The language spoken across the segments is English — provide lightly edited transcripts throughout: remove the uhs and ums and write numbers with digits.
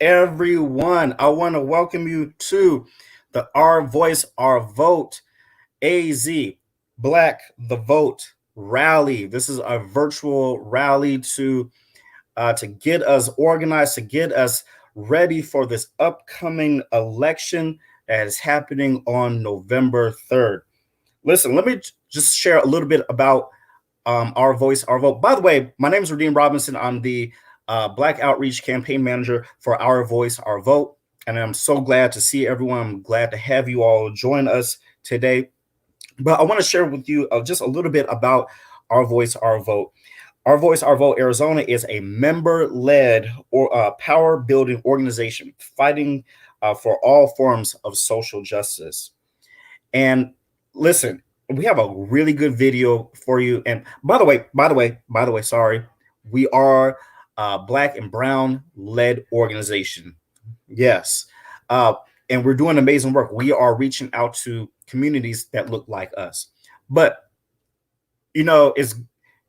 Everyone, I want to welcome you to the Our Voice, Our Vote AZ Black the Vote rally. This is a virtual rally to get us organized, to get us ready for this upcoming election that is happening on November 3rd. Listen, let me just share a little bit about Our Voice, Our Vote. By the way, my name is Radim Robinson. I'm the Black Outreach Campaign Manager for Our Voice, Our Vote. And I'm so glad to see everyone. I'm glad to have you all join us today. But I want to share with you just a little bit about Our Voice, Our Vote. Our Voice, Our Vote Arizona is a member-led or power-building organization fighting for all forms of social justice. And listen, we have a really good video for you. And by the way, sorry, we are a Black and Brown led organization. Yes. And we're doing amazing work. We are reaching out to communities that look like us. But, it's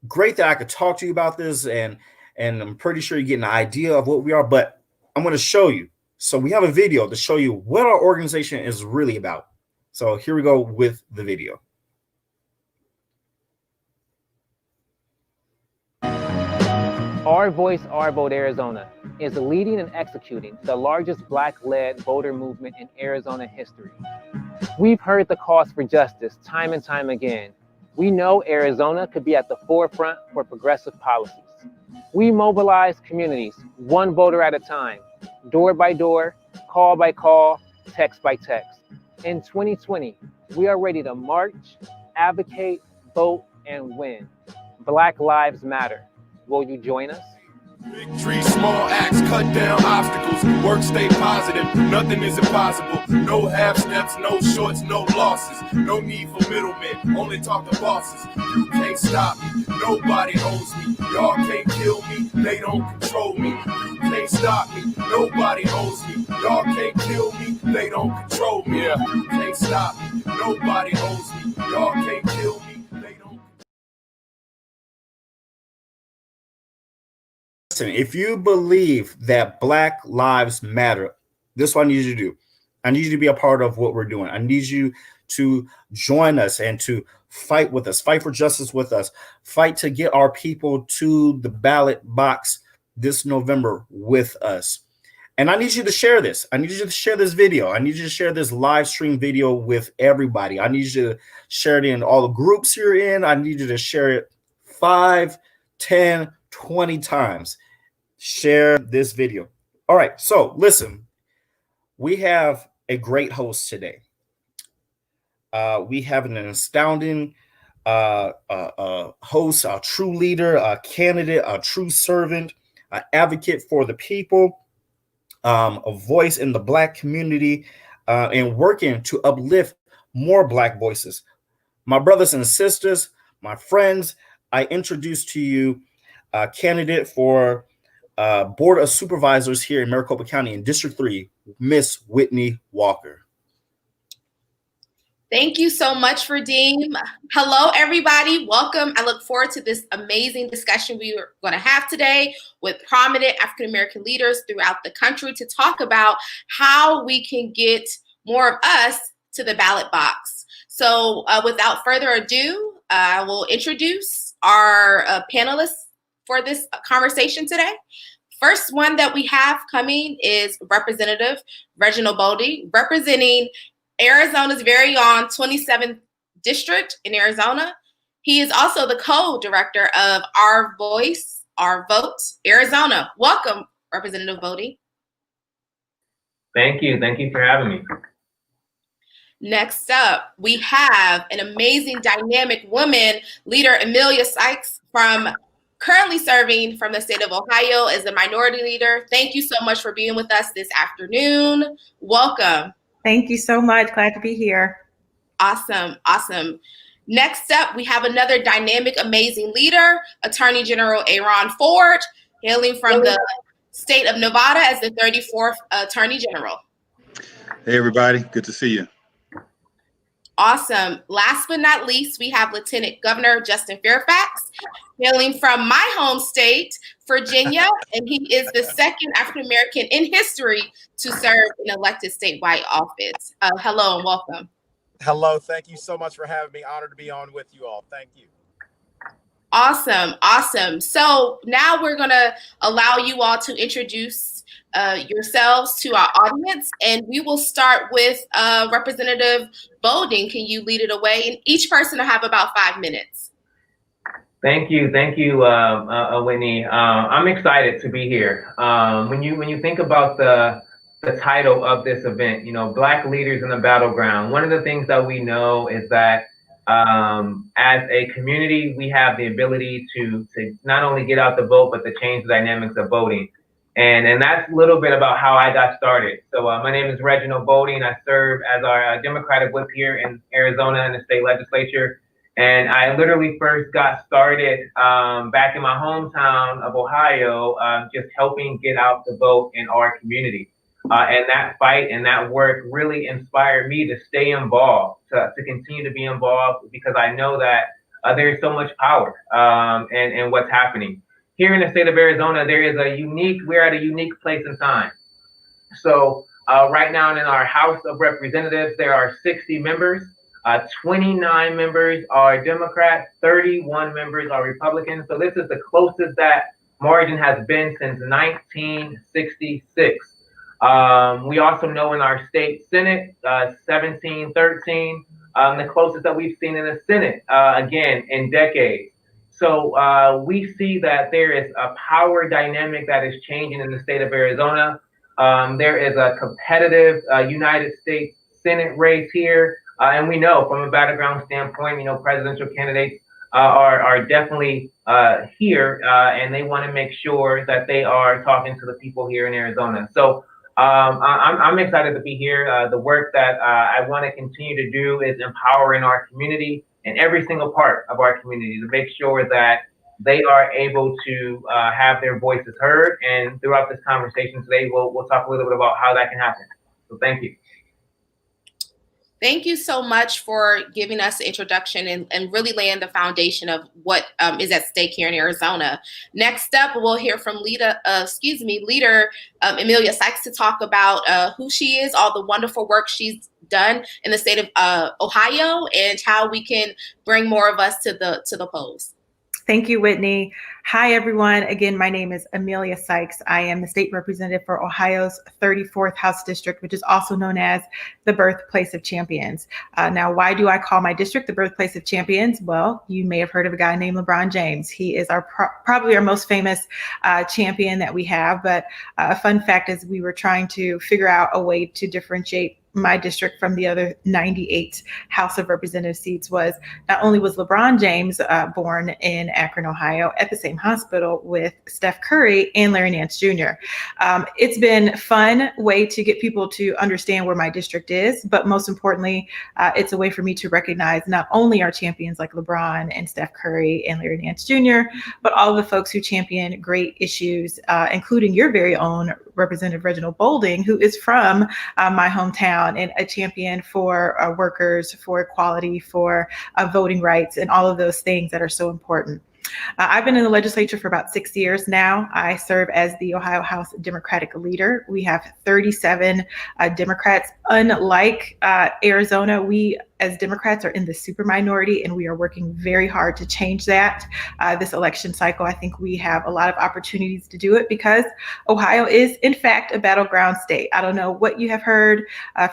great that I could talk to you about this, and I'm pretty sure you're getting an idea of what we are, but I'm going to show you. So we have a video to show you what our organization is really about. So here we go with the video. Our Voice, Our Vote Arizona is leading and executing the largest Black-led voter movement in Arizona history. We've heard the calls for justice time and time again. We know Arizona could be at the forefront for progressive policies. We mobilize communities, one voter at a time, door by door, call by call, text by text. In 2020, we are ready to march, advocate, vote, and win. Black Lives Matter. Will you join us? Victory, small acts, cut down obstacles, work, stay positive, nothing is impossible, no half steps, no shorts, no losses, no need for middlemen, only talk to bosses, you can't stop me, nobody owns me, y'all can't kill me, they don't control me, you can't stop me, nobody owns me, y'all can't kill me, they don't control me, you can't stop me, nobody owns me, y'all can't kill me, they don't. Listen, if you believe that Black Lives Matter, this is what I need you to do. I need you to be a part of what we're doing. I need you to join us and to fight with us, fight for justice with us, fight to get our people to the ballot box this November with us. And I need you to share this. I need you to share this video. I need you to share this live stream video with everybody. I need you to share it in all the groups you're in. I need you to share it 5, 10, 20 times. Share this video. All right. So listen, we have a great host today. We have an astounding host, a true leader, a candidate, a true servant, an advocate for the people, a voice in the Black community, and working to uplift more Black voices. My brothers and sisters, my friends, I introduce to you a candidate for Board of Supervisors here in Maricopa County in District 3, Miss Whitney Walker. Thank you so much, Radim. Hello, everybody. Welcome. I look forward to this amazing discussion we are going to have today with prominent African-American leaders throughout the country to talk about how we can get more of us to the ballot box. So without further ado, I will introduce our panelists for this conversation today. First one that we have coming is Representative Reginald Bodie, representing Arizona's very own 27th district in Arizona. He is also the co-director of Our Voice, Our Vote, Arizona. Welcome, Representative Bodie. Thank you. Thank you for having me. Next up, we have an amazing, dynamic woman leader, Amelia Sykes, currently serving from the state of Ohio as a minority leader. Thank you so much for being with us this afternoon. Welcome. Thank you so much. Glad to be here. Awesome. Awesome. Next up, we have another dynamic, amazing leader, Attorney General Aaron Ford, hailing from the state of Nevada as the 34th Attorney General. Hey, everybody. Good to see you. Awesome. Last but not least, we have Lieutenant Governor Justin Fairfax, hailing from my home state, Virginia, and he is the second African-American in history to serve an elected statewide office. Hello and welcome. Hello. Thank you so much for having me. Honored to be on with you all. Thank you. Awesome. Awesome. So now we're going to allow you all to introduce yourselves to our audience, and we will start with Representative Bodie. Can you lead it away? And each person will have about 5 minutes. Thank you, Whitney. I'm excited to be here. When you think about the title of this event, you know, Black Leaders in the Battleground, one of the things that we know is that as a community, we have the ability to not only get out the vote, but to change the dynamics of voting. And that's a little bit about how I got started. So my name is Reginald Bodie, and I serve as our Democratic whip here in Arizona in the state legislature. And I literally first got started back in my hometown of Ohio, just helping get out the vote in our community. And that fight and that work really inspired me to stay involved, to continue to be involved, because I know that there is so much power in what's happening. Here in the state of Arizona, we're at a unique place and time. So right now in our House of Representatives, there are 60 members. 29 members are Democrats, 31 members are Republicans. So this is the closest that margin has been since 1966. We also know in our state Senate, 17-13, the closest that we've seen in the Senate, again, in decades. So we see that there is a power dynamic that is changing in the state of Arizona. There is a competitive United States Senate race here. And we know from a battleground standpoint, you know, presidential candidates are definitely here, and they want to make sure that they are talking to the people here in Arizona. So I'm excited to be here. The work that I want to continue to do is empowering our community and every single part of our community to make sure that they are able to have their voices heard. And throughout this conversation today, we'll talk a little bit about how that can happen. So thank you. Thank you so much for giving us the introduction and really laying the foundation of what is at stake here in Arizona. Next up, we'll hear from leader Amelia Sykes to talk about who she is, all the wonderful work she's done in the state of Ohio, and how we can bring more of us to the polls. Thank you, Whitney. Hi, everyone. Again, my name is Amelia Sykes. I am the state representative for Ohio's 34th House District, which is also known as the birthplace of champions. Now, why do I call my district the birthplace of champions? Well, you may have heard of a guy named LeBron James. He is probably our most famous champion that we have. But a fun fact is we were trying to figure out a way to differentiate my district from the other 98 House of Representative seats. Was not only was LeBron James born in Akron, Ohio, at the same hospital with Steph Curry and Larry Nance Jr. It's been a fun way to get people to understand where my district is, but most importantly, it's a way for me to recognize not only our champions like LeBron and Steph Curry and Larry Nance Jr., but all of the folks who champion great issues, including your very own Representative Reginald Boulding, who is from my hometown and a champion for workers, for equality, for voting rights, and all of those things that are so important. I've been in the legislature for about 6 years now. I serve as the Ohio House Democratic leader. We have 37 Democrats. Unlike Arizona, we as Democrats are in the super minority, and we are working very hard to change that. This election cycle, I think we have a lot of opportunities to do it because Ohio is, in fact, a battleground state. I don't know what you have heard.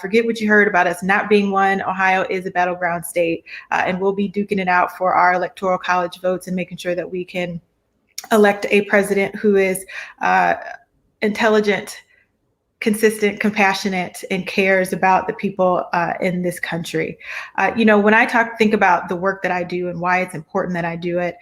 Forget what you heard about us not being one. Ohio is a battleground state, and we'll be duking it out for our electoral college votes and making sure that we can elect a president who is intelligent, consistent, compassionate, and cares about the people in this country. When I think about the work that I do and why it's important that I do it,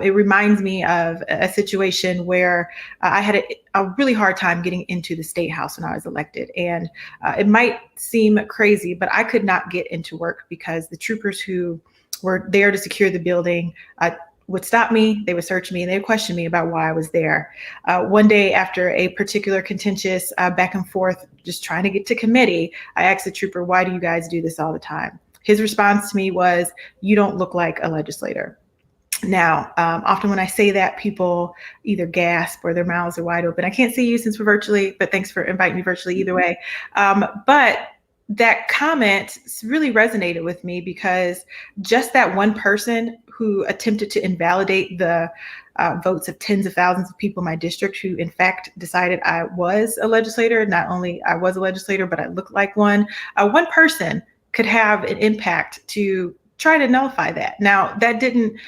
it reminds me of a situation where I had a really hard time getting into the state house when I was elected. And it might seem crazy, but I could not get into work because the troopers who were there to secure the building would stop me, they would search me, and they would question me about why I was there. One day after a particular contentious back and forth, just trying to get to committee, I asked the trooper, why do you guys do this all the time? His response to me was, you don't look like a legislator. Now, often when I say that, people either gasp or their mouths are wide open. I can't see you since we're virtually, but thanks for inviting me virtually either way. But that comment really resonated with me because just that one person who attempted to invalidate the votes of tens of thousands of people in my district who in fact decided I was a legislator. Not only I was a legislator, but I looked like one. One person could have an impact to try to nullify that. Now, that didn't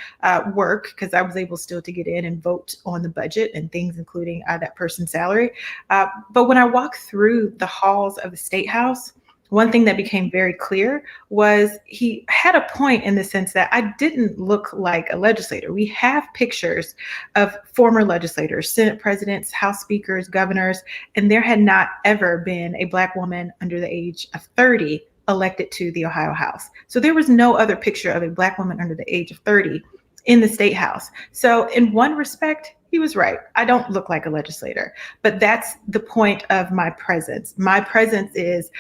work because I was able still to get in and vote on the budget and things, including that person's salary. But when I walked through the halls of the State House, one thing that became very clear was he had a point in the sense that I didn't look like a legislator. We have pictures of former legislators, Senate presidents, House speakers, governors, and there had not ever been a Black woman under the age of 30 elected to the Ohio House. So there was no other picture of a Black woman under the age of 30 in the State House. So in one respect, he was right. I don't look like a legislator, but that's the point of my presence. My presence is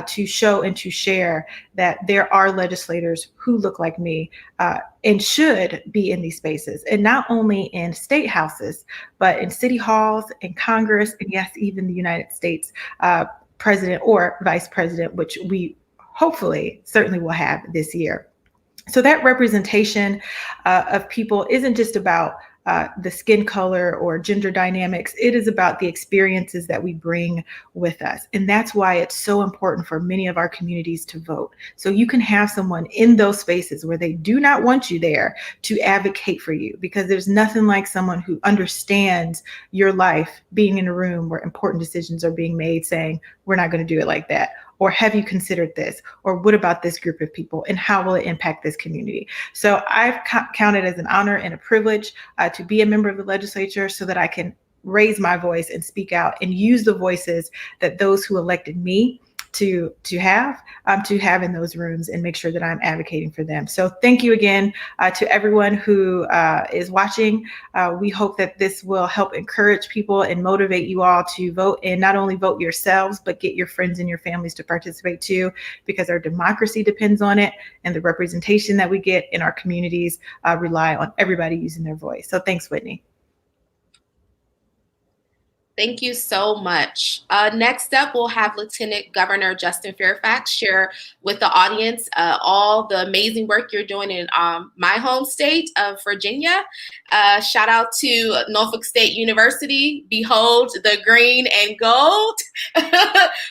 to show and to share that there are legislators who look like me and should be in these spaces, and not only in state houses, but in city halls, in Congress, and yes, even the United States president or vice president, which we hopefully certainly will have this year. So that representation of people isn't just about the skin color or gender dynamics. It is about the experiences that we bring with us. And that's why it's so important for many of our communities to vote. So you can have someone in those spaces where they do not want you there to advocate for you, because there's nothing like someone who understands your life being in a room where important decisions are being made saying, we're not going to do it like that. Or have you considered this? Or what about this group of people? And how will it impact this community? So I've counted as an honor and a privilege to be a member of the legislature so that I can raise my voice and speak out and use the voices that those who elected me to have in those rooms and make sure that I'm advocating for them. So thank you again to everyone who is watching. We hope that this will help encourage people and motivate you all to vote, and not only vote yourselves, but get your friends and your families to participate too, because our democracy depends on it, and the representation that we get in our communities rely on everybody using their voice. So thanks, Whitney. Thank you so much. Next up, we'll have Lieutenant Governor Justin Fairfax share with the audience all the amazing work you're doing in my home state of Virginia. Shout out to Norfolk State University. Behold the green and gold.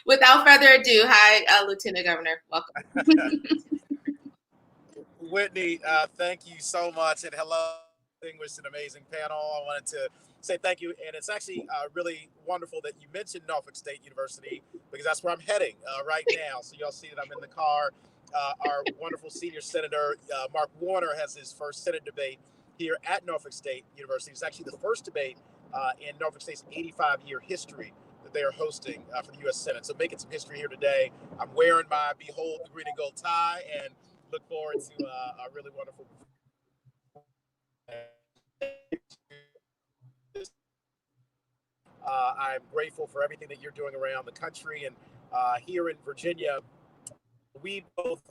Without further ado, hi, Lieutenant Governor. Welcome. Whitney, thank you so much, and hello, distinguished and amazing panel. I wanted to say thank you, and it's actually really wonderful that you mentioned Norfolk State University, because that's where I'm heading right now. So y'all see that I'm in the car. Our wonderful senior senator, Mark Warner, has his first Senate debate here at Norfolk State University. It's actually the first debate in Norfolk State's 85-year history that they are hosting for the U.S. Senate. So making some history here today. I'm wearing my Behold the Green and Gold tie, and look forward to a really wonderful. I'm grateful for everything that you're doing around the country, and here in Virginia, we both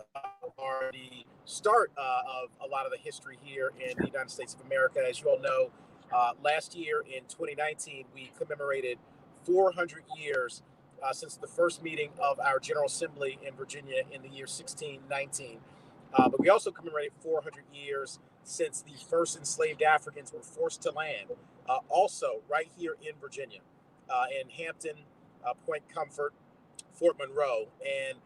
are the start of a lot of the history here in the United States of America. As you all know, last year in 2019, we commemorated 400 years since the first meeting of our General Assembly in Virginia in the year 1619. But we also commemorated 400 years since the first enslaved Africans were forced to land, also right here in Virginia, in Hampton, Point Comfort, Fort Monroe. And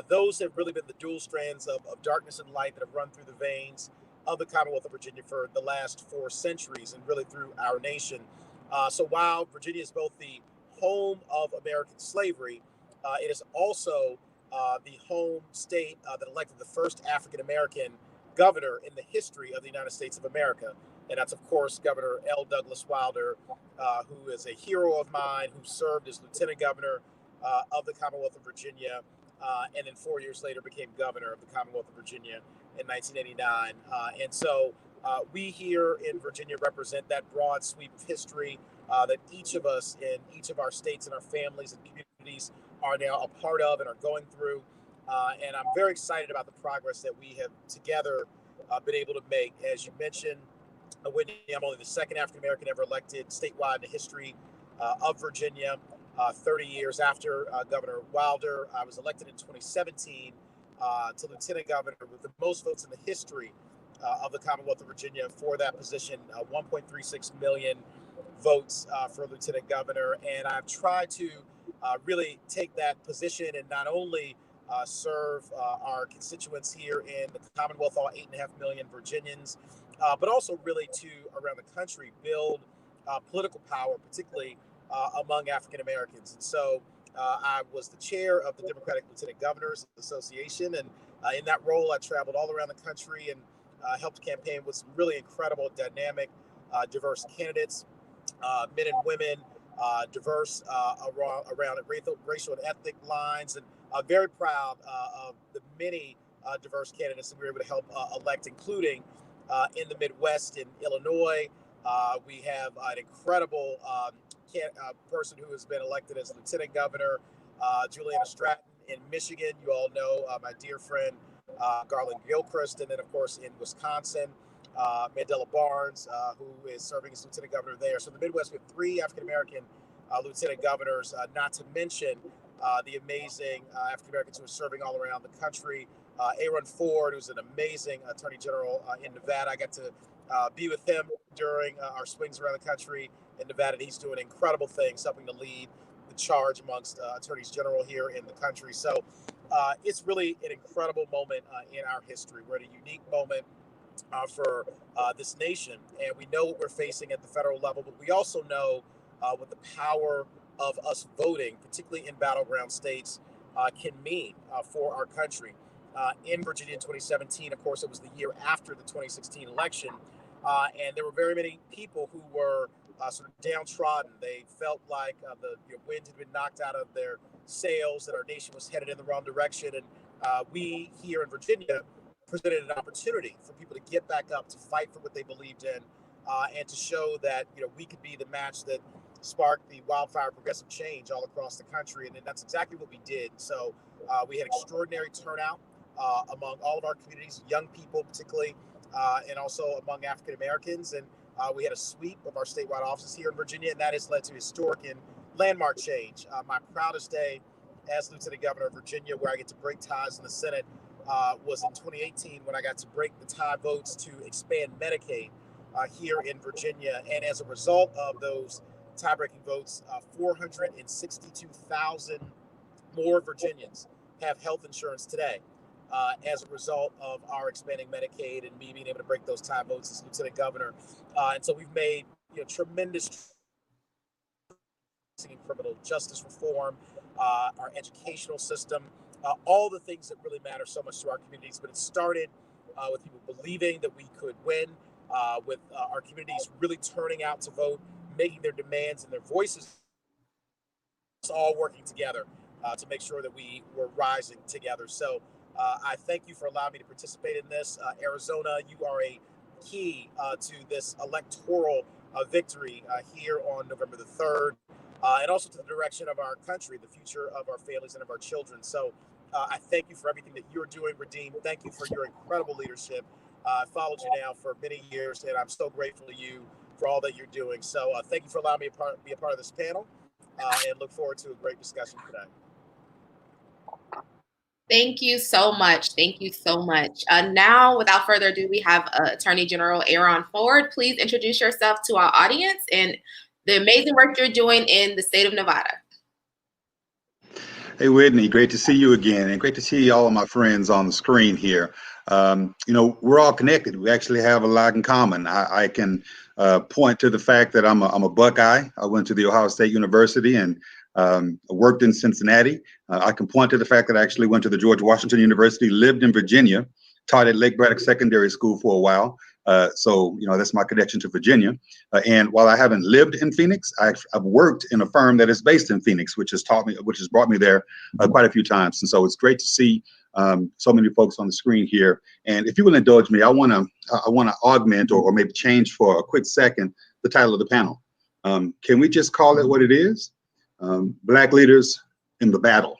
those have really been the dual strands of darkness and light that have run through the veins of the Commonwealth of Virginia for the last 4 centuries, and really through our nation. So while Virginia is both the home of American slavery, it is also the home state that elected the first African-American governor in the history of the United States of America. And that's, of course, Governor L. Douglas Wilder, who is a hero of mine, who served as lieutenant governor of the Commonwealth of Virginia, and then 4 years later became governor of the Commonwealth of Virginia in 1989. And so we here in Virginia represent that broad sweep of history that each of us in each of our states and our families and communities are now a part of and are going through. And I'm very excited about the progress that we have together been able to make. As you mentioned, Whitney, I'm only the second African-American ever elected statewide in the history of Virginia. 30 years after Governor Wilder, I was elected in 2017 to lieutenant governor with the most votes in the history of the Commonwealth of Virginia for that position, 1.36 million votes for lieutenant governor. And I've tried to really take that position and not only serve our constituents here in the Commonwealth, all 8.5 million Virginians, but also really to, around the country, build political power, particularly among African Americans. And so I was the chair of the Democratic Lieutenant Governors Association. And in that role, I traveled all around the country and helped campaign with some really incredible, dynamic, diverse candidates, men and women, diverse around racial and ethnic lines. And very proud of the many diverse candidates that we were able to help elect, including in the Midwest, in Illinois. We have an incredible person who has been elected as lieutenant governor, Juliana Stratton in Michigan. You all know my dear friend Garland Gilchrist, and then of course in Wisconsin, Mandela Barnes, who is serving as lieutenant governor there. So in the Midwest, we have 3 African-American lieutenant governors, not to mention the amazing African-Americans who are serving all around the country. Aaron Ford, who's an amazing attorney general in Nevada. I got to be with him during our swings around the country in Nevada, and he's doing incredible things, helping to lead the charge amongst attorneys general here in the country. So it's really an incredible moment in our history. We're at a unique moment for this nation, and we know what we're facing at the federal level, but we also know what the power of us voting, particularly in battleground states, can mean for our country. In Virginia in 2017, of course, it was the year after the 2016 election, and there were very many people who were sort of downtrodden. They felt like the wind had been knocked out of their sails, that our nation was headed in the wrong direction. And we here in Virginia presented an opportunity for people to get back up, to fight for what they believed in, and to show that we could be the match that sparked the wildfire progressive change all across the country. And that's exactly what we did. So we had extraordinary turnout among all of our communities, young people particularly, and also among African Americans. And we had a sweep of our statewide offices here in Virginia, and that has led to historic and landmark change. My proudest day as Lieutenant Governor of Virginia, where I get to break ties in the Senate, was in 2018 when I got to break the tie votes to expand Medicaid here in Virginia. And as a result of those tie-breaking votes, 462,000 more Virginians have health insurance today as a result of our expanding Medicaid and me being able to break those tie votes as Lieutenant Governor. And so we've made tremendous in criminal justice reform, our educational system, all the things that really matter so much to our communities. But it started with people believing that we could win, with our communities really turning out to vote, making their demands and their voices, all working together to make sure that we were rising together. So I thank you for allowing me to participate in this. Arizona, you are a key to this electoral victory here on November the 3rd, and also to the direction of our country, the future of our families and of our children. So I thank you for everything that you're doing, Redeem. Thank you for your incredible leadership. I've followed you now for many years, and I'm so grateful to you for all that you're doing. So thank you for allowing me to be a part of this panel, and look forward to a great discussion today. Thank you so much. Thank you so much. Now, without further ado, we have Attorney General Aaron Ford. Please introduce yourself to our audience and the amazing work you're doing in the state of Nevada. Hey, Whitney, great to see you again, and great to see all of my friends on the screen here. We're all connected. We actually have a lot in common. I can point to the fact that I'm a Buckeye. I went to the Ohio State University and worked in Cincinnati. I can point to the fact that I actually went to the George Washington University, lived in Virginia, taught at Lake Braddock Secondary School for a while. So that's my connection to Virginia. And while I haven't lived in Phoenix, I've worked in a firm that is based in Phoenix, which has brought me there quite a few times. And so it's great to see so many folks on the screen here. And if you will indulge me, I want to augment or maybe change for a quick second the title of the panel. Can we just call it what it is? Black leaders in the battle.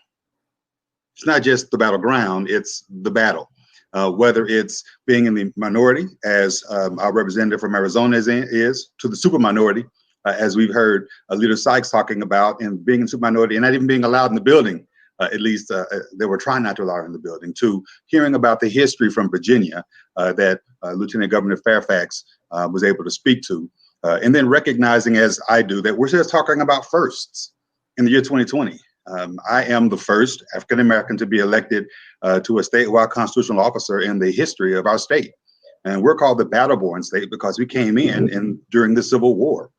It's not just the battleground, it's the battle. Whether it's being in the minority, as our representative from Arizona is, to the super minority, as we've heard Leader Sykes talking about, and being in super minority and not even being allowed in the building, at least they were trying not to allow her in the building, to hearing about the history from Virginia that Lieutenant Governor Fairfax was able to speak to, and then recognizing, as I do, that we're just talking about firsts in the year 2020. I am the first African American to be elected to a statewide constitutional officer in the history of our state. And we're called the battle-born state because we came in during the Civil War.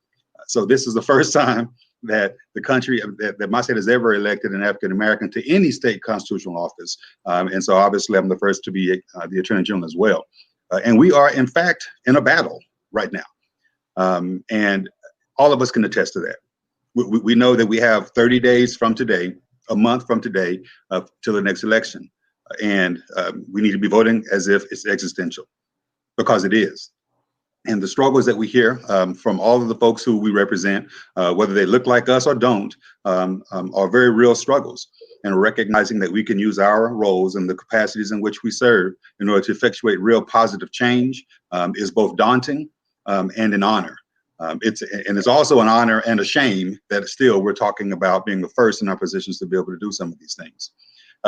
So this is the first time that the country, that my state has ever elected an African American to any state constitutional office. And so obviously I'm the first to be the Attorney General as well. And we are in fact in a battle right now. And all of us can attest to that. We know that we have 30 days from today, a month from today, till the next election. And we need to be voting as if it's existential, because it is. And the struggles that we hear from all of the folks who we represent, whether they look like us or don't, are very real struggles. And recognizing that we can use our roles and the capacities in which we serve in order to effectuate real positive change is both daunting and an honor. It's also an honor and a shame that still we're talking about being the first in our positions to be able to do some of these things.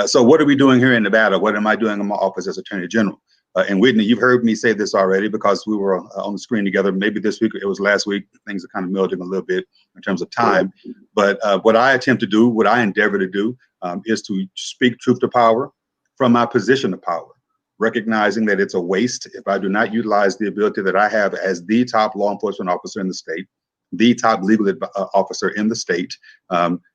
So what are we doing here in Nevada? What am I doing in my office as Attorney General? And Whitney, you've heard me say this already because we were on the screen together. Maybe this week, it was last week. Things are kind of melding a little bit in terms of time. But what I attempt to do, what I endeavor to do, is to speak truth to power from my position of power, recognizing that it's a waste if I do not utilize the ability that I have as the top law enforcement officer in the state, the top legal officer in the state,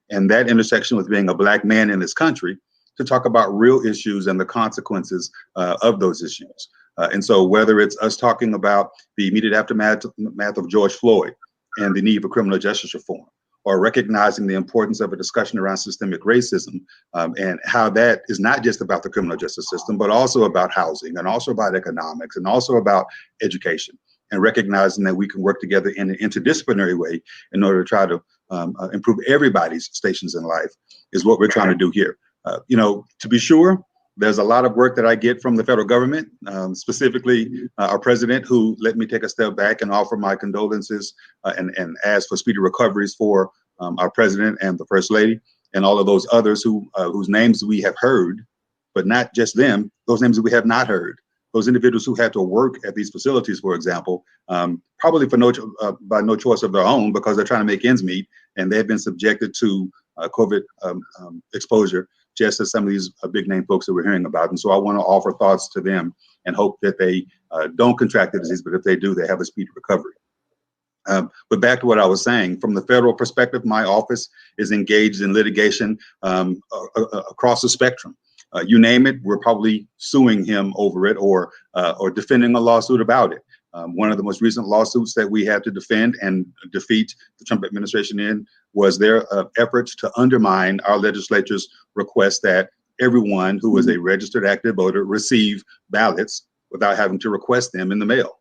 and that intersection with being a Black man in this country to talk about real issues and the consequences of those issues. And so whether it's us talking about the immediate aftermath of George Floyd and the need for criminal justice reform, or recognizing the importance of a discussion around systemic racism and how that is not just about the criminal justice system, but also about housing and also about economics and also about education, and recognizing that we can work together in an interdisciplinary way in order to try to improve everybody's stations in life is what we're trying to do here. To be sure, there's a lot of work that I get from the federal government, specifically our president, who let me take a step back and offer my condolences and ask for speedy recoveries for our president and the first lady and all of those others whose names we have heard, but not just them, those names that we have not heard. Those individuals who had to work at these facilities, for example, probably by no choice of their own, because they're trying to make ends meet, and they've been subjected to COVID exposure, just as some of these big name folks that we're hearing about. And so I want to offer thoughts to them and hope that they don't contract the disease, but if they do, they have a speedy recovery. But back to what I was saying, from the federal perspective, my office is engaged in litigation across the spectrum. You name it, we're probably suing him over it or defending a lawsuit about it. One of the most recent lawsuits that we had to defend and defeat the Trump administration in was their efforts to undermine our legislature's request that everyone who is a registered active voter receive ballots without having to request them in the mail,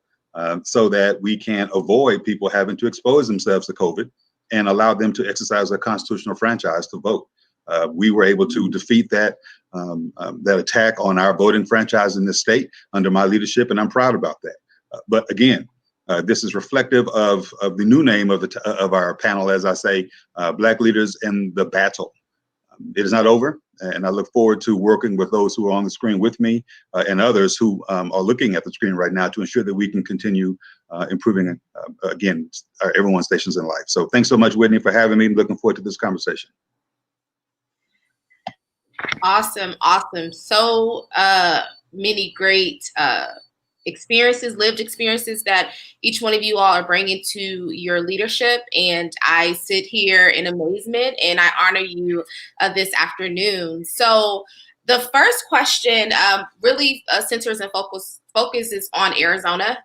so that we can avoid people having to expose themselves to COVID and allow them to exercise their constitutional franchise to vote. We were able to defeat that attack on our voting franchise in this state under my leadership, and I'm proud about that. But again, this is reflective of the new name of our panel, as I say, Black Leaders in the Battle. It is not over, and I look forward to working with those who are on the screen with me and others who are looking at the screen right now to ensure that we can continue improving, again, everyone's stations in life. So thanks so much, Whitney, for having me. I'm looking forward to this conversation. Awesome. So many great lived experiences that each one of you all are bringing to your leadership. And I sit here in amazement and I honor you this afternoon. So the first question really centers and focuses on Arizona.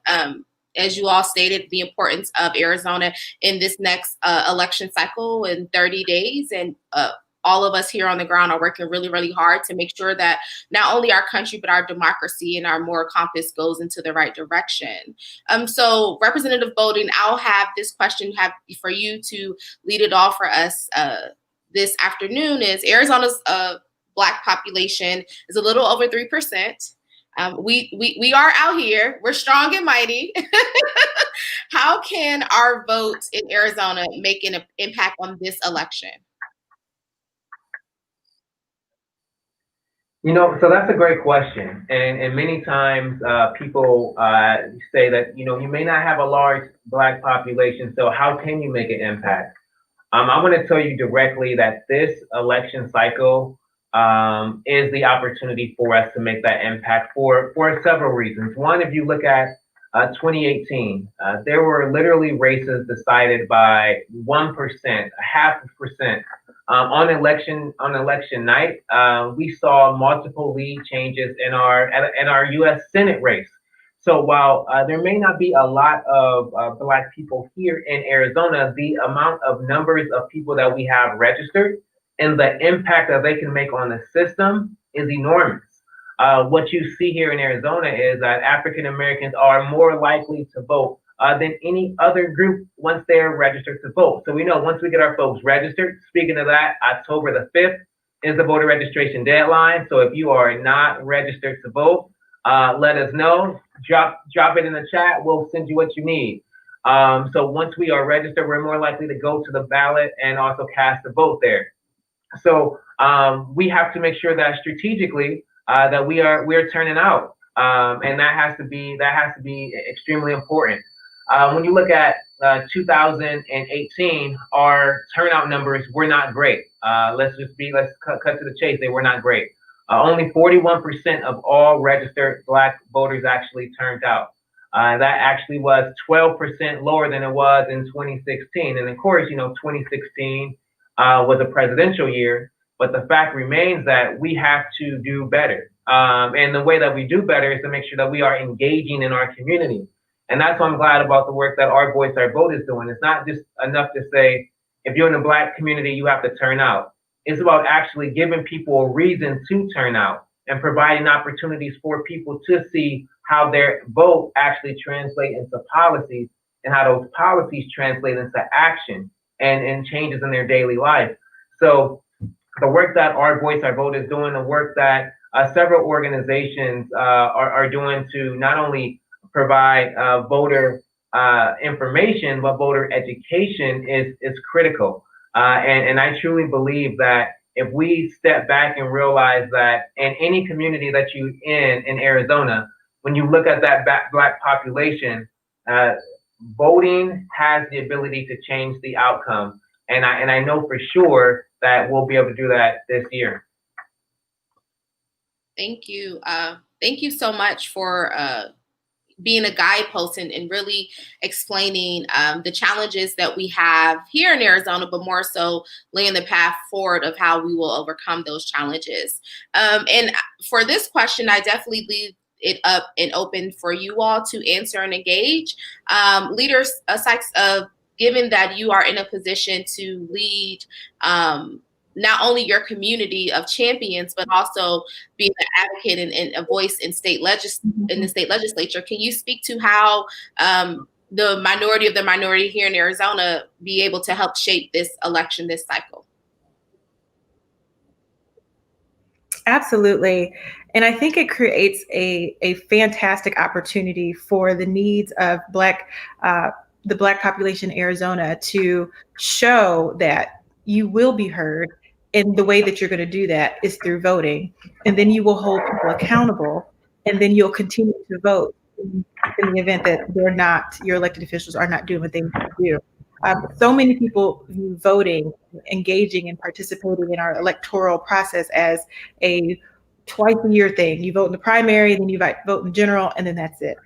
As you all stated, the importance of Arizona in this next election cycle in 30 days. And all of us here on the ground are working really, really hard to make sure that not only our country, but our democracy and our moral compass goes into the right direction. So Representative Bowden, I'll have this question for you to lead it off for us this afternoon. Is Arizona's Black population is a little over 3%. We are out here. We're strong and mighty. How can our vote in Arizona make an impact on this election? So that's a great question. And many times people say that, you may not have a large Black population, so how can you make an impact? I want to tell you directly that this election cycle is the opportunity for us to make that impact for several reasons. One, if you look at 2018, there were literally races decided by 1%, a half a percent. On election night, we saw multiple lead changes in our U.S. Senate race. So while there may not be a lot of Black people here in Arizona, the amount of numbers of people that we have registered and the impact that they can make on the system is enormous. What you see here in Arizona is that African Americans are more likely to vote than any other group once they're registered to vote. So we know once we get our folks registered, speaking of that, October the 5th is the voter registration deadline. So if you are not registered to vote, let us know. Drop it in the chat. We'll send you what you need. So once we are registered, we're more likely to go to the ballot and also cast a vote there. So we have to make sure that strategically that we're turning out, and that has to be extremely important. When you look at 2018, our turnout numbers were not great. Let's cut to the chase. They were not great. Only 41% of all registered Black voters actually turned out. That actually was 12% lower than it was in 2016. And of course, 2016 was a presidential year, but the fact remains that we have to do better. And the way that we do better is to make sure that we are engaging in our community. And that's why I'm glad about the work that Our Voice, Our Vote is doing. It's not just enough to say, if you're in the Black community, you have to turn out. It's about actually giving people a reason to turn out and providing opportunities for people to see how their vote actually translates into policies and how those policies translate into action and changes in their daily life. So the work that Our Voice, Our Vote is doing, the work that several organizations are doing to not only provide voter information, but voter education is critical. And I truly believe that if we step back and realize that in any community that you in Arizona, when you look at that Black population, voting has the ability to change the outcome. And I know for sure that we'll be able to do that this year. Thank you. Thank you so much for being a guidepost and really explaining the challenges that we have here in Arizona, but more so laying the path forward of how we will overcome those challenges. And for this question, I definitely leave it up and open for you all to answer and engage. Leaders, Sykes, given that you are in a position to lead not only your community of champions, but also being an advocate and a voice in in the state legislature, can you speak to how the minority of the minority here in Arizona be able to help shape this election this cycle? Absolutely. And I think it creates a fantastic opportunity for the needs of the Black population in Arizona to show that you will be heard. And the way that you're going to do that is through voting. And then you will hold people accountable. And then you'll continue to vote in the event that your elected officials are not doing what they need to do. So many people view voting, engaging and participating in our electoral process as a twice a year thing. You vote in the primary, then you vote in general, and then that's it.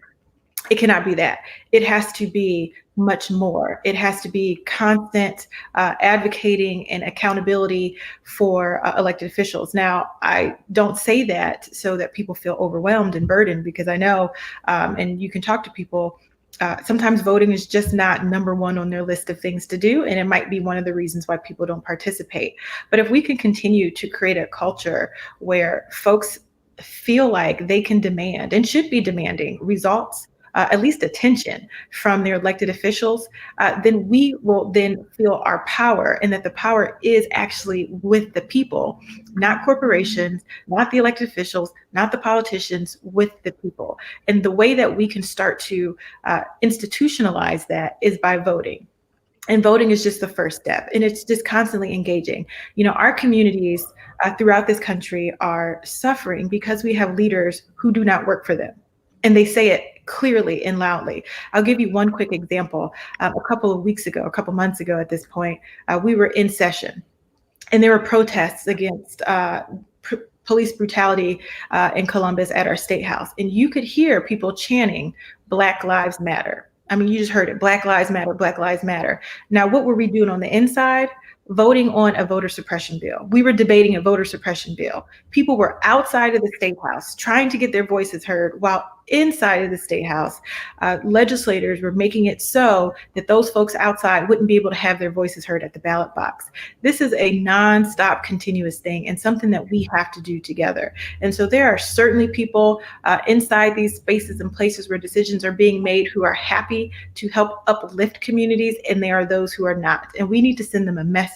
It cannot be that. It has to be much more. It has to be constant advocating and accountability for elected officials. Now, I don't say that so that people feel overwhelmed and burdened, because I know, and you can talk to people, sometimes voting is just not number one on their list of things to do, and it might be one of the reasons why people don't participate. But if we can continue to create a culture where folks feel like they can demand and should be demanding results, at least attention from their elected officials, then we will then feel our power, and that the power is actually with the people, not corporations, not the elected officials, not the politicians, with the people. And the way that we can start to institutionalize that is by voting. And voting is just the first step, and it's just constantly engaging. You know, our communities throughout this country are suffering because we have leaders who do not work for them. And they say it clearly and loudly. I'll give you one quick example. A couple months ago at this point, we were in session, and there were protests against police brutality in Columbus at our state house. And you could hear people chanting, "Black Lives Matter." I mean, you just heard it, "Black Lives Matter, Black Lives Matter." Now, what were we doing on the inside? Voting on a voter suppression bill. We were debating a voter suppression bill. People were outside of the state house trying to get their voices heard, while inside of the state house, legislators were making it so that those folks outside wouldn't be able to have their voices heard at the ballot box. This is a nonstop, continuous thing, and something that we have to do together. And so there are certainly people inside these spaces and places where decisions are being made who are happy to help uplift communities, and there are those who are not. And we need to send them a message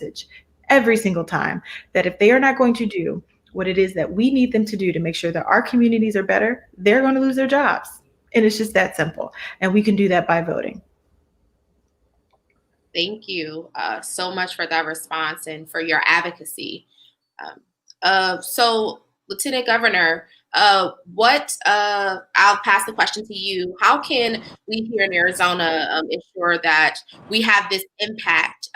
every single time that if they are not going to do what it is that we need them to do to make sure that our communities are better, they're going to lose their jobs. And it's just that simple. And we can do that by voting. Thank you so much for that response and for your advocacy. So, Lieutenant Governor, I'll pass the question to you. How can we here in Arizona ensure that we have this impact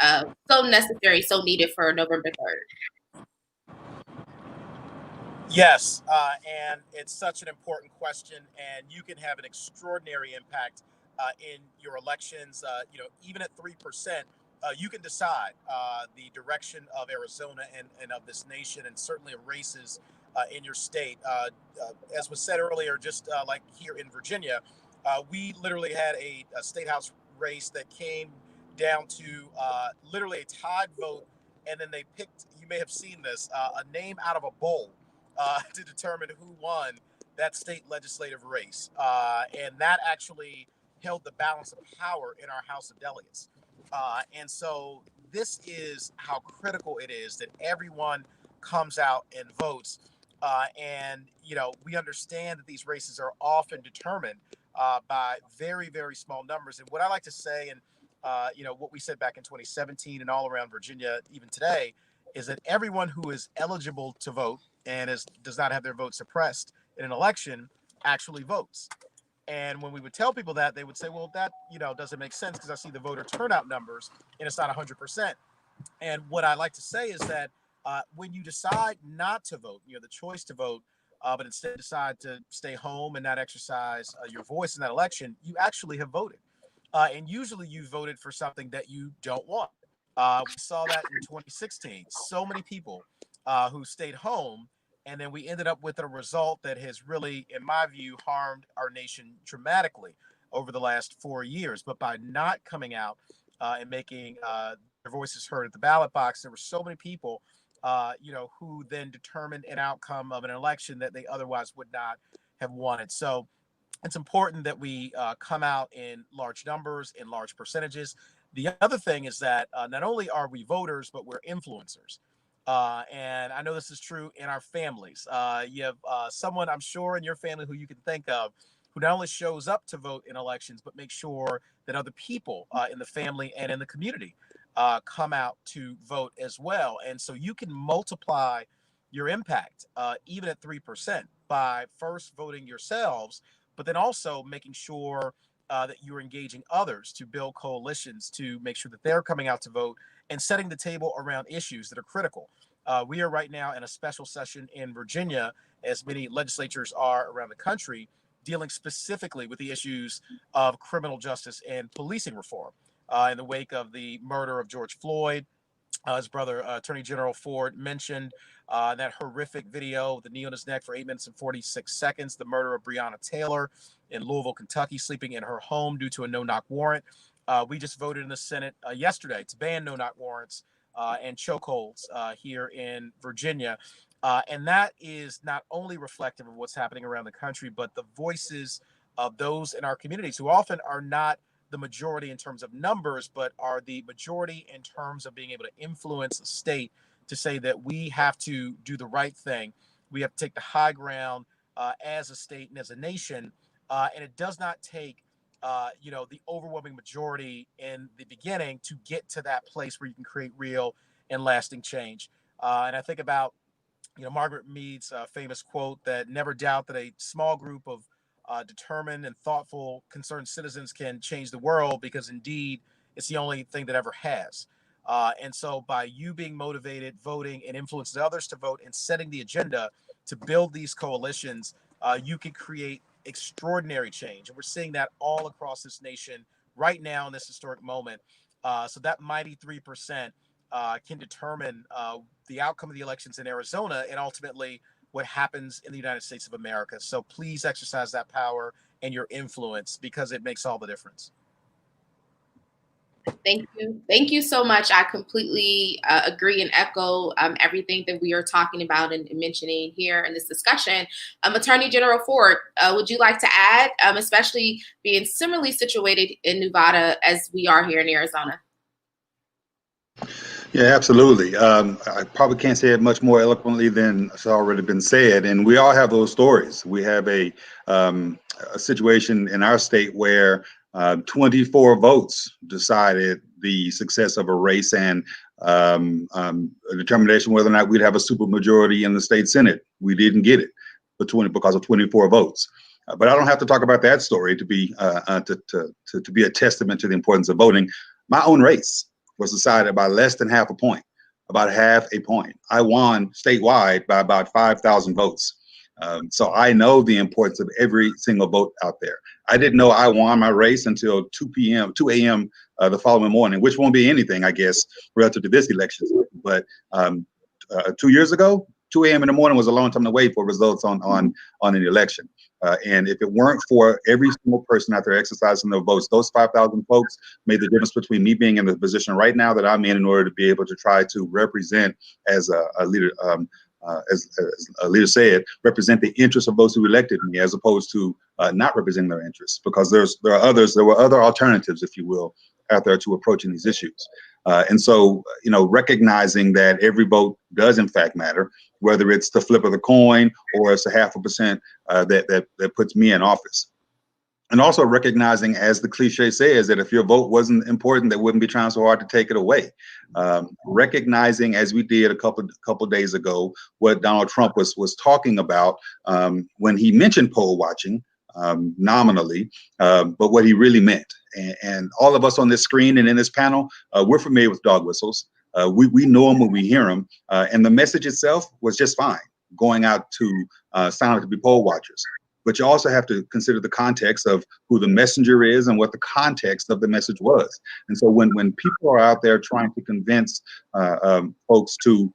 so necessary, so needed for November 3rd? Yes, and it's such an important question, and you can have an extraordinary impact in your elections. Even at 3%, you can decide the direction of Arizona and of this nation, and certainly of races in your state. As was said earlier, just like here in Virginia, we literally had a state house race that came down to literally a tied vote, and then they picked, you may have seen this, a name out of a bowl to determine who won that state legislative race. And that actually held the balance of power in our House of Delegates. And so this is how critical it is that everyone comes out and votes. And, you know, we understand that these races are often determined by very, very small numbers. And what I like to say, and, you know, what we said back in 2017 and all around Virginia, even today, is that everyone who is eligible to vote and does not have their vote suppressed in an election actually votes. And when we would tell people that, they would say, well, that, you know, doesn't make sense because I see the voter turnout numbers and it's not 100%. And what I like to say is that when you decide not to vote, you know, the choice to vote, but instead decide to stay home and not exercise your voice in that election, you actually have voted. And usually you voted for something that you don't want. We saw that in 2016. So many people who stayed home, and then we ended up with a result that has really, in my view, harmed our nation dramatically over the last 4 years. But by not coming out and making their voices heard at the ballot box, there were so many people, you know, who then determined an outcome of an election that they otherwise would not have wanted. So it's important that we come out in large numbers, in large percentages. The other thing is that not only are we voters, but we're influencers. And I know this is true in our families. You have someone, I'm sure, in your family who you can think of who not only shows up to vote in elections, but make sure that other people in the family and in the community come out to vote as well. And so you can multiply your impact, even at 3%, by first voting yourselves, but then also making sure that you're engaging others to build coalitions to make sure that they're coming out to vote and setting the table around issues that are critical. We are right now in a special session in Virginia, as many legislatures are around the country, dealing specifically with the issues of criminal justice and policing reform. In the wake of the murder of George Floyd, his brother, Attorney General Ford, mentioned that horrific video, the knee on his neck for 8 minutes and 46 seconds, the murder of Breonna Taylor in Louisville, Kentucky, sleeping in her home due to a no-knock warrant. We just voted in the Senate yesterday to ban no-knock warrants and chokeholds here in Virginia. And that is not only reflective of what's happening around the country, but the voices of those in our communities who often are not the majority in terms of numbers, but are the majority in terms of being able to influence a state to say that we have to do the right thing. We have to take the high ground as a state and as a nation. And it does not take, you know, the overwhelming majority in the beginning to get to that place where you can create real and lasting change. And I think about, you know, Margaret Mead's famous quote that never doubt that a small group of determined and thoughtful, concerned citizens can change the world, because indeed it's the only thing that ever has. And so by you being motivated, voting, and influencing others to vote and setting the agenda to build these coalitions, you can create extraordinary change. And we're seeing that all across this nation right now in this historic moment. So that mighty 3% can determine the outcome of the elections in Arizona and ultimately what happens in the United States of America. So please exercise that power and your influence, because it makes all the difference. Thank you. Thank you so much. I completely agree and echo everything that we are talking about and mentioning here in this discussion. Attorney General Ford, would you like to add, especially being similarly situated in Nevada as we are here in Arizona? Yeah, absolutely. I probably can't say it much more eloquently than it's already been said. And we all have those stories. We have a situation in our state where 24 votes decided the success of a race and a determination whether or not we'd have a supermajority in the state Senate. We didn't get it because of 24 votes. But I don't have to talk about that story to be a testament to the importance of voting. My own race was decided by less than half a point, about half a point. I won statewide by about 5,000 votes. So I know the importance of every single vote out there. I didn't know I won my race until 2 a.m. the following morning, which won't be anything, I guess, relative to this election. But 2 years ago, 2 a.m. in the morning was a long time to wait for results on an election. And if it weren't for every single person out there exercising their votes, those 5,000 folks made the difference between me being in the position right now that I'm in order to be able to try to represent, as a leader, as a leader said, represent the interests of those who elected me, as opposed to not representing their interests, because there were other alternatives, if you will, out there to approaching these issues. And so, recognizing that every vote does in fact matter, whether it's the flip of the coin or it's a 0.5% that puts me in office. And also recognizing, as the cliche says, that if your vote wasn't important, they wouldn't be trying so hard to take it away. Recognizing, as we did a couple days ago, what Donald Trump was talking about when he mentioned poll watching, nominally, but what he really meant. And all of us on this screen and in this panel, we're familiar with dog whistles. We know them when we hear them, and the message itself was just fine, going out to sign up to be poll watchers. But you also have to consider the context of who the messenger is and what the context of the message was. And so when people are out there trying to convince folks to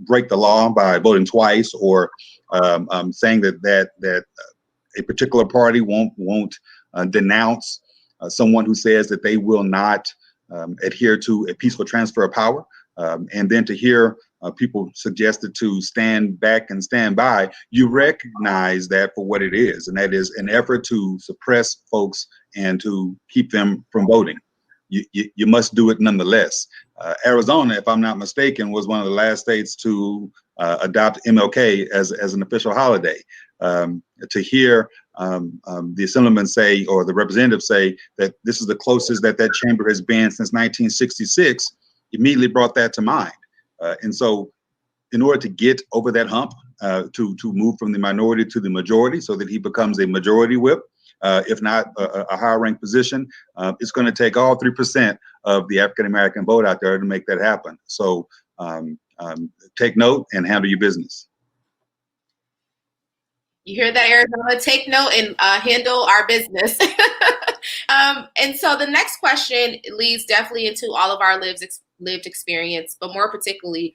break the law by voting twice, or saying that a particular party won't denounce someone who says that they will not adhere to a peaceful transfer of power, and then to hear people suggested to stand back and stand by, you recognize that for what it is, and that is an effort to suppress folks and to keep them from voting. You must do it nonetheless. Arizona, if I'm not mistaken, was one of the last states to adopt MLK as an official holiday. To hear the assemblyman say, or the representative say, that this is the closest that chamber has been since 1966, immediately brought that to mind. And so in order to get over that hump, to move from the minority to the majority so that he becomes a majority whip, if not a higher ranked position, it's going to take all 3% of the African-American vote out there to make that happen. So take note and handle your business. You hear that, Arizona? Take note and handle our business. And so the next question leads definitely into all of our lived experience, but more particularly,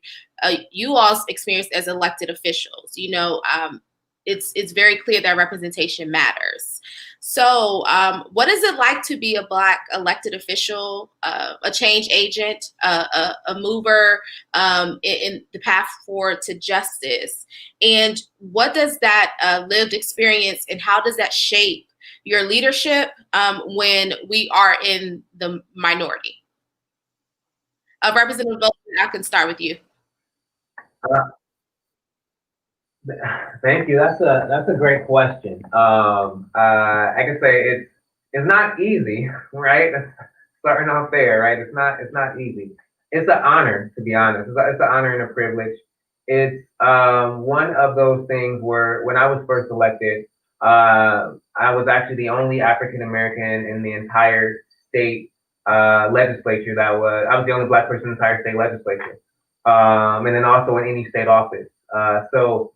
you all's experience as elected officials. It's very clear that representation matters. So what is it like to be a Black elected official, a change agent, a mover in the path forward to justice? And what does that lived experience, and how does that shape your leadership when we are in the minority? Representative Bolton, I can start with you. Thank you. That's a great question. I can say it's not easy, right? Starting off there, right? It's not easy. It's an honor, to be honest. It's an honor and a privilege. It's one of those things where, when I was first elected, I was actually the only African American in the entire state legislature. I was the only Black person in the entire state legislature, and then also in any state office. So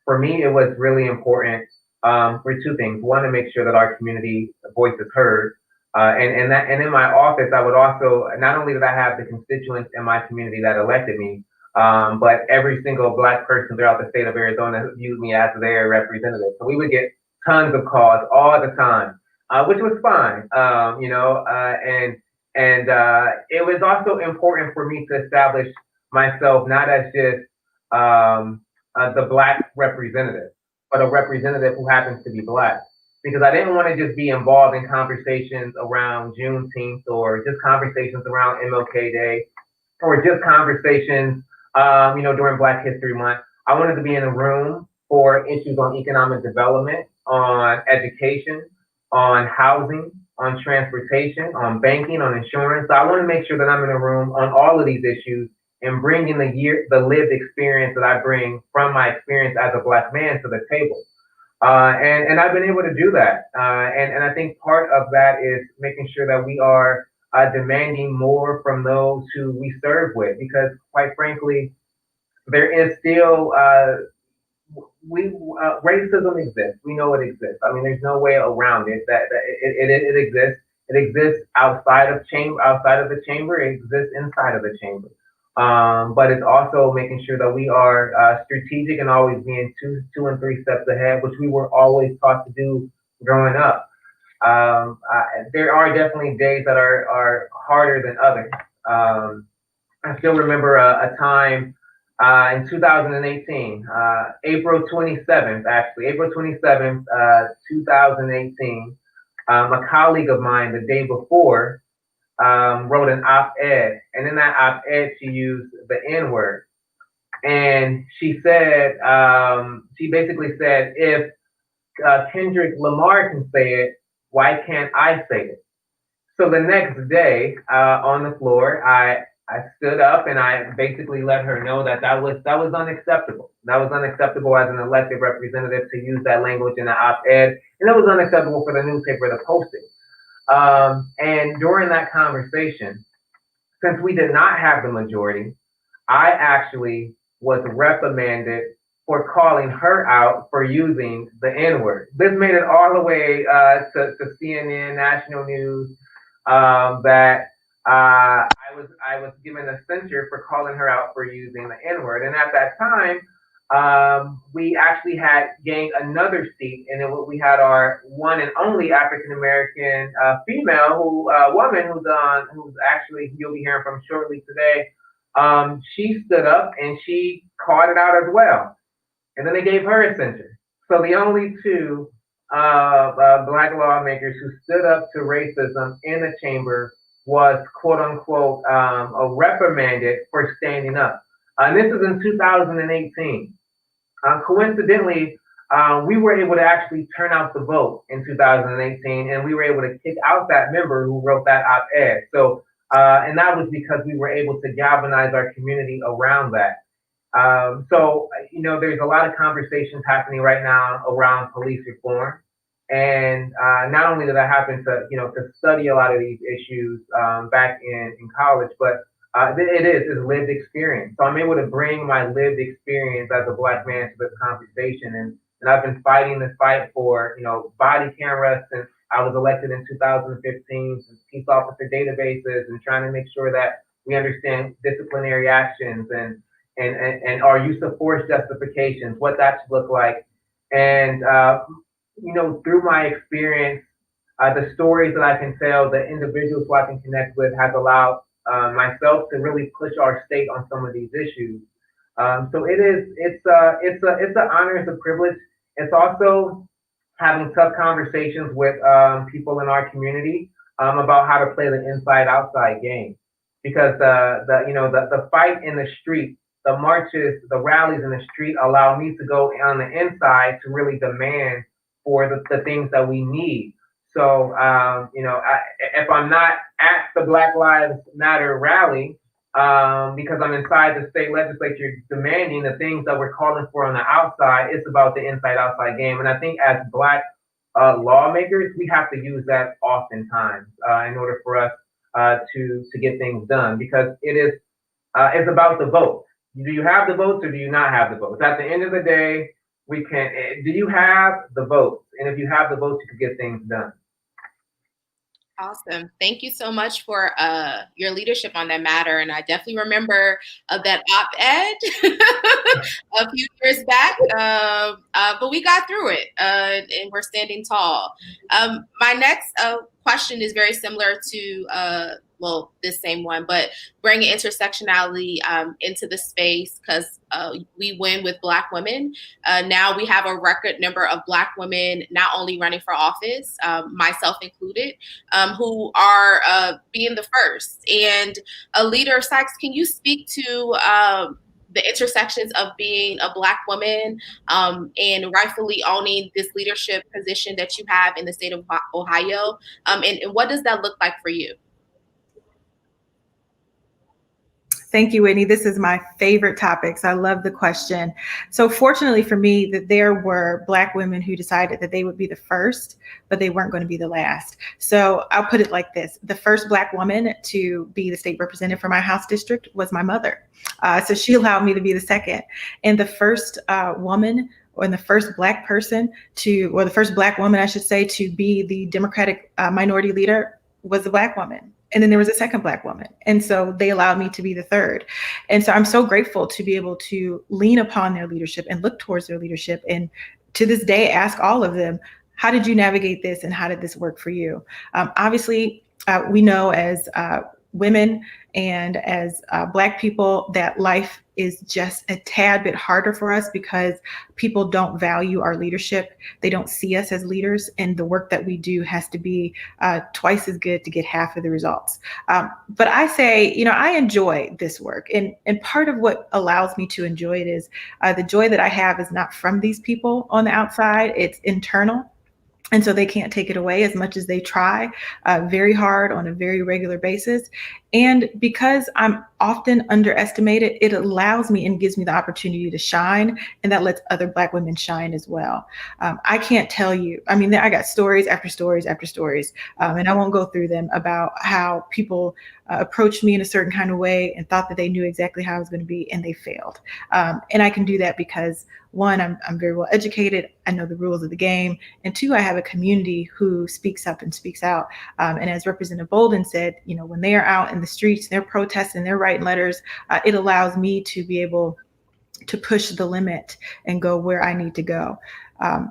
for me, it was really important for two things. One, to make sure that our community voice is heard, and in my office, I would also, not only did I have the constituents in my community that elected me, but every single Black person throughout the state of Arizona viewed me as their representative. So we would get tons of calls all the time, which was fine, and it was also important for me to establish myself not as just the Black representative, but a representative who happens to be Black. Because I didn't want to just be involved in conversations around Juneteenth, or just conversations around MLK Day, or just conversations, during Black History Month. I wanted to be in a room for issues on economic development, on education, on housing, on transportation, on banking, on insurance. So I want to make sure that I'm in a room on all of these issues and bringing the lived experience that I bring from my experience as a Black man to the table. And I've been able to do that. And I think part of that is making sure that we are demanding more from those who we serve with, because quite frankly, there is still, racism exists. We know it exists. I mean, there's no way around it, that it exists. It exists outside of the chamber. It exists inside of the chamber. But it's also making sure that we are strategic and always being two and three steps ahead, which we were always taught to do growing up. There are definitely days that are harder than others. I still remember a time in 2018, April 27th, 2018, a colleague of mine the day before wrote an op-ed, and in that op-ed she used the N-word. And she said, she basically said, if Kendrick Lamar can say it, why can't I say it? So the next day on the floor, I stood up and I basically let her know that that was unacceptable. That was unacceptable as an elected representative to use that language in an op-ed, and that was unacceptable for the newspaper to post it. And during that conversation, since we did not have the majority, I actually was reprimanded for calling her out for using the N-word. This made it all the way to CNN, national news, that I was given a censure for calling her out for using the N-word. And at that time, we actually had gained another seat, and we had our one and only African American female woman who's actually, you'll be hearing from shortly today. She stood up and she called it out as well, and then they gave her a censure. So the only two Black lawmakers who stood up to racism in the chamber was quote unquote reprimanded for standing up. And this is in 2018. Coincidentally, we were able to actually turn out the vote in 2018, and we were able to kick out that member who wrote that op-ed. So, and that was because we were able to galvanize our community around that. So, you know, there's a lot of conversations happening right now around police reform. And not only did I happen to, you know, to study a lot of these issues back in college, but it's lived experience. So I'm able to bring my lived experience as a Black man to this conversation. And I've been fighting this fight for, you know, body cameras since I was elected in 2015, since peace officer databases, and trying to make sure that we understand disciplinary actions and our use of force justifications, what that should look like. And, you know, through my experience, the stories that I can tell, the individuals who I can connect with has allowed myself to really push our state on some of these issues. So it's an honor, it's a privilege. It's also having tough conversations with people in our community about how to play the inside-outside game, because the fight in the street, the marches, the rallies in the street allow me to go on the inside to really demand for the things that we need. So, you know, if I'm not at the Black Lives Matter rally, because I'm inside the state legislature demanding the things that we're calling for on the outside, it's about the inside-outside game. And I think as Black lawmakers, we have to use that oftentimes in order for us to get things done, because it's about the vote. Do you have the votes or do you not have the votes? At the end of the day, do you have the votes? And if you have the votes, you can get things done. Awesome. Thank you so much for your leadership on that matter. And I definitely remember that op-ed a few years back, but we got through it and we're standing tall. My next question is very similar to, well, this same one, but bringing intersectionality into the space, because we win with Black women. Now we have a record number of Black women not only running for office, myself included, who are being the first. And Leader Sykes, can you speak to the intersections of being a Black woman and rightfully owning this leadership position that you have in the state of Ohio? And what does that look like for you? Thank you, Whitney. This is my favorite topic, so I love the question. So fortunately for me, that there were Black women who decided that they would be the first, but they weren't going to be the last. So I'll put it like this. The first Black woman to be the state representative for my House district was my mother. So she allowed me to be the second. And the first woman, or the first Black person or the first Black woman, I should say, to be the Democratic minority leader was a Black woman. And then there was a second Black woman. And so they allowed me to be the third. And so I'm so grateful to be able to lean upon their leadership and look towards their leadership. And to this day, ask all of them, how did you navigate this and how did this work for you? Obviously, we know as women and as Black people that life is just a tad bit harder for us because people don't value our leadership. They don't see us as leaders, and the work that we do has to be twice as good to get half of the results. But I say, I enjoy this work, and part of what allows me to enjoy it is the joy that I have is not from these people on the outside, it's internal. And so they can't take it away as much as they try very hard on a very regular basis. And because I'm often underestimated, it allows me and gives me the opportunity to shine, and that lets other Black women shine as well. I can't tell you, I got stories after stories after stories, and I won't go through them about how people approached me in a certain kind of way and thought that they knew exactly how I was going to be, and they failed. And I can do that because, one, I'm very well educated. I know the rules of the game. And two, I have a community who speaks up and speaks out. And as Representative Bolden said, when they are out in the streets, they're protesting, they're writing letters, it allows me to be able to push the limit and go where I need to go.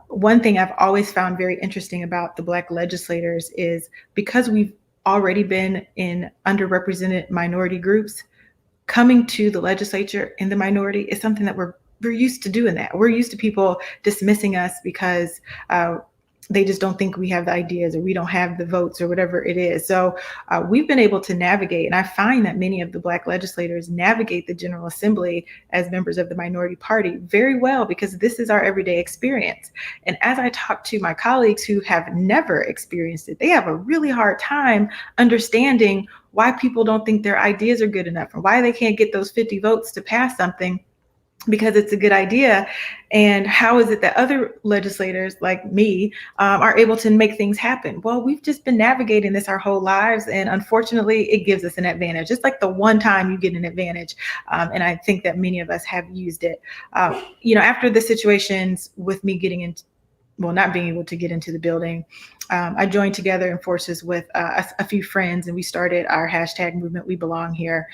One thing I've always found very interesting about the Black legislators is because we've already been in underrepresented minority groups, coming to the legislature in the minority is something that we're used to doing that. We're used to people dismissing us because they just don't think we have the ideas or we don't have the votes or whatever it is. So we've been able to navigate, and I find that many of the Black legislators navigate the General Assembly as members of the minority party very well because this is our everyday experience. And as I talk to my colleagues who have never experienced it, they have a really hard time understanding why people don't think their ideas are good enough or why they can't get those 50 votes to pass something because it's a good idea. And how is it that other legislators like me are able to make things happen? Well, we've just been navigating this our whole lives. And unfortunately, it gives us an advantage. It's like the one time you get an advantage. And I think that many of us have used it. After the situations with me not being able to get into the building, I joined together in forces with a few friends, and we started our hashtag movement, We Belong Here,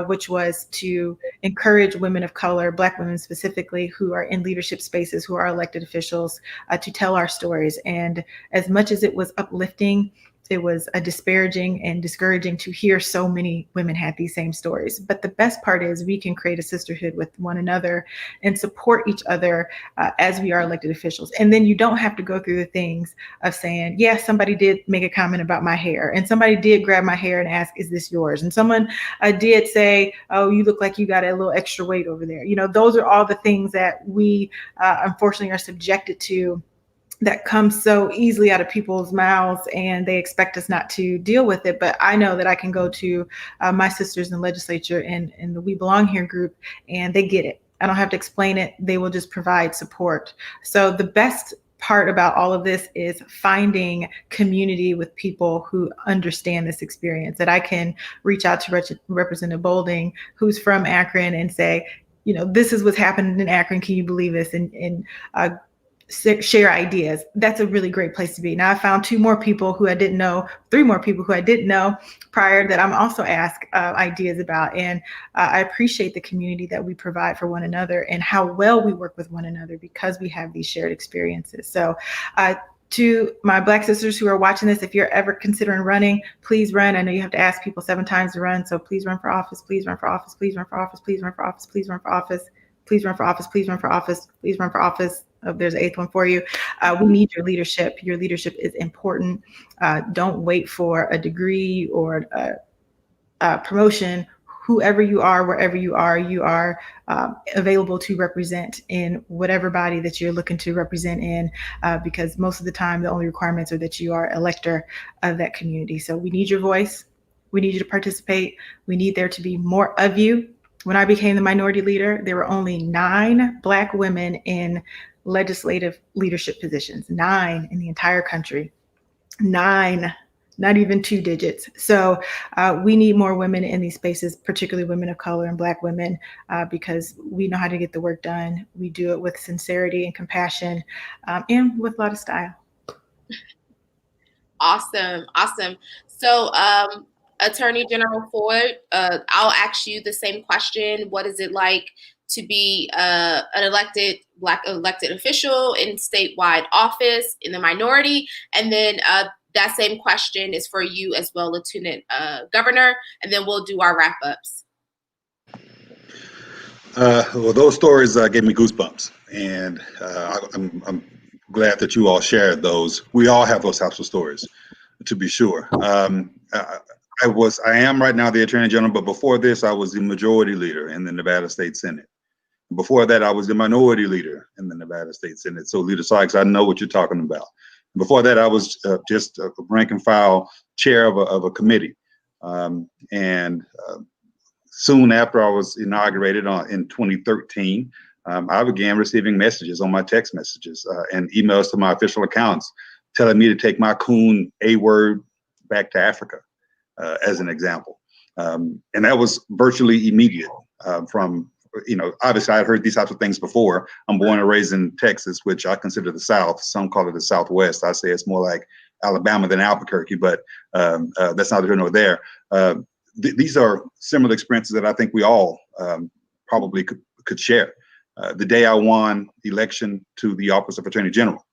which was to encourage women of color, Black women specifically, who are in leadership spaces, who are elected officials, to tell our stories. And as much as it was uplifting, it was disparaging and discouraging to hear so many women had these same stories. But the best part is we can create a sisterhood with one another and support each other as we are elected officials. And then you don't have to go through the things of saying, yeah, somebody did make a comment about my hair, and somebody did grab my hair and ask, is this yours? And someone did say, oh, you look like you got a little extra weight over there. Those are all the things that we unfortunately are subjected to, that comes so easily out of people's mouths, and they expect us not to deal with it. But I know that I can go to my sisters in the legislature and in the We Belong Here group, and they get it. I don't have to explain it. They will just provide support. So the best part about all of this is finding community with people who understand this experience, that I can reach out to Representative Bolden, who's from Akron, and say, this is what's happening in Akron. Can you believe this? And share ideas. That's a really great place to be. Now I found three more people who I didn't know prior that I'm also asked ideas about. And I appreciate the community that we provide for one another and how well we work with one another because we have these shared experiences. So to my Black sisters who are watching this, if you're ever considering running, please run. I know you have to ask people 7 times to run. So please run for office, please run for office, please run for office, please run for office, please run for office, please run for office, please run for office, please run for office. Oh, there's an 8th one for you. We need your leadership. Your leadership is important. Don't wait for a degree or a promotion. Whoever you are, wherever you are available to represent in whatever body that you're looking to represent in, because most of the time, the only requirements are that you are elector of that community. So we need your voice. We need you to participate. We need there to be more of you. When I became the minority leader, there were only 9 Black women in legislative leadership positions, 9 in the entire country, 9, not even 2 digits. So we need more women in these spaces, particularly women of color and Black women, because we know how to get the work done. We do it with sincerity and compassion, and with a lot of style. Awesome. So, Attorney General Ford, I'll ask you the same question. What is it like to be an Black elected official in statewide office in the minority? And then that same question is for you as well, Lieutenant Governor, and then we'll do our wrap-ups. Well, those stories gave me goosebumps, and I'm glad that you all shared those. We all have those types of stories, to be sure. I am right now the Attorney General, but before this, I was the Majority Leader in the Nevada State Senate. Before that, I was the Minority Leader in the Nevada State Senate. So, Leader Sykes, I know what you're talking about. Before that, I was just a rank and file chair of a committee, and soon after I was inaugurated in 2013, I began receiving messages on my text messages and emails to my official accounts telling me to take my coon A word back to Africa, as an example. And that was virtually immediate from, obviously I had heard these types of things before. I'm born and raised in Texas, which I consider the South. Some call it the Southwest. I say it's more like Alabama than Albuquerque, but that's neither here nor there. These are similar experiences that I think we all probably could share. The day I won election to the office of Attorney General,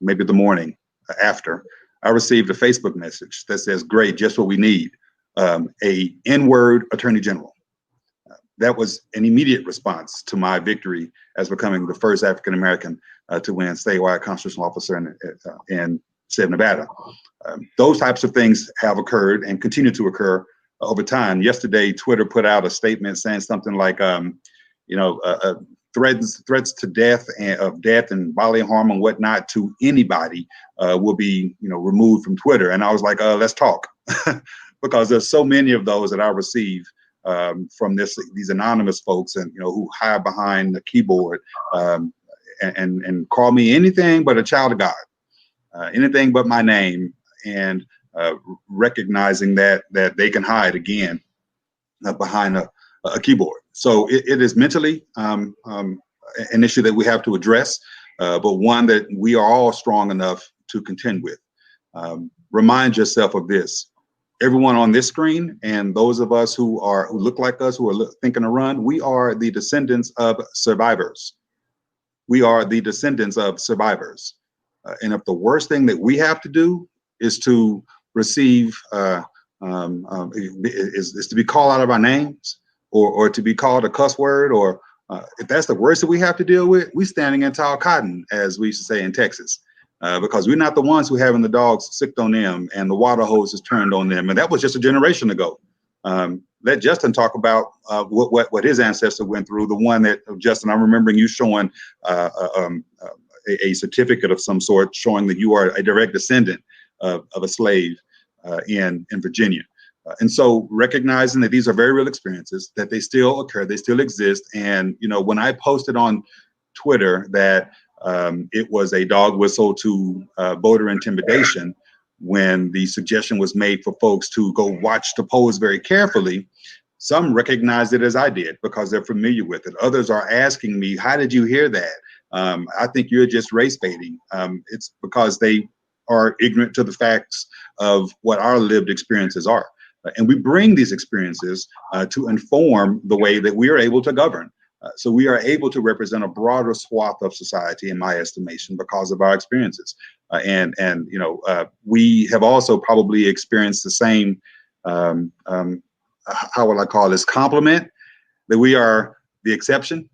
maybe the morning after, I received a Facebook message that says, "Great, just what we need, a N-word Attorney General." That was an immediate response to my victory as becoming the first African-American to win statewide constitutional officer in state of Nevada. Those types of things have occurred and continue to occur over time. Yesterday, Twitter put out a statement saying something like, threats to death and bodily harm and whatnot to anybody will be, removed from Twitter. And I was like, let's talk, because there's so many of those that I receive from these anonymous folks, and who hide behind the keyboard and call me anything but a child of God, anything but my name, and recognizing that they can hide again behind a keyboard. So it is mentally an issue that we have to address, but one that we are all strong enough to contend with. Remind yourself of this. Everyone on this screen and those of us who look like us, who are thinking to run, we are the descendants of survivors. We are the descendants of survivors. And if the worst thing that we have to do is to receive, is to be called out of our names, or to be called a cuss word, or if that's the worst that we have to deal with, we're standing in tall cotton, as we used to say in Texas, because we're not the ones who having the dogs sicked on them and the water hoses turned on them. And that was just a generation ago. Let Justin talk about what his ancestor went through. The one that, Justin, I'm remembering you showing a certificate of some sort showing that you are a direct descendant of a slave in Virginia. And so recognizing that these are very real experiences, that they still occur, they still exist. And, when I posted on Twitter that it was a dog whistle to voter intimidation, when the suggestion was made for folks to go watch the polls very carefully, some recognized it as I did because they're familiar with it. Others are asking me, how did you hear that? I think you're just race baiting. It's because they are ignorant to the facts of what our lived experiences are. And we bring these experiences to inform the way that we are able to govern. So we are able to represent a broader swath of society, in my estimation, because of our experiences. And we have also probably experienced the same, how will I call this, compliment, that we are the exception,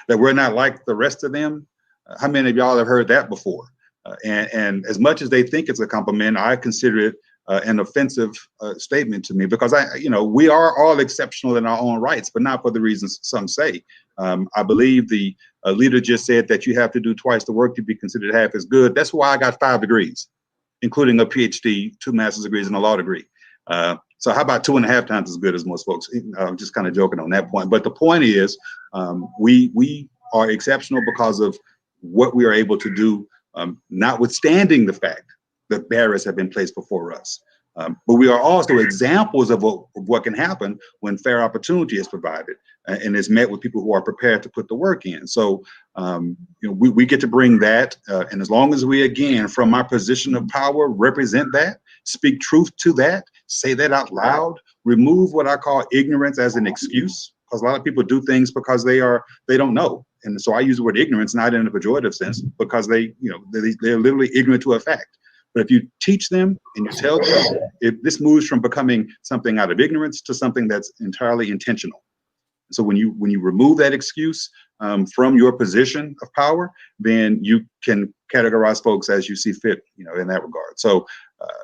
that we're not like the rest of them. How many of y'all have heard that before? And as much as they think it's a compliment, I consider it an offensive statement to me, because we are all exceptional in our own rights, but not for the reasons some say. I believe the leader just said that you have to do twice the work to be considered half as good. That's why I got 5 degrees, including a PhD, 2 master's degrees, and a law degree. So how about 2.5 times as good as most folks? I'm just kind of joking on that point. But the point is, we are exceptional because of what we are able to do, notwithstanding the fact that barriers have been placed before us. But we are also examples of what can happen when fair opportunity is provided and is met with people who are prepared to put the work in. So we get to bring that. And as long as we, again, from our position of power, represent that, speak truth to that, say that out loud, remove what I call ignorance as an excuse, because a lot of people do things because they don't know. And so I use the word ignorance not in a pejorative sense, because they're literally ignorant to a fact. But if you teach them and you tell them, this moves from becoming something out of ignorance to something that's entirely intentional. So when you remove that excuse from your position of power, then you can categorize folks as you see fit, in that regard. So,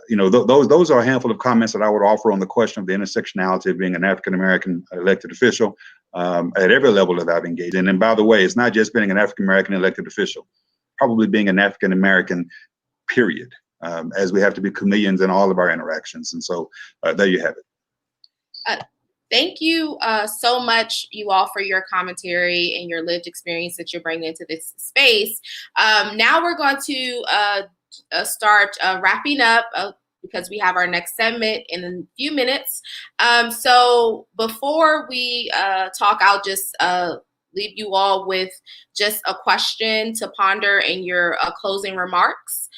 those are a handful of comments that I would offer on the question of the intersectionality of being an African-American elected official at every level that I've engaged in. And by the way, it's not just being an African-American elected official, probably being an African-American, period, as we have to be chameleons in all of our interactions. And so there you have it. Thank you so much, you all, for your commentary and your lived experience that you're bringing into this space. Now we're going to start wrapping up because we have our next segment in a few minutes. So before we talk, I'll just leave you all with just a question to ponder in your closing remarks.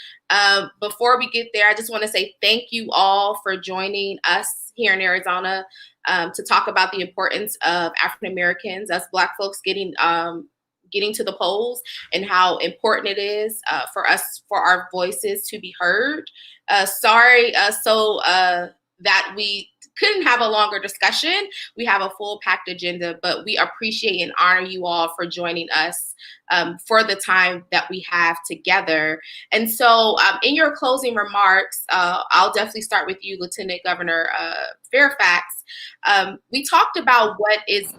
Before we get there, I just want to say thank you all for joining us here in Arizona to talk about the importance of African Americans, us Black folks getting to the polls, and how important it is for our voices to be heard. Sorry that we couldn't have a longer discussion. We have a full packed agenda, but we appreciate and honor you all for joining us for the time that we have together. And so in your closing remarks, I'll definitely start with you, Lieutenant Governor Fairfax. We talked about what is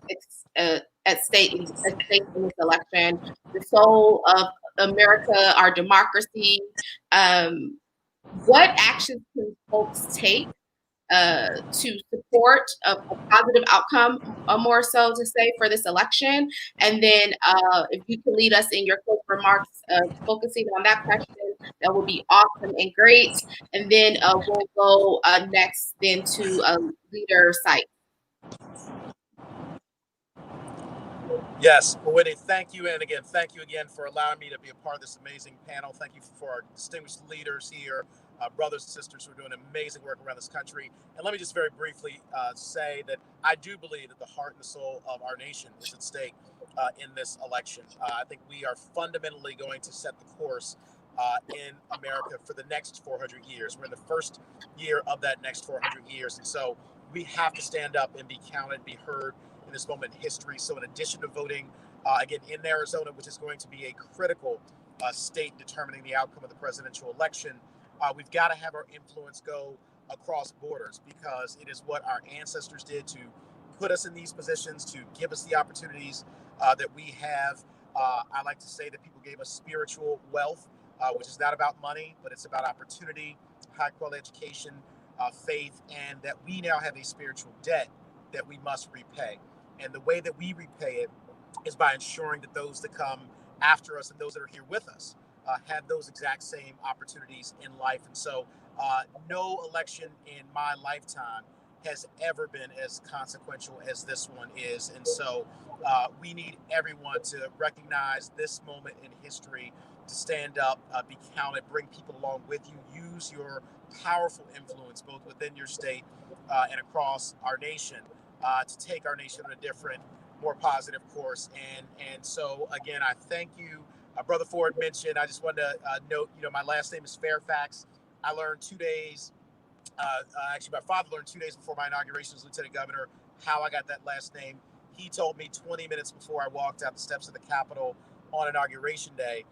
at stake in this election, the soul of America, our democracy. What actions can folks take to support a positive outcome, more so to say, for this election? And then if you can lead us in your closing remarks, focusing on that question, that would be awesome and great. And then we'll go next then to leader site. Yes, well, Whitney, thank you. And again, thank you again for allowing me to be a part of this amazing panel. Thank you for our distinguished leaders here, brothers and sisters who are doing amazing work around this country. And let me just very briefly say that I do believe that the heart and the soul of our nation is at stake in this election. I think we are fundamentally going to set the course in America for the next 400 years. We're in the first year of that next 400 years. And so we have to stand up and be counted, be heard in this moment in history. So in addition to voting, again, in Arizona, which is going to be a critical state determining the outcome of the presidential election, we've got to have our influence go across borders, because it is what our ancestors did to put us in these positions, to give us the opportunities that we have. I like to say that people gave us spiritual wealth, which is not about money, but it's about opportunity, high quality education, faith, and that we now have a spiritual debt that we must repay. And the way that we repay it is by ensuring that those that come after us and those that are here with us have those exact same opportunities in life. And so no election in my lifetime has ever been as consequential as this one is. And so we need everyone to recognize this moment in history, to stand up, be counted, bring people along with you, use your powerful influence both within your state and across our nation to take our nation on a different, more positive course. And so, again, I thank you. Brother Ford mentioned, I just wanted to note, my last name is Fairfax. I learned 2 days, actually my father learned 2 days before my inauguration as Lieutenant Governor how I got that last name. He told me 20 minutes before I walked out the steps of the Capitol on Inauguration Day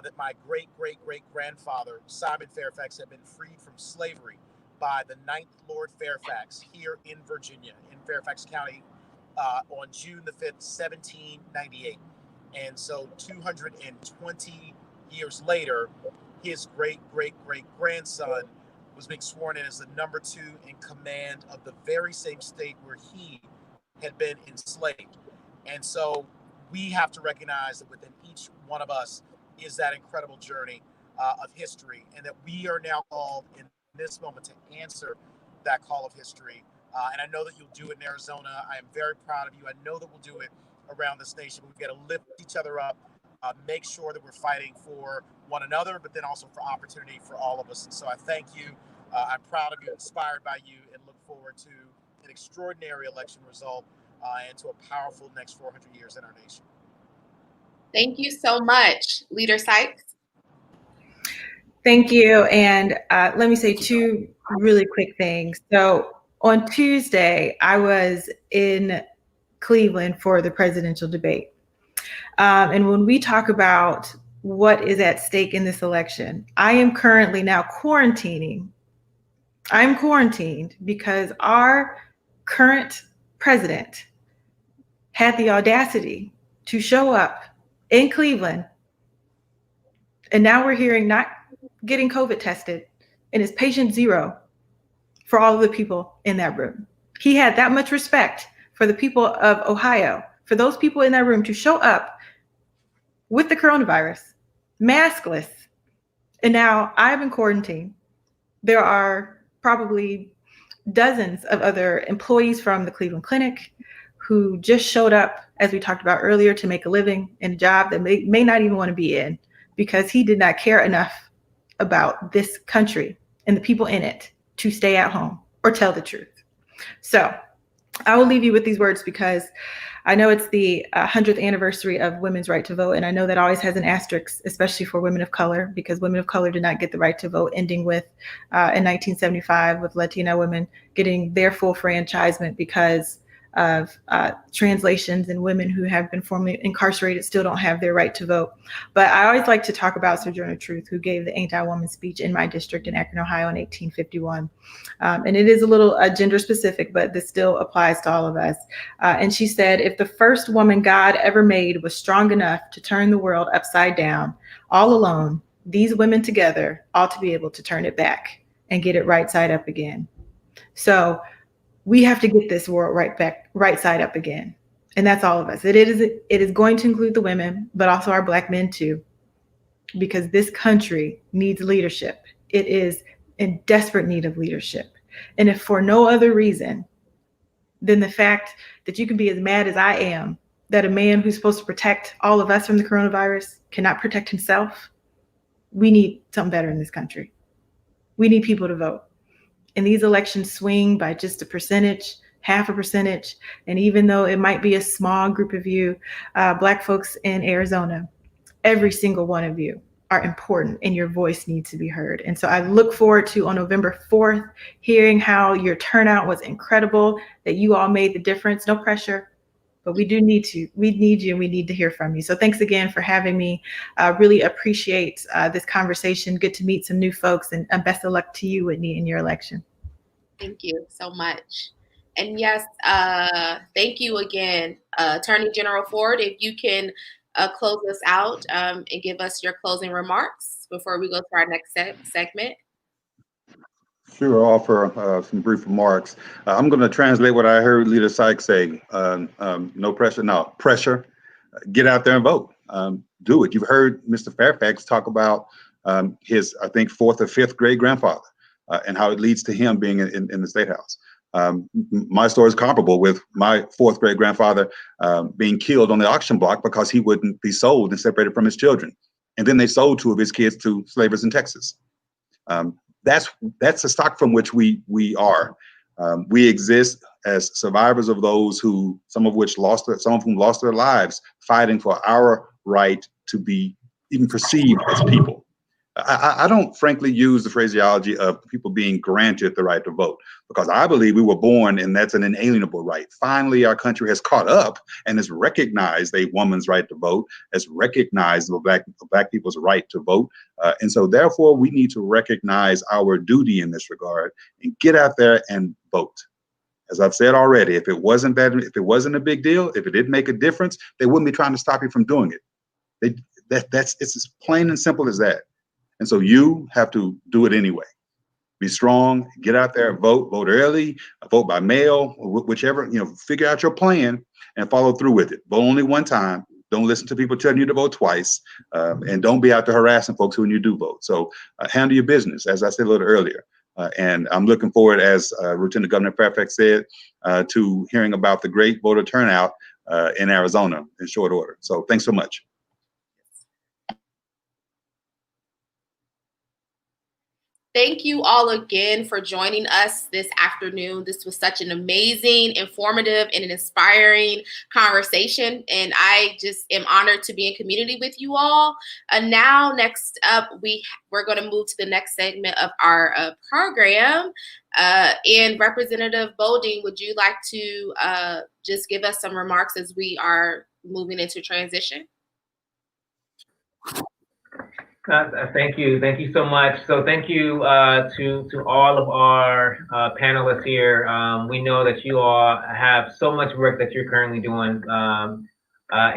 that my great-great-great-grandfather, Simon Fairfax, had been freed from slavery by the 9th Lord Fairfax here in Virginia, in Fairfax County, on June the 5th, 1798. And so 220 years later, his great-great-great-grandson was being sworn in as the number 2 in command of the very same state where he had been enslaved. And so we have to recognize that within each one of us is that incredible journey of history, and that we are now called in this moment to answer that call of history. And I know that you'll do it in Arizona. I am very proud of you. I know that we'll do it around this nation. We've got to lift each other up, make sure that we're fighting for one another, but then also for opportunity for all of us. And so I thank you. I'm proud of you, inspired by you, and look forward to an extraordinary election result and to a powerful next 400 years in our nation. Thank you so much, Leader Sykes. Thank you. And let me say two really quick things. So on Tuesday, I was in Cleveland for the presidential debate. And when we talk about what is at stake in this election, I am currently now quarantining. I'm quarantined because our current president had the audacity to show up in Cleveland. And now we're hearing not getting COVID tested and is patient zero for all of the people in that room. He had that much respect for the people of Ohio, for those people in that room to show up with the coronavirus, maskless. And now I've been quarantined. There are probably dozens of other employees from the Cleveland Clinic who just showed up, as we talked about earlier, to make a living in a job that may not even want to be in, because he did not care enough about this country and the people in it to stay at home or tell the truth. So I will leave you with these words because I know it's the 100th anniversary of women's right to vote. And I know that always has an asterisk, especially for women of color, because women of color did not get the right to vote, ending with in 1975 with Latina women getting their full franchisement because of translations, and women who have been formerly incarcerated still don't have their right to vote. But I always like to talk about Sojourner Truth, who gave the Ain't I Woman speech in my district in Akron, Ohio in 1851. And it is a little gender specific, but this still applies to all of us. And she said, if the first woman God ever made was strong enough to turn the world upside down, all alone, these women together ought to be able to turn it back and get it right side up again. So we have to get this world right side up again. And that's all of us. It is going to include the women, but also our Black men too, because this country needs leadership. It is in desperate need of leadership. And if for no other reason than the fact that you can be as mad as I am, that a man who's supposed to protect all of us from the coronavirus cannot protect himself, we need something better in this country. We need people to vote. And these elections swing by just a percentage, half a percentage. And even though it might be a small group of you, Black folks in Arizona, every single one of you are important and your voice needs to be heard. And so I look forward to on November 4th, hearing how your turnout was incredible, that you all made the difference. No pressure, but we need you and we need to hear from you. So thanks again for having me. Really appreciate this conversation. Good to meet some new folks, and best of luck to you, Whitney, in your election. Thank you so much. And yes, thank you again, Attorney General Ford. If you can close us out and give us your closing remarks before we go to our next segment. Sure, I'll offer some brief remarks. I'm going to translate what I heard Leader Sykes say. No pressure, no pressure. Get out there and vote. Do it. You've heard Mr. Fairfax talk about his, I think, 4th or 5th great grandfather and how it leads to him being in the State House. My story is comparable with my 4th great grandfather being killed on the auction block because he wouldn't be sold and separated from his children. And then they sold 2 of his kids to slavers in Texas. That's the stock from which we are. We exist as survivors of those who, some of whom lost their lives fighting for our right to be even perceived as people. I don't frankly use the phraseology of people being granted the right to vote, because I believe we were born and that's an inalienable right. Finally, our country has caught up and has recognized a woman's right to vote, has recognized the black people's right to vote. And so therefore, we need to recognize our duty in this regard and get out there and vote. As I've said already, if it wasn't a big deal, if it didn't make a difference, they wouldn't be trying to stop you from doing it. It's as plain and simple as that. And so you have to do it anyway. Be strong, get out there, vote early, vote by mail, whichever, figure out your plan and follow through with it. Vote only one time. Don't listen to people telling you to vote twice, and don't be out there harassing folks when you do vote. So handle your business, as I said a little earlier. And I'm looking forward, as Lieutenant Governor Fairfax said, to hearing about the great voter turnout in Arizona in short order. So thanks so much. Thank you all again for joining us this afternoon. This was such an amazing, informative, and an inspiring conversation. And I just am honored to be in community with you all. And now, next up, we're going to move to the next segment of our program. And Representative Bolding, would you like to just give us some remarks as we are moving into transition? Thank you so much. So thank you to all of our panelists here. We know that you all have so much work that you're currently doing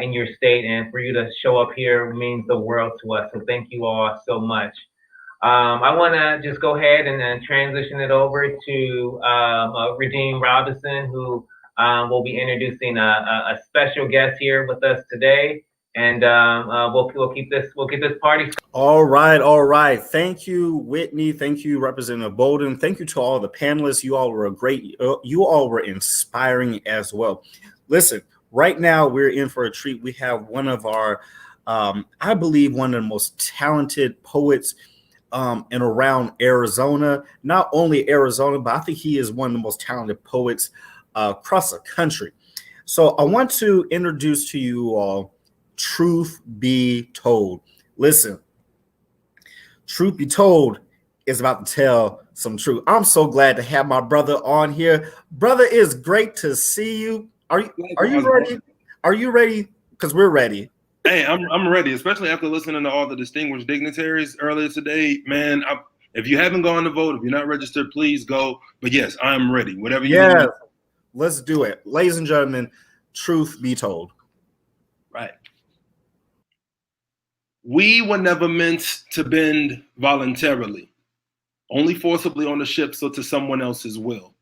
in your state, and for you to show up here means the world to us. So thank you all so much. I want to just go ahead and then transition it over to Redeem Robinson, who will be introducing a special guest here with us today. And we'll keep this party. All right. Thank you, Whitney. Thank you, Representative Bolden. Thank you to all the panelists. You all were great. You all were inspiring as well. Listen, right now we're in for a treat. We have one of our, I believe, one of the most talented poets and around Arizona. Not only Arizona, but I think he is one of the most talented poets across the country. So I want to introduce to you all Truth Be Told. Listen, Truth Be Told is about to tell some truth. I'm so glad to have my brother on here. Brother, it's great to see you. Are you ready? Are you ready? Because we're ready. Hey, I'm ready, especially after listening to all the distinguished dignitaries earlier today. Man, if you haven't gone to vote, if you're not registered, please go. But yes, I'm ready. Whatever you need. Let's do it. Ladies and gentlemen, Truth Be Told. Right. We were never meant to bend voluntarily, only forcibly on the ship so to someone else's will.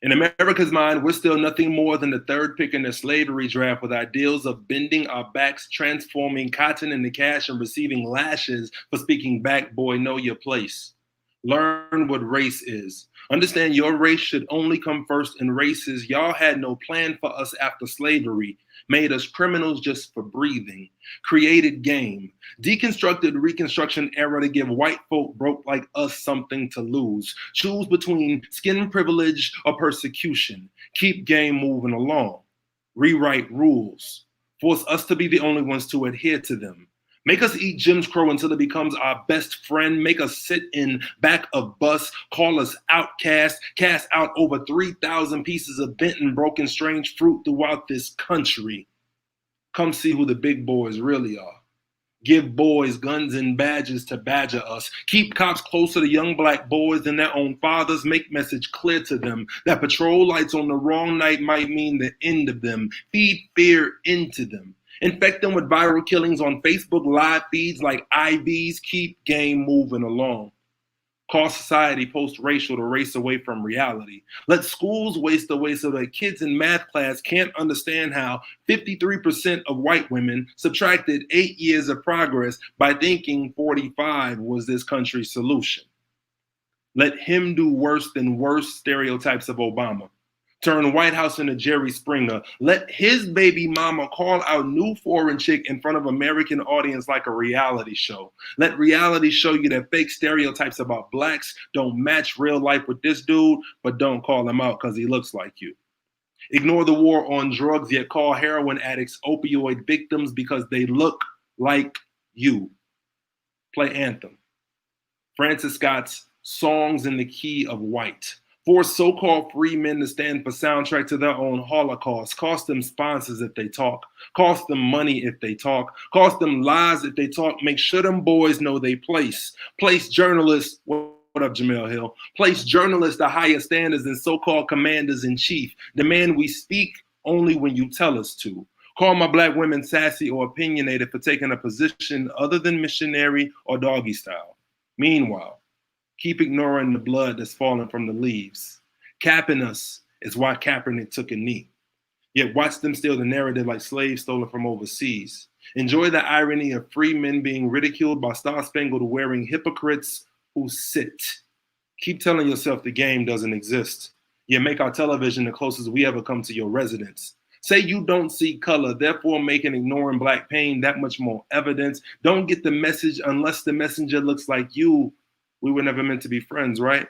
In America's mind, we're still nothing more than the third pick in the slavery draft, with ideals of bending our backs, transforming cotton into cash, and receiving lashes for speaking back. Boy, know your place. Learn what race is. Understand your race should only come first in races. Y'all had no plan for us after slavery, made us criminals just for breathing, created game, deconstructed Reconstruction era to give white folk broke like us something to lose. Choose between skin privilege or persecution. Keep game moving along. Rewrite rules. Force us to be the only ones to adhere to them. Make us eat Jim's Crow until it becomes our best friend. Make us sit in back of bus. Call us outcast. Cast out over 3,000 pieces of bent and broken strange fruit throughout this country. Come see who the big boys really are. Give boys guns and badges to badger us. Keep cops closer to young black boys than their own fathers. Make message clear to them that patrol lights on the wrong night might mean the end of them. Feed fear into them. Infect them with viral killings on Facebook live feeds like IVs. Keep game moving along. Call society post-racial to race away from reality. Let schools waste away so that kids in math class can't understand how 53% of white women subtracted 8 years of progress by thinking 45 was this country's solution. Let him do worse than worse stereotypes of Obama. Turn White House into Jerry Springer. Let his baby mama call out new foreign chick in front of American audience like a reality show. Let reality show you that fake stereotypes about blacks don't match real life with this dude, but don't call him out because he looks like you. Ignore the war on drugs, yet call heroin addicts opioid victims because they look like you. Play Anthem. Francis Scott's Songs in the Key of White. Force so-called free men to stand for soundtrack to their own Holocaust. Cost them sponsors if they talk. Cost them money if they talk. Cost them lies if they talk. Make sure them boys know they place. Place journalists, what up, Jamel Hill? Place journalists to higher standards than so-called commanders in chief. Demand we speak only when you tell us to. Call my black women sassy or opinionated for taking a position other than missionary or doggy style. Meanwhile, keep ignoring the blood that's falling from the leaves. Capping us is why Kaepernick took a knee. Yet watch them steal the narrative like slaves stolen from overseas. Enjoy the irony of free men being ridiculed by star-spangled wearing hypocrites who sit. Keep telling yourself the game doesn't exist. You make our television the closest we ever come to your residence. Say you don't see color, therefore making ignoring black pain that much more evidence. Don't get the message unless the messenger looks like you. We were never meant to be friends, right?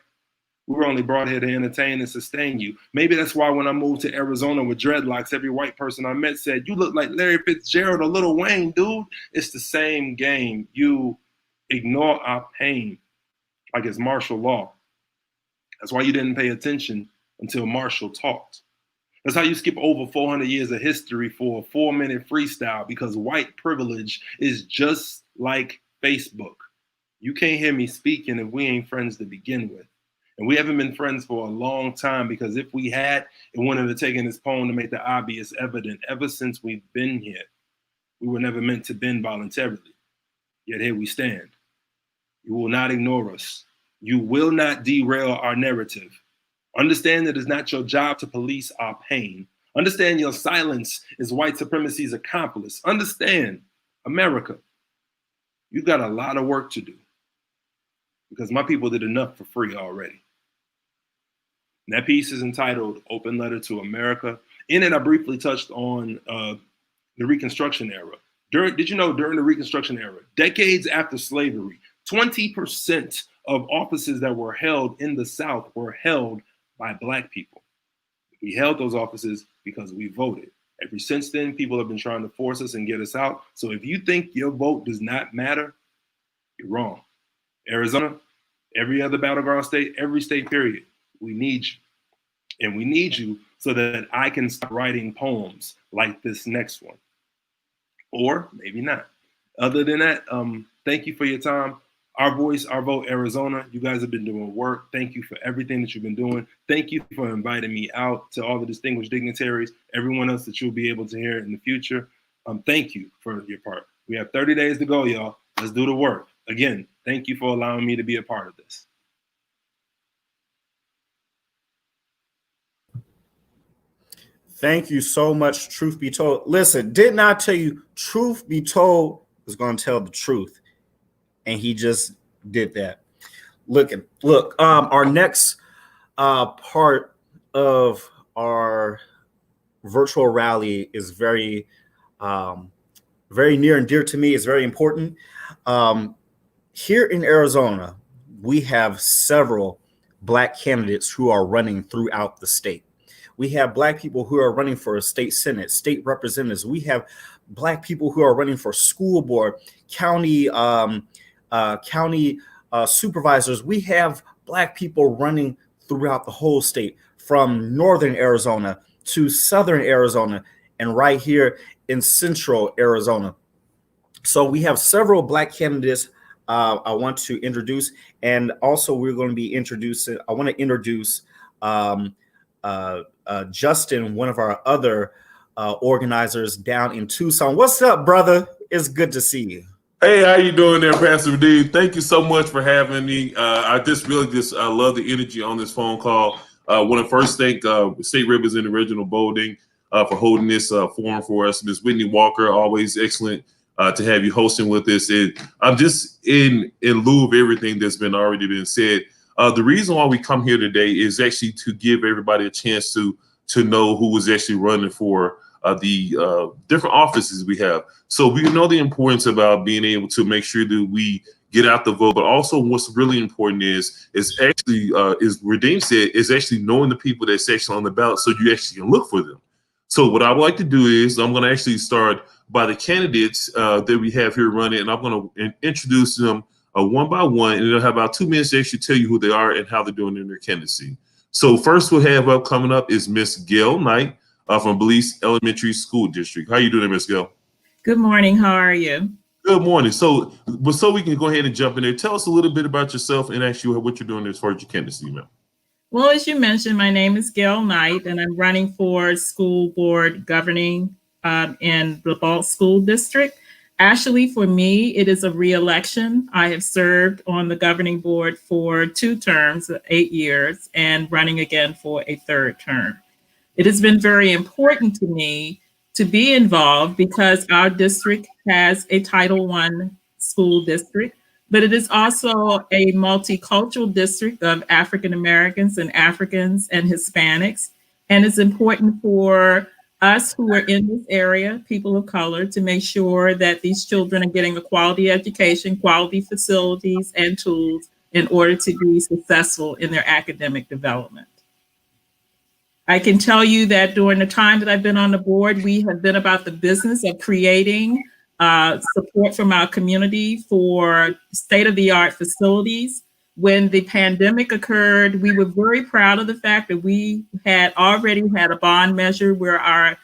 We were only brought here to entertain and sustain you. Maybe that's why when I moved to Arizona with dreadlocks, every white person I met said, you look like Larry Fitzgerald or Lil Wayne, dude. It's the same game. You ignore our pain like it's martial law. That's why you didn't pay attention until Marshall talked. That's how you skip over 400 years of history for a 4-minute freestyle, because white privilege is just like Facebook. You can't hear me speaking if we ain't friends to begin with. And we haven't been friends for a long time, because if we had, it wouldn't have taken this poem to make the obvious evident. Ever since we've been here, we were never meant to bend voluntarily. Yet here we stand. You will not ignore us. You will not derail our narrative. Understand that it's not your job to police our pain. Understand your silence is white supremacy's accomplice. Understand, America, you've got a lot of work to do, because my people did enough for free already. And that piece is entitled Open Letter to America. In it, I briefly touched on the Reconstruction era. Did you know during the Reconstruction era, decades after slavery, 20% of offices that were held in the South were held by Black people. We held those offices because we voted. Ever since then, people have been trying to force us and get us out. So if you think your vote does not matter, you're wrong. Arizona, every other battleground state, every state period, we need you. And we need you so that I can stop writing poems like this next one. Or maybe not. Other than that, thank you for your time. Our voice, our vote, Arizona. You guys have been doing work. Thank you for everything that you've been doing. Thank you for inviting me out, to all the distinguished dignitaries, everyone else that you'll be able to hear in the future. Thank you for your part. We have 30 days to go, y'all. Let's do the work. Again, thank you for allowing me to be a part of this. Thank you so much, Truth Be Told. Listen, didn't I tell you Truth Be Told was going to tell the truth? And he just did that. Look, our next part of our virtual rally is very near and dear to me. It's very important. Here in Arizona, we have several Black candidates who are running throughout the state. We have Black people who are running for a state senate, state representatives. We have Black people who are running for school board, county supervisors. We have Black people running throughout the whole state, from northern Arizona to southern Arizona, and right here in central Arizona. So we have several Black candidates I want to introduce, and also we're going to be introducing, I want to introduce Justin, one of our other organizers down in Tucson. What's up, brother? It's good to see you. Hey, how you doing there, Pastor D? Thank you so much for having me. I love the energy on this phone call. I want to first thank State Representative Reginald Boulding for holding this forum for us. Ms. Whitney Walker, always excellent to have you hosting with us. And I'm just in lieu of everything that's already been said. The reason why we come here today is actually to give everybody a chance to know who was actually running for the different offices we have. So we know the importance about being able to make sure that we get out the vote, but also what's really important is actually, as Redeem said, is actually knowing the people that's actually on the ballot so you actually can look for them. So what I would like to do is I'm going to actually start by the candidates that we have here running, and I'm going to introduce them one by one, and they'll have about 2 minutes to actually tell you who they are and how they're doing in their candidacy. So first we'll have coming up is Miss Gail Knight from Belize Elementary School District. How you doing, Miss Gail? Good morning. How are you? Good morning. So we can go ahead and jump in there. Tell us a little bit about yourself and actually what you're doing as far as your candidacy, ma'am. Well, as you mentioned, my name is Gail Knight, and I'm running for school board governing in the Ballot School District. Actually, for me, it is a re-election. I have served on the governing board for 2 terms, 8 years, and running again for a 3rd term. It has been very important to me to be involved because our district has a Title I school district but it is also a multicultural district of African Americans and Africans and Hispanics. And it's important for us who are in this area, people of color, to make sure that these children are getting a quality education, quality facilities, and tools in order to be successful in their academic development. I can tell you that during the time that I've been on the board, we have been about the business of creating support from our community for state-of-the-art facilities. When the pandemic occurred, we were very proud of the fact that we had already had a bond measure where our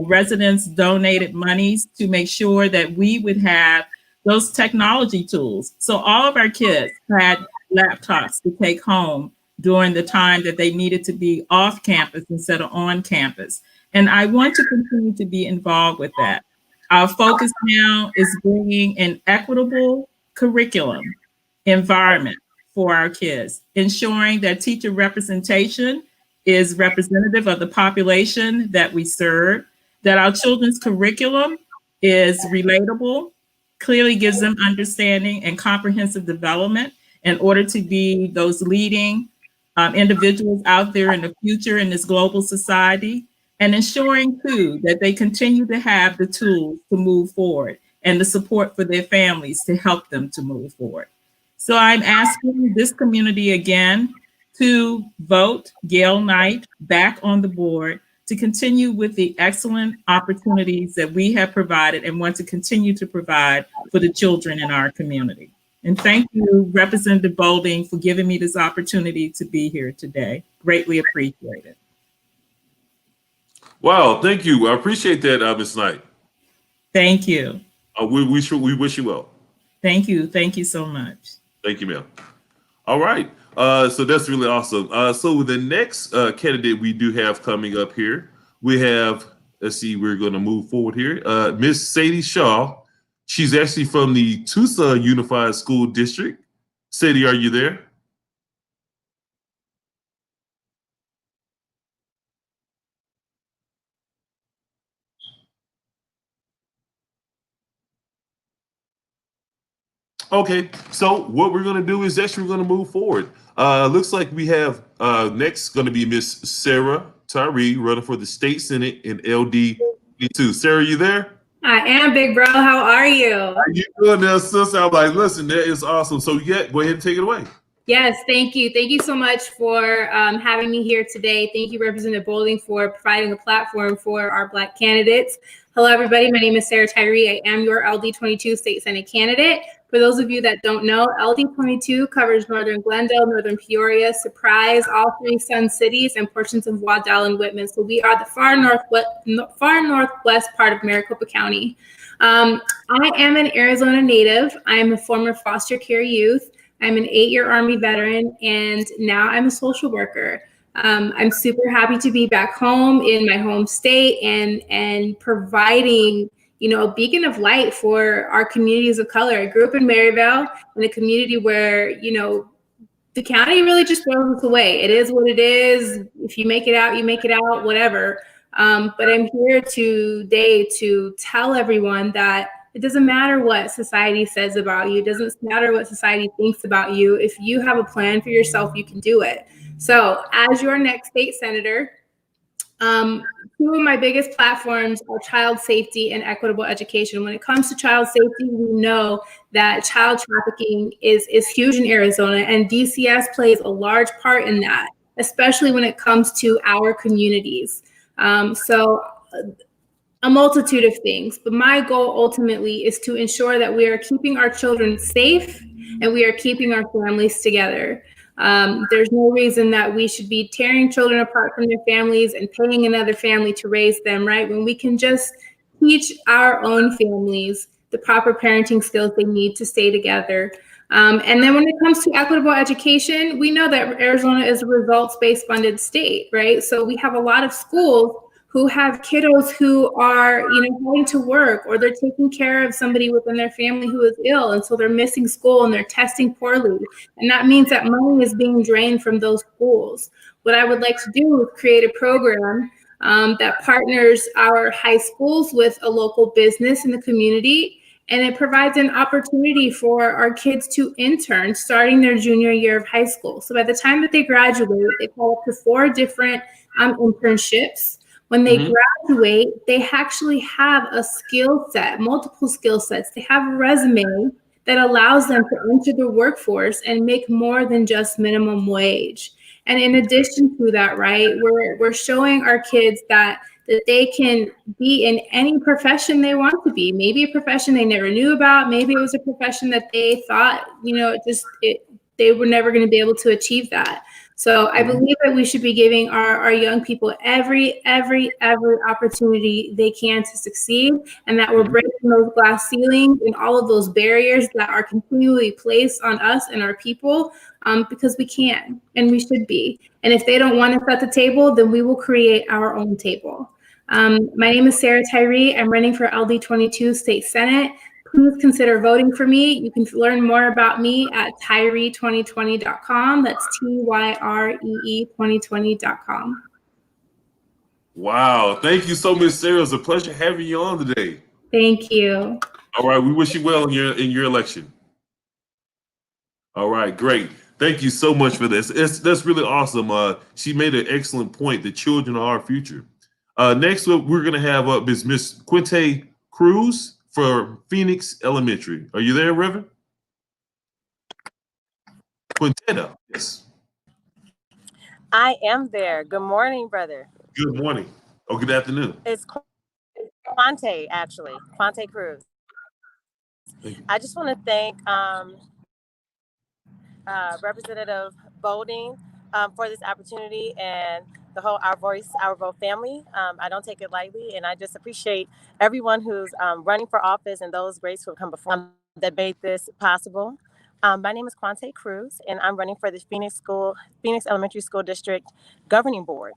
residents donated monies to make sure that we would have those technology tools. So all of our kids had laptops to take home during the time that they needed to be off campus instead of on campus. And I want to continue to be involved with that. Our focus now is bringing an equitable curriculum environment for our kids, ensuring that teacher representation is representative of the population that we serve, that our children's curriculum is relatable, clearly gives them understanding and comprehensive development in order to be those leading individuals out there in the future in this global society, and ensuring too that they continue to have the tools to move forward and the support for their families to help them to move forward. So I'm asking this community again to vote Gail Knight back on the board to continue with the excellent opportunities that we have provided and want to continue to provide for the children in our community. And thank you, Representative Bolding, for giving me this opportunity to be here today. Greatly appreciate it. Wow, thank you. I appreciate that, Ms. Knight. Thank you. We wish you well. Thank you. Thank you so much. Thank you, ma'am. All right. So that's really awesome. So the next candidate we do have coming up here, we have, let's see, we're going to move forward here. Miss Sadie Shaw. She's actually from the Tucson Unified School District. Sadie, are you there? Okay, so what we're going to do is actually we're going to move forward. Looks like we have next going to be Miss Sarah Tyree running for the state senate in LD2. Sarah, you there? I am, big bro. How are you? How you doing there, sis? I'm like, listen, that is awesome. So yeah, go ahead and take it away. Yes, thank you. Thank you so much for having me here today. Thank you, Representative Bolding, for providing a platform for our Black candidates. Hello, everybody. My name is Sarah Tyree. I am your LD22 State Senate candidate. For those of you that don't know, LD22 covers Northern Glendale, Northern Peoria, Surprise, all three Sun cities, and portions of Waddell and Whitman. So we are the far northwest part of Maricopa County. I am an Arizona native. I'm a former foster care youth. I'm an 8-year Army veteran, and now I'm a social worker. I'm super happy to be back home in my home state and providing, you know, a beacon of light for our communities of color. I grew up in Maryvale, in a community where, you know, the county really just throws us away. It is what it is. If you make it out, you make it out, whatever. But I'm here today to tell everyone that it doesn't matter what society says about you. It doesn't matter what society thinks about you. If you have a plan for yourself, you can do it. So as your next state senator, two of my biggest platforms are child safety and equitable education. When it comes to child safety, we know that child trafficking is huge in Arizona, and DCS plays a large part in that, especially when it comes to our communities. A multitude of things, but my goal ultimately is to ensure that we are keeping our children safe and we are keeping our families together. There's no reason that we should be tearing children apart from their families and paying another family to raise them, right? When we can just teach our own families the proper parenting skills they need to stay together. And then when it comes to equitable education, we know that Arizona is a results-based funded state, right? So we have a lot of schools who have kiddos who are, you know, going to work, or they're taking care of somebody within their family who is ill, and so they're missing school and they're testing poorly. And that means that money is being drained from those schools. What I would like to do is create a program that partners our high schools with a local business in the community And it provides an opportunity for our kids to intern starting their junior year of high school. So by the time that they graduate, they call up to 4 different internships. When they graduate, they actually have a skill set, multiple skill sets. They have a resume that allows them to enter the workforce and make more than just minimum wage. And in addition to that, right, we're showing our kids that they can be in any profession they want to be. Maybe a profession they never knew about. Maybe it was a profession that they thought, they were never going to be able to achieve that. So I believe that we should be giving our young people every opportunity they can to succeed, and that we're breaking those glass ceilings and all of those barriers that are continually placed on us and our people, because we can and we should be. And if they don't want us at the table, then we will create our own table. My name is Sarah Tyree. I'm running for LD22 State Senate. Please consider voting for me. You can learn more about me at Tyree2020.com. That's TYREE 2020.com. Wow. Thank you so much, Sarah. It's a pleasure having you on today. Thank you. All right. We wish you well in your election. All right. Great. Thank you so much for this. That's really awesome. She made an excellent point. The children are our future. Next up, we're going to have up is Miss Quinte Cruz for Phoenix Elementary. Are you there, Reverend? Quintetta, yes. I am there. Good morning, brother. Good morning. Oh, good afternoon. It's Quante, actually. Quante Cruz. I just want to thank Representative Bolding for this opportunity and the whole Our Voice, Our Vote family. I don't take it lightly, and I just appreciate everyone who's running for office and those greats who have come before that made this possible. My name is Quante Cruz, and I'm running for the Phoenix Elementary School District Governing Board.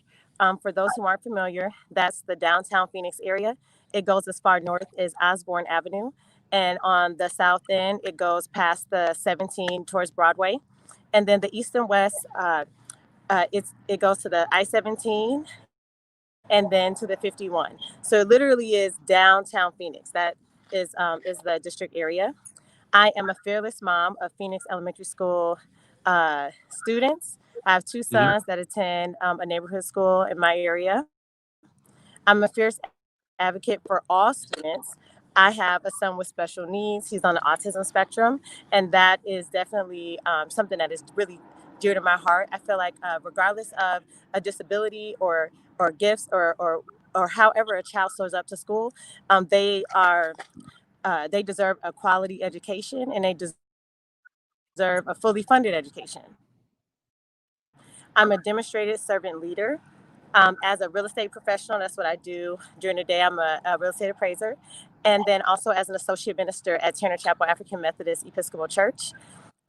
For those who aren't familiar, that's the downtown Phoenix area. It goes as far north as Osborne Avenue. And on the south end, it goes past the 17 towards Broadway. And then the east and west, it goes to the I-17 and then to the 51. So it literally is downtown Phoenix. That is the district area. I am a fearless mom of Phoenix Elementary School students. I have 2 sons that attend a neighborhood school in my area. I'm a fierce advocate for all students. I have a son with special needs. He's on the autism spectrum, and that is definitely something that is really dear to my heart. I feel like regardless of a disability or gifts or however a child shows up to school, they deserve a quality education, and they deserve a fully funded education. I'm a demonstrated servant leader. As a real estate professional, that's what I do during the day. I'm a real estate appraiser. And then also as an associate minister at Tanner Chapel African Methodist Episcopal Church.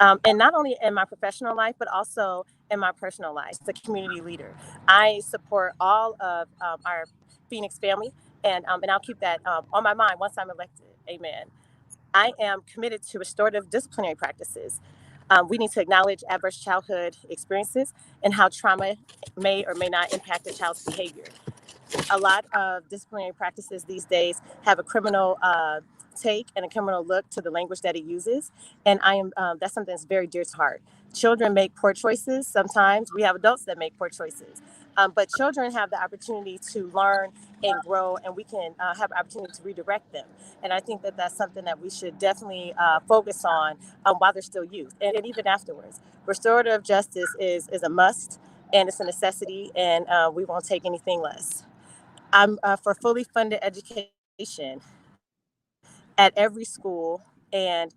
And not only in my professional life, but also in my personal life, the community leader. I support all of our Phoenix family, and I'll keep that on my mind once I'm elected. Amen. I am committed to restorative disciplinary practices. We need to acknowledge adverse childhood experiences and how trauma may or may not impact a child's behavior. A lot of disciplinary practices these days have a criminal take and a criminal look to the language that it uses, and that's something that's very dear to heart. Children make poor choices. Sometimes we have adults that make poor choices, but children have the opportunity to learn and grow, and we can have an opportunity to redirect them. And I think that that's something that we should definitely focus on while they're still youth, and even afterwards. Restorative justice is a must, and it's a necessity, and we won't take anything less. I'm for fully funded education at every school and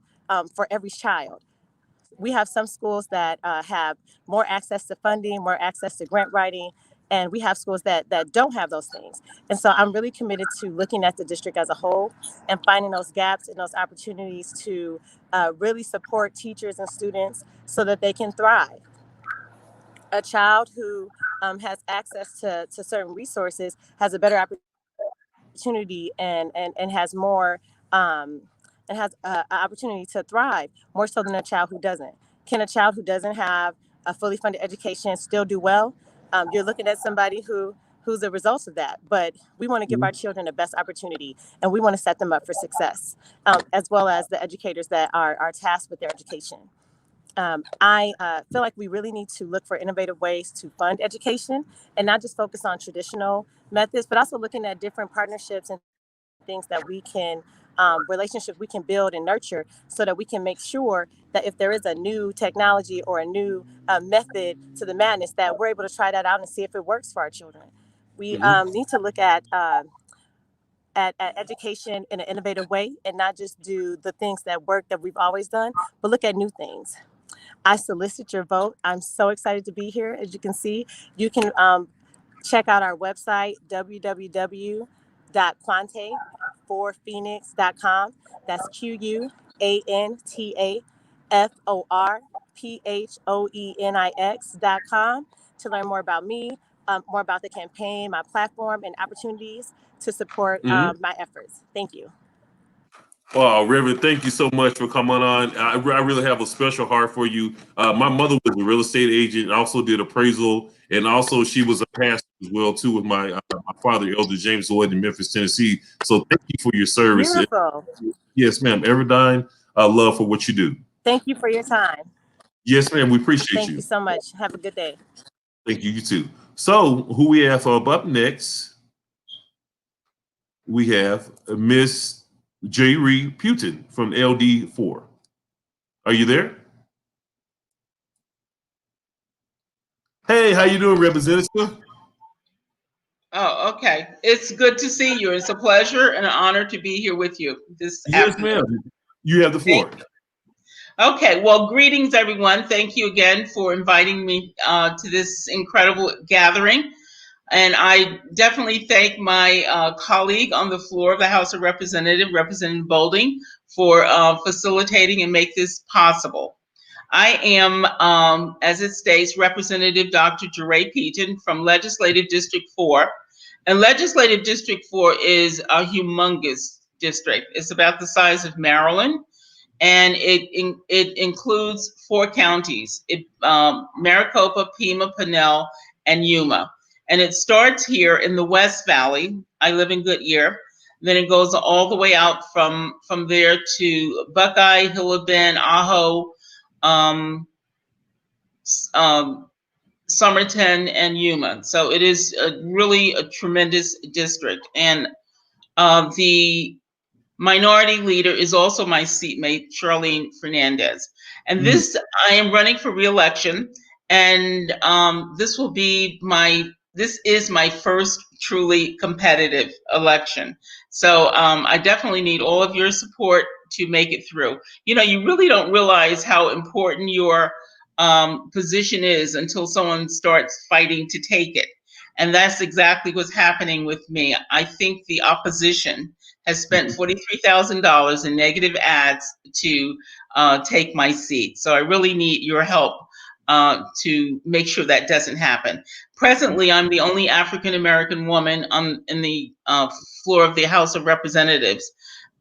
for every child. We have some schools that have more access to funding, more access to grant writing, and we have schools that don't have those things. And so I'm really committed to looking at the district as a whole and finding those gaps and those opportunities to really support teachers and students so that they can thrive. A child who has access to certain resources has a better opportunity and has more and has an opportunity to thrive more so than a child who doesn't. Can a child who doesn't have a fully funded education still do well? You're looking at somebody who who's a result of that. But we want to give our children the best opportunity, and we want to set them up for success, as well as the educators that are tasked with their education. I feel like we really need to look for innovative ways to fund education and not just focus on traditional methods, but also looking at different partnerships and things that we can, relationships we can build and nurture, so that we can make sure that if there is a new technology or a new method to the madness, that we're able to try that out and see if it works for our children. We need to look at education in an innovative way and not just do the things that work that we've always done, but look at new things. I solicit your vote. I'm so excited to be here. As you can see, you can check out our website, www.quantaforphoenix.com. That's QUANTAFORPHOENIX.com to learn more about me, more about the campaign, my platform, and opportunities to support my efforts. Thank you. Well, Reverend, thank you so much for coming on. I really have a special heart for you. My mother was a real estate agent, also did appraisal, and also she was a pastor as well too with my father, Elder James Lloyd in Memphis, Tennessee. So thank you for your service. Beautiful. Yes, ma'am. Everdyne, love for what you do. Thank you for your time. Yes, ma'am. We appreciate you. Thank you so much. Have a good day. Thank you. You too. So who we have up next? We have Miss J. Ree Putin from LD4. Are you there? Hey, how you doing, Representative? Oh, okay. It's good to see you. It's a pleasure and an honor to be here with you this afternoon. Yes, ma'am. You have the floor. Okay. Well, greetings, everyone. Thank you again for inviting me to this incredible gathering. And I definitely thank my colleague on the floor of the House of Representatives, Representative Bolding, for facilitating and make this possible. I am, as it states, Representative Dr. Jeray Peaton from Legislative District 4. And Legislative District 4 is a humongous district. It's about the size of Maryland, and it includes 4 counties, Maricopa, Pima, Pinell, and Yuma. And it starts here in the West Valley. I live in Goodyear. Then it goes all the way out from there to Buckeye, Hillabin, Ajo, Somerton, and Yuma. So it is really a tremendous district. And the minority leader is also my seatmate, Charlene Fernandez. And this, I am running for re-election, and this is my first truly competitive election. So I definitely need all of your support to make it through. You know, you really don't realize how important your position is until someone starts fighting to take it. And that's exactly what's happening with me. I think the opposition has spent $43,000 in negative ads to take my seat. So I really need your help to make sure that doesn't happen. Presently, I'm the only African-American woman in the floor of the House of Representatives.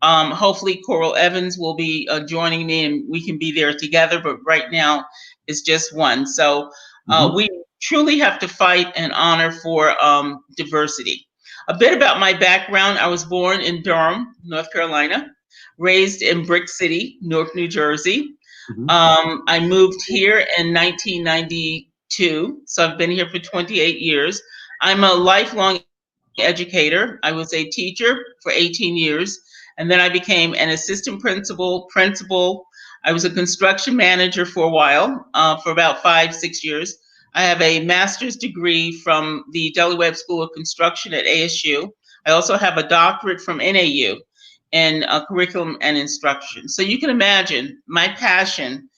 Hopefully Coral Evans will be joining me and we can be there together, but right now it's just one. So we truly have to fight and honor for diversity. A bit about my background: I was born in Durham, North Carolina, raised in Brick City, Newark, New Jersey. I moved here in 1992, so I've been here for 28 years. I'm a lifelong educator. I was a teacher for 18 years, and then I became an assistant principal. I was a construction manager for a while, for about 5-6 years. I have a master's degree from the Deli Webb School of Construction at ASU. I also have a doctorate from NAU in curriculum and instruction. So you can imagine my passion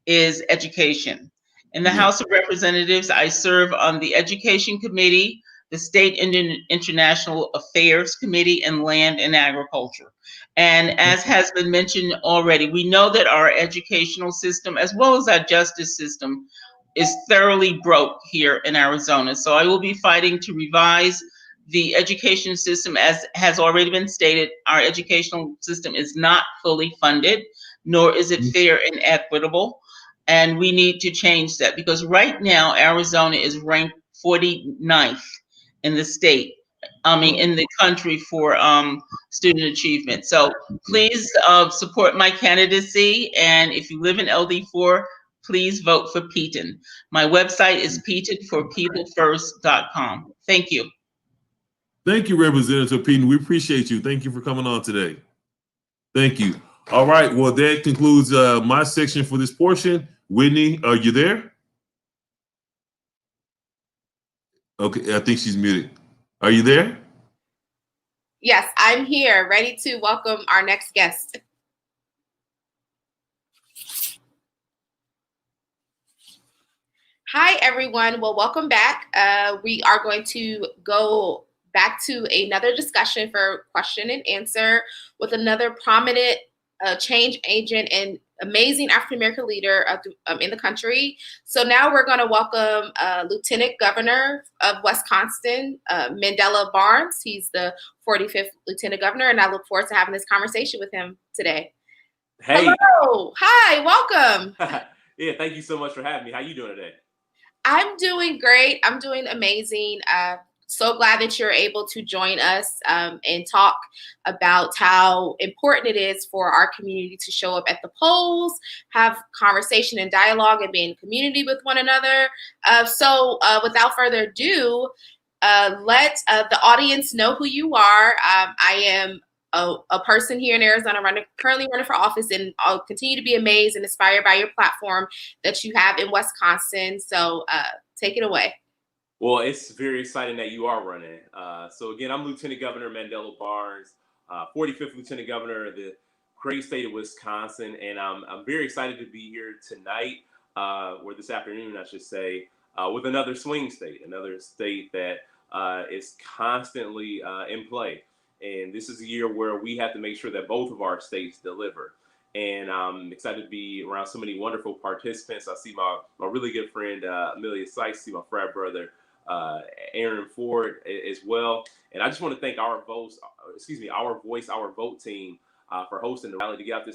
is education. In the House of Representatives, I serve on the Education Committee, the State and International Affairs Committee, and Land and Agriculture. And as has been mentioned already, we know that our educational system, as well as our justice system, is thoroughly broke here in Arizona. So I will be fighting to revise the education system. As has already been stated, our educational system is not fully funded, nor is it fair and equitable. And we need to change that, because right now Arizona is ranked 49th in the state, in the country for student achievement. So please support my candidacy. And if you live in LD4, please vote for Peaton. My website is peatonforpeoplefirst.com. Thank you. Thank you, Representative Peaton. We appreciate you. Thank you for coming on today. Thank you. All right. Well, that concludes my section for this portion. Whitney, are you there? Okay, I think she's muted. Are you there? Yes, I'm here, ready to welcome our next guest. Hi, everyone. Well, welcome back. We are going to go back to another discussion for question and answer with another prominent change agent and amazing African-American leader in the country. So now we're going to welcome Lieutenant Governor of Wisconsin, Mandela Barnes. He's the 45th Lieutenant Governor, and I look forward to having this conversation with him today. Hey. Hello. Hi, welcome. Yeah, thank you so much for having me. How you doing today? I'm doing great. I'm doing amazing. So glad that you're able to join us and talk about how important it is for our community to show up at the polls, have conversation and dialogue, and be in community with one another. So without further ado, let the audience know who you are. I am a person here in Arizona currently running for office, and I'll continue to be amazed and inspired by your platform that you have in Wisconsin. So take it away. Well, it's very exciting that you are running. So again, I'm Lieutenant Governor Mandela Barnes, 45th Lieutenant Governor of the great state of Wisconsin, and I'm very excited to be here tonight, or this afternoon, I should say, with another swing state, another state that is constantly in play. And this is a year where we have to make sure that both of our states deliver. And I'm excited to be around so many wonderful participants. I see my really good friend, Amelia Sykes, see my frat brother, Aaron Ford as well. And I just want to thank our Voice, Our Vote team for hosting the rally to get out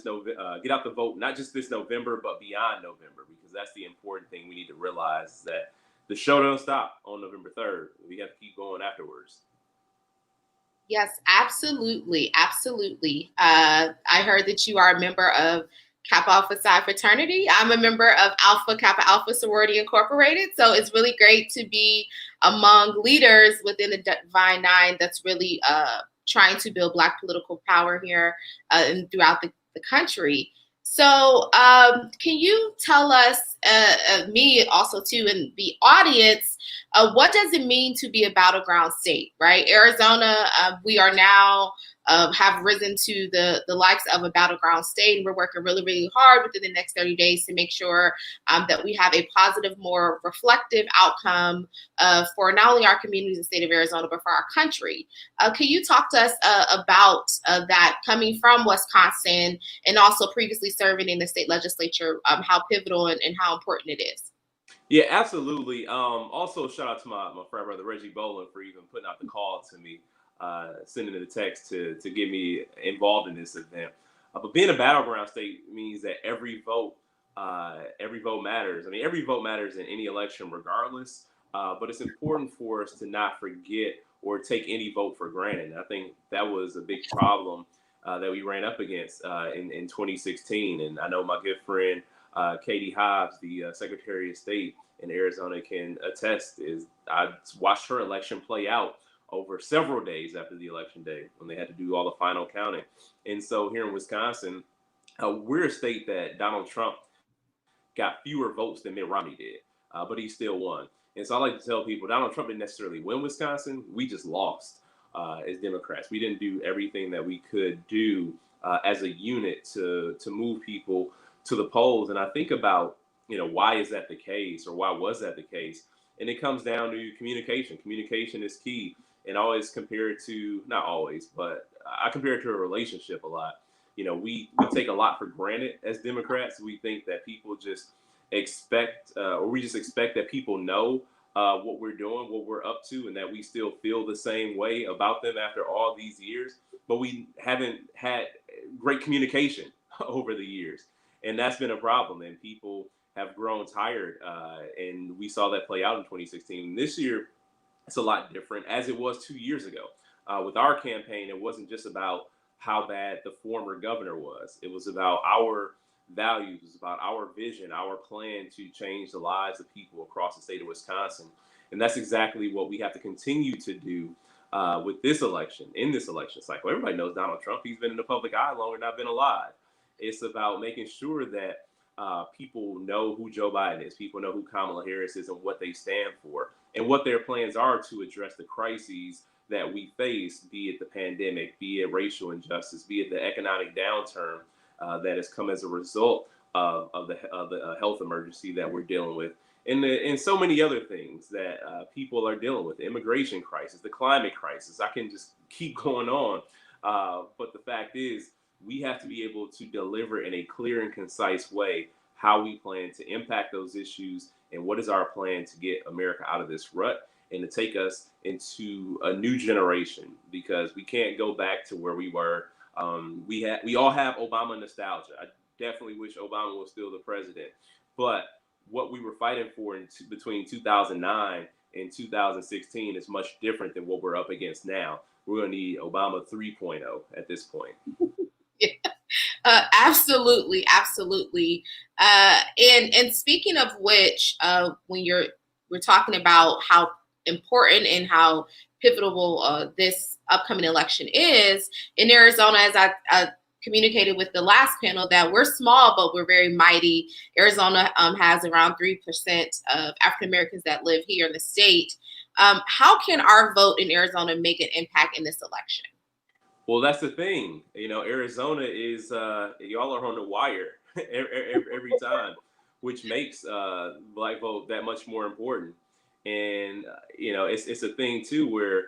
the vote, not just this November, but beyond November, because that's the important thing we need to realize, is that the show don't stop on November 3rd. We have to keep going afterwards. Yes, absolutely. Absolutely. I heard that you are a member of Kappa Alpha Psi fraternity. I'm a member of Alpha Kappa Alpha Sorority Incorporated. So it's really great to be among leaders within the Divine Nine that's really trying to build Black political power here and throughout the country. So can you tell us, me also too, and the audience, what does it mean to be a battleground state, right? Arizona, we are now have risen to the likes of a battleground state, and we're working really, really hard within the next 30 days to make sure that we have a positive, more reflective outcome for not only our communities in the state of Arizona, but for our country. Can you talk to us about that, coming from Wisconsin and also previously serving in the state legislature, how pivotal and how important it is? Yeah, absolutely. Also, shout out to my frat brother, Reggie Boland, for even putting out the call to me, sending the text to get me involved in this event. But being a battleground state means that every vote matters. I mean, every vote matters in any election regardless, but it's important for us to not forget or take any vote for granted. And I think that was a big problem that we ran up against in 2016. And I know my good friend, Katie Hobbs, the Secretary of State in Arizona, can attest. I watched her election play out over several days after the election day when they had to do all the final counting. And so here in Wisconsin, we're a state that Donald Trump got fewer votes than Mitt Romney did, but he still won. And so I like to tell people, Donald Trump didn't necessarily win Wisconsin. We just lost as Democrats. We didn't do everything that we could do as a unit to move people to the polls. And I think about, why is that the case, or why was that the case? And it comes down to communication. Communication is key. And always compare it to, not always, but I compare it to a relationship a lot. We take a lot for granted as Democrats. We think that people just expect that people know what we're doing, what we're up to, and that we still feel the same way about them after all these years. But we haven't had great communication over the years. And that's been a problem. And people have grown tired. And we saw that play out in 2016. This year, It's a lot different, as it was 2 years ago. With our campaign, it wasn't just about how bad the former governor was. It was about our values, it was about our vision, our plan to change the lives of people across the state of Wisconsin. And that's exactly what we have to continue to do with this election, in this election cycle. Everybody knows Donald Trump. He's been in the public eye longer than I've been alive. It's about making sure that people know who Joe Biden is, people know who Kamala Harris is and what they stand for, and what their plans are to address the crises that we face, be it the pandemic, be it racial injustice, be it the economic downturn that has come as a result of the health emergency that we're dealing with, and so many other things that people are dealing with, the immigration crisis, the climate crisis. I can just keep going on. But the fact is, we have to be able to deliver in a clear and concise way how we plan to impact those issues and what is our plan to get America out of this rut and to take us into a new generation, because we can't go back to where we were. We all have Obama nostalgia. I definitely wish Obama was still the president, but what we were fighting for between 2009 and 2016 is much different than what we're up against now. We're going to need Obama 3.0 at this point. Yeah. Absolutely. And speaking of which, when we're talking about how important and how pivotal this upcoming election is in Arizona, as I communicated with the last panel, that we're small, but we're very mighty. Arizona has around 3% of African Americans that live here in the state. How can our vote in Arizona make an impact in this election? Well, that's the thing. Arizona is, y'all are on the wire every time, which makes Black vote that much more important. And, it's a thing, too, where,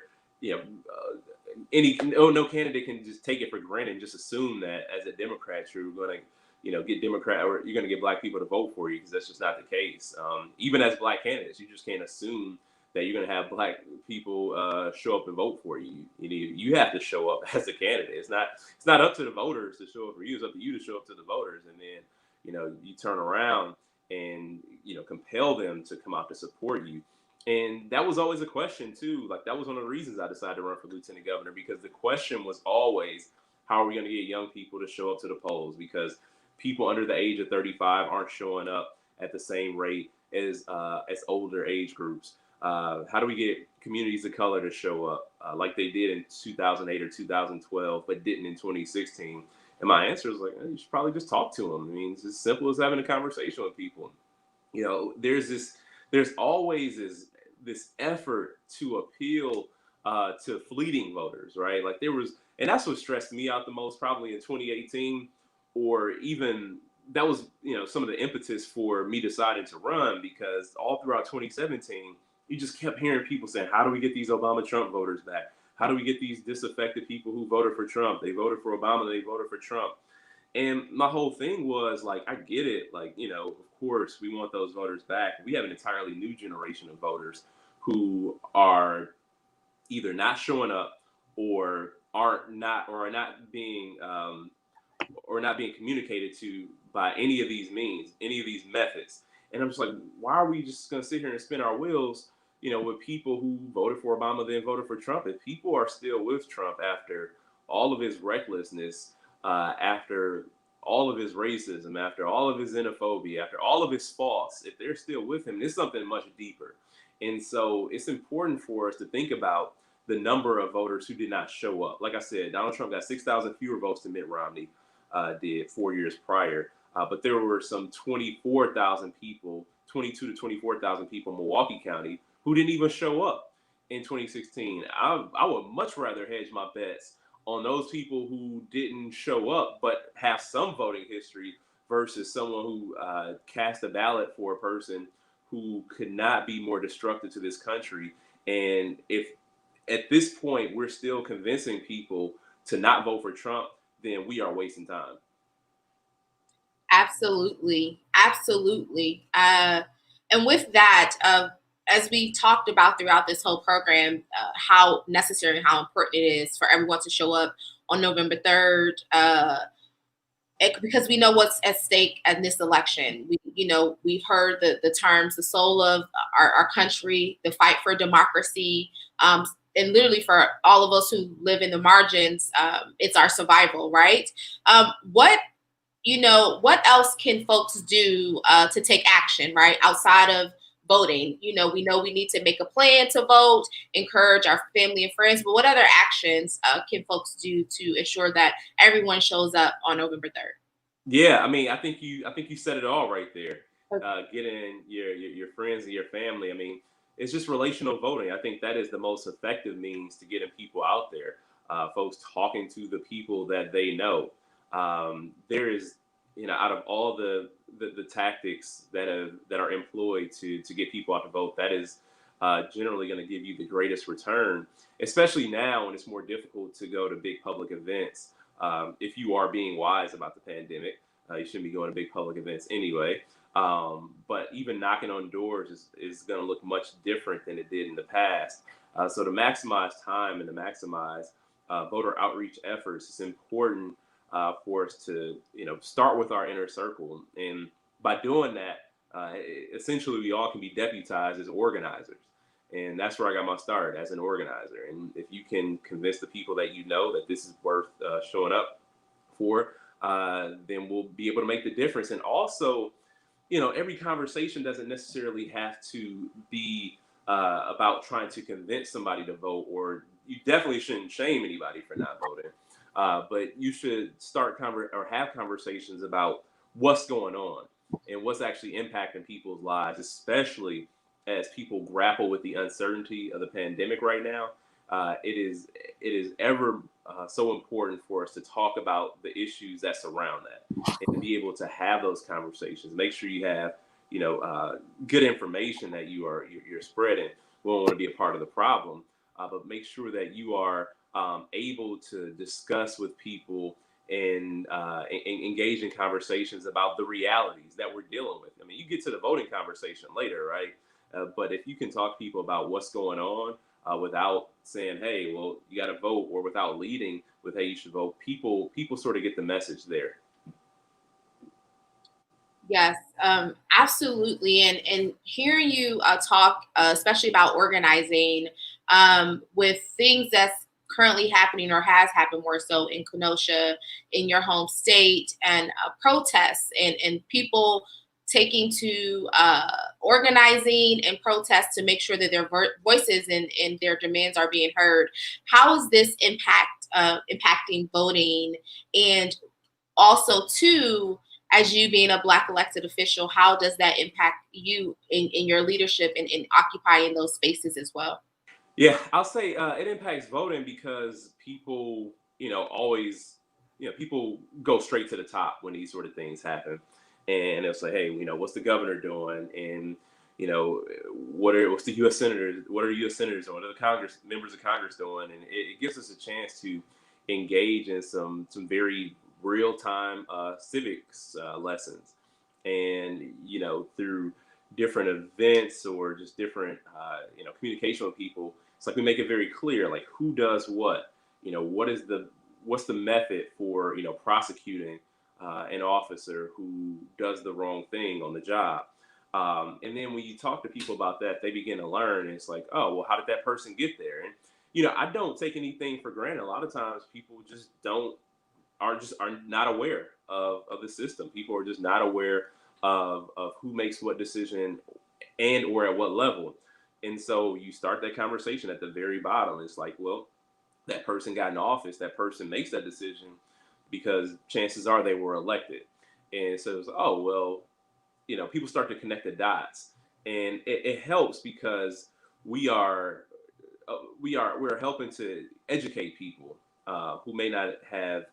no candidate can just take it for granted and just assume that as a Democrat, you're going to, get Democrat, or you're going to get Black people to vote for you, because that's just not the case. Even as Black candidates, you just can't assume that you're going to have Black people show up and vote for you. You have to show up as a candidate. It's not up to the voters to show up for you. It's up to you to show up to the voters, and then you turn around and compel them to come out to support you. And that was always a question too. Like, that was one of the reasons I decided to run for lieutenant governor, because the question was always, how are we going to get young people to show up to the polls? Because people under the age of 35 aren't showing up at the same rate as older age groups. How do we get communities of color to show up like they did in 2008 or 2012, but didn't in 2016? And my answer is you should probably just talk to them. I mean, it's as simple as having a conversation with people. There's always this effort to appeal to fleeting voters, right? And that's what stressed me out the most, probably in 2018, or even that was, some of the impetus for me deciding to run, because all throughout 2017, you just kept hearing people saying, how do we get these Obama Trump voters back? How do we get these disaffected people who voted for Trump? They voted for Obama, they voted for Trump. And my whole thing was I get it. Of course we want those voters back. We have an entirely new generation of voters who are either not showing up or are not being communicated to by any of these means, any of these methods. And I'm just why are we just going to sit here and spin our wheels, with people who voted for Obama, then voted for Trump? If people are still with Trump after all of his recklessness, after all of his racism, after all of his xenophobia, after all of his faults, if they're still with him, it's something much deeper. And so it's important for us to think about the number of voters who did not show up. Like I said, Donald Trump got 6,000 fewer votes than Mitt Romney did 4 years prior. But there were some 24,000 people, 22 to 24,000 people in Milwaukee County who didn't even show up in 2016. I would much rather hedge my bets on those people who didn't show up but have some voting history versus someone who cast a ballot for a person who could not be more destructive to this country. And if at this point we're still convincing people to not vote for Trump, then we are wasting time. Absolutely. And with that, as we talked about throughout this whole program, how necessary and how important it is for everyone to show up on November 3rd. because we know what's at stake in this election. We've heard the terms, the soul of our country, the fight for democracy, and literally for all of us who live in the margins, it's our survival, right? What else can folks do to take action, right, outside of voting? We know we need to make a plan to vote, encourage our family and friends, but what other actions can folks do to ensure that everyone shows up on November 3rd? Yeah, I mean, I think you said it all right there. Getting your friends and your family. I mean, it's just relational voting. I think that is the most effective means to getting people out there. Folks talking to the people that they know. There is, out of all the tactics that are employed to get people out to vote, that is generally going to give you the greatest return, especially now when it's more difficult to go to big public events. If you are being wise about the pandemic, you shouldn't be going to big public events anyway. But even knocking on doors is going to look much different than it did in the past. So to maximize time and to maximize voter outreach efforts, it's important for us to start with our inner circle. And by doing that, essentially we all can be deputized as organizers. And that's where I got my start, as an organizer. And if you can convince the people that you know that this is worth showing up for, then we'll be able to make the difference. And also, every conversation doesn't necessarily have to be about trying to convince somebody to vote, or you definitely shouldn't shame anybody for not voting. But you should start have conversations about what's going on and what's actually impacting people's lives, especially as people grapple with the uncertainty of the pandemic right now. It is ever so important for us to talk about the issues that surround that and to be able to have those conversations. Make sure you have good information that you're spreading. We don't want to be a part of the problem, but make sure that you are able to discuss with people and engage in conversations about the realities that we're dealing with. I mean, you get to the voting conversation later, right? But if you can talk to people about what's going on without saying, hey, well, you got to vote, or without leading with, hey, you should vote, people sort of get the message there. Yes, absolutely. And hearing you talk, especially about organizing with things that's currently happening or has happened more so in Kenosha, in your home state, and protests and people taking to organizing and protests to make sure that their voices and their demands are being heard. How is this impacting voting? And also, too, as you being a Black elected official, how does that impact you in your leadership and in occupying those spaces as well? Yeah, I'll say it impacts voting because people, always, people go straight to the top when these sort of things happen. And they'll say, hey, what's the governor doing? And, what's the U.S. senators? What are U.S. senators doing? What are the members of Congress doing? And it gives us a chance to engage in some very real-time civics lessons. And, through different events or just different, communication with people, it's like we make it very clear, like who does what, what's the method for, prosecuting an officer who does the wrong thing on the job. And then when you talk to people about that, they begin to learn. And it's like, oh, well, how did that person get there? And, I don't take anything for granted. A lot of times people just are not aware of the system. People are just not aware of who makes what decision and or at what level. And so you start that conversation at the very bottom. It's like, well, that person got in office, that person makes that decision because chances are they were elected. And so it's, oh, well, people start to connect the dots. And it helps because we're helping to educate people who may not have,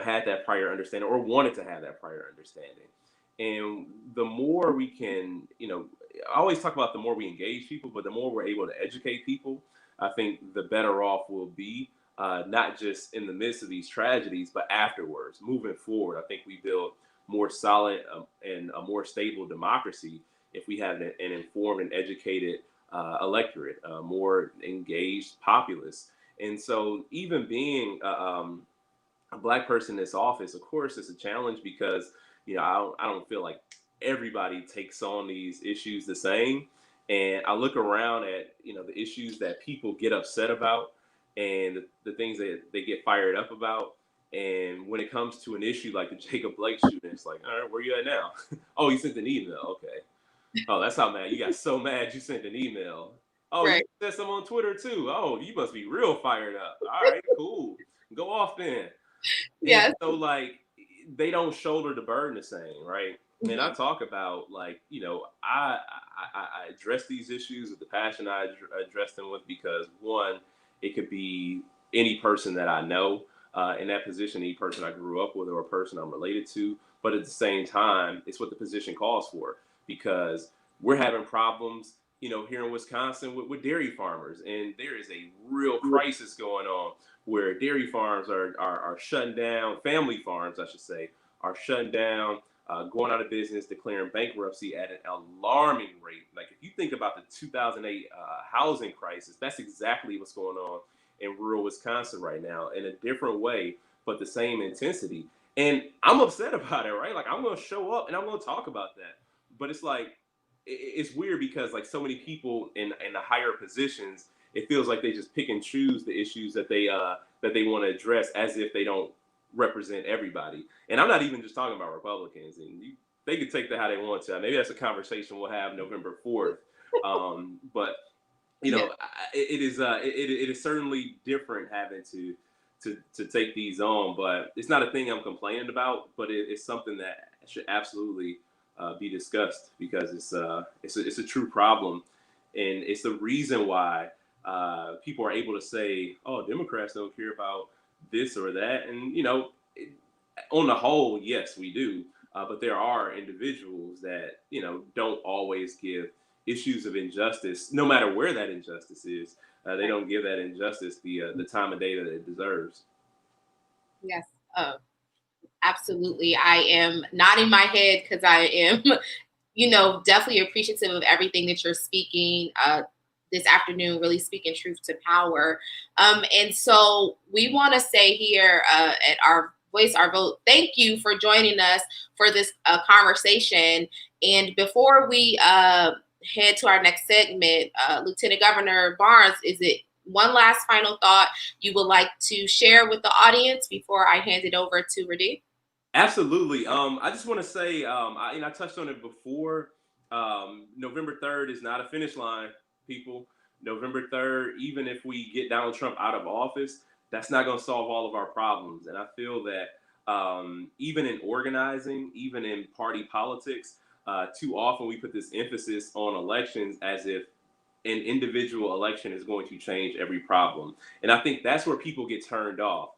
had that prior understanding or wanted to have that prior understanding. And the more we can, I always talk about the more we engage people, but the more we're able to educate people, I think the better off we'll be, not just in the midst of these tragedies, but afterwards, moving forward. I think we build more solid and a more stable democracy if we have an informed and educated electorate, more engaged populace. And so even being a Black person in this office, of course, it's a challenge because, you know, I don't feel like everybody takes on these issues the same. And I look around at, you know, the issues that people get upset about and the things that they get fired up about. And when it comes to an issue like the Jacob Blake shooting, it's like, all right, where you at now? Oh, you sent an email. Okay. Oh, that's how mad you got. So mad you sent an email. Oh, you Right. said something on Twitter too. Oh, you must be real fired up. All right, cool. Go off then. And Yes. so, like, they don't shoulder the burden the same, right? And I talk about, like, you know, I address these issues with the passion I address them with, because one, it could be any person that I know in that position, any person I grew up with, or a person I'm related to. But at the same time, it's what the position calls for, because we're having problems, you know, here in Wisconsin with dairy farmers, and there is a real crisis going on where dairy farms are shutting down, family farms, I should say, are shutting down, going out of business, declaring bankruptcy at an alarming rate. Like, if you think about the 2008 housing crisis, that's exactly what's going on in rural Wisconsin right now, in a different way, but the same intensity. And I'm upset about it, right? Like, I'm going to show up and I'm going to talk about that. But it's like, it's weird because, like, so many people in the higher positions, it feels like they just pick and choose the issues that they want to address, as if they don't represent everybody. And I'm not even just talking about Republicans, and they could take that how they want to. Maybe that's a conversation we'll have November 4th. But you know, it is certainly different having to take these on. But it's not a thing I'm complaining about, but it's something that should absolutely be discussed, because it's a true problem, and it's the reason why people are able to say, "Oh, Democrats don't care about this or that," and you know, on the whole, yes, we do. But there are individuals that, you know, don't always give issues of injustice, no matter where that injustice is. They don't give that injustice the time of day that it deserves. Yes. Absolutely. I am nodding my head because I am, you know, definitely appreciative of everything that you're speaking this afternoon, really speaking truth to power. And so we want to say here at Our Voice, Our Vote, thank you for joining us for this conversation. And before we head to our next segment, Lieutenant Governor Barnes, is it one last final thought you would like to share with the audience before I hand it over to Radhi? Absolutely. I just want to say, I touched on it before. November 3rd is not a finish line, people. November 3rd, even if we get Donald Trump out of office, that's not going to solve all of our problems. And I feel that even in organizing, even in party politics, too often we put this emphasis on elections as if an individual election is going to change every problem. And I think that's where people get turned off,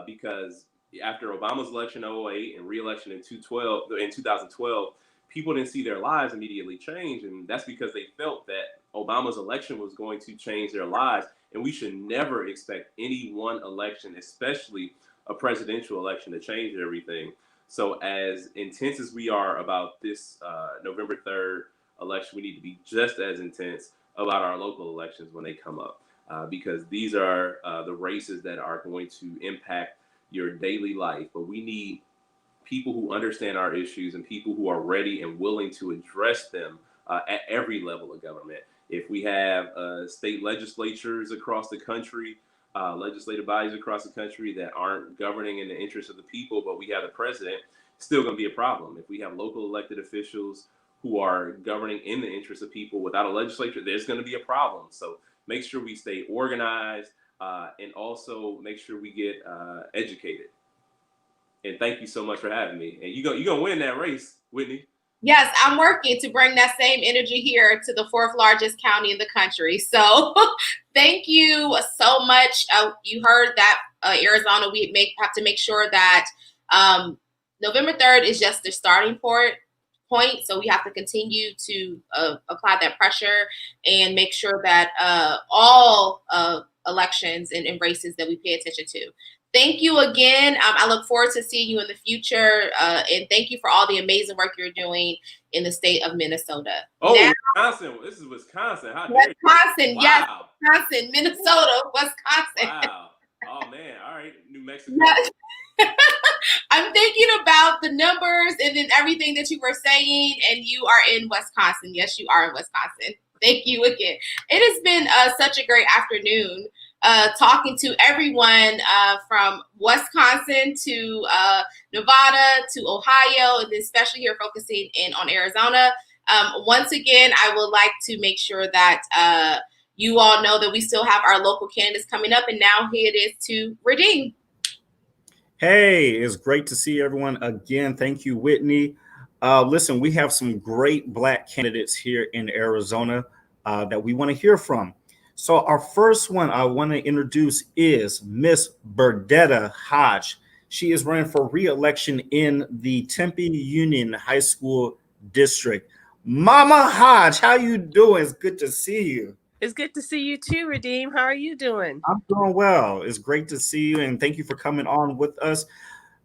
because after Obama's election in 2008 and re-election in 2012, people didn't see their lives immediately change. And that's because they felt that Obama's election was going to change their lives. And we should never expect any one election, especially a presidential election, to change everything. So as intense as we are about this November 3rd election, we need to be just as intense about our local elections when they come up, because these are the races that are going to impact your daily life. But we need people who understand our issues and people who are ready and willing to address them at every level of government. If we have state legislatures across the country, legislative bodies across the country that aren't governing in the interest of the people, but we have the president, it's still going to be a problem. If we have local elected officials who are governing in the interest of people without a legislature, there's going to be a problem. So make sure we stay organized, and also make sure we get educated. And thank you so much for having me. And you're going to win that race, Whitney. Yes, I'm working to bring that same energy here to the 4th largest county in the country. So thank you so much. You heard that Arizona, we have to make sure that November 3rd is just the starting point. So we have to continue to apply that pressure and make sure that all elections and races that we pay attention to. Thank you again. I look forward to seeing you in the future. And thank you for all the amazing work you're doing in the state of Minnesota. Oh, now, Wisconsin. This is Wisconsin. How dare Wisconsin, you? Yes. Wow. Wisconsin, Minnesota, Wisconsin. Wow. Oh man, all right, New Mexico. Yeah. I'm thinking about the numbers and then everything that you were saying, and you are in Wisconsin. Yes, you are in Wisconsin. Thank you again. It has been such a great afternoon talking to everyone from Wisconsin to Nevada to Ohio, and then especially here focusing in on Arizona. Once again, I would like to make sure that you all know that we still have our local candidates coming up, and now here it is to redeem. Hey, it's great to see everyone again. Thank you, Whitney. Listen, we have some great Black candidates here in Arizona that we want to hear from. So our first one I want to introduce is Miss Burdetta Hodge. She is running for re-election in the Tempe Union High School District. Mama Hodge, how you doing? It's good to see you. It's good to see you too, Redeem. How are you doing? I'm doing well. It's great to see you, and thank you for coming on with us.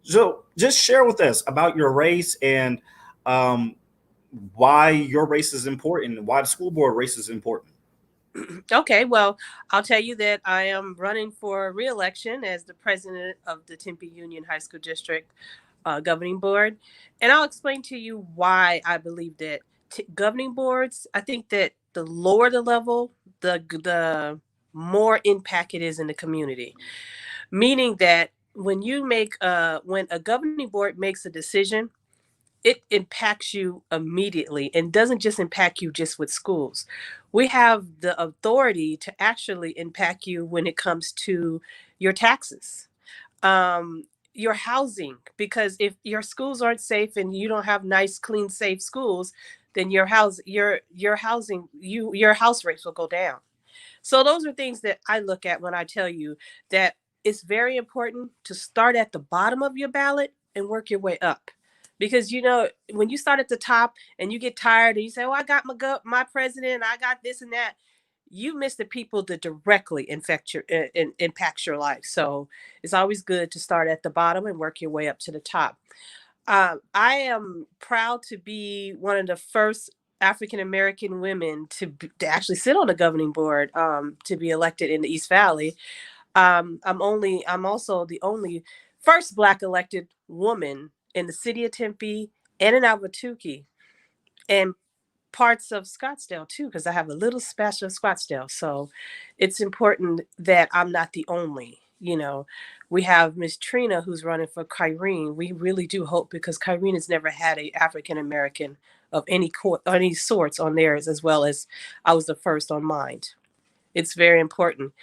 So just share with us about your race and why your race is important, why the school board race is important. Okay, well, I'll tell you that I am running for re-election as the president of the Tempe Union High School District Governing Board. And I'll explain to you why I believe that governing boards, I think that the lower the level, the more impact it is in the community. Meaning that when a governing board makes a decision, it impacts you immediately and doesn't just impact you just with schools. We have the authority to actually impact you when it comes to your taxes, your housing, because if your schools aren't safe and you don't have nice, clean, safe schools, then your house rates will go down. So those are things that I look at when I tell you that it's very important to start at the bottom of your ballot and work your way up. Because, you know, when you start at the top and you get tired and you say, oh, I got my president, I got this and that, you miss the people that directly impact your life. So it's always good to start at the bottom and work your way up to the top. I am proud to be one of the first African-American women to actually sit on the governing board, to be elected in the East Valley. I'm also the only first Black elected woman in the city of Tempe and in Albuquerque and parts of Scottsdale too, because I have a little special Scottsdale. So it's important that I'm not the only. You know, we have Miss Trina who's running for Kyrene. We really do hope, because Kyrene has never had a African American of any sorts on theirs, as well as I was the first on mine. It's very important.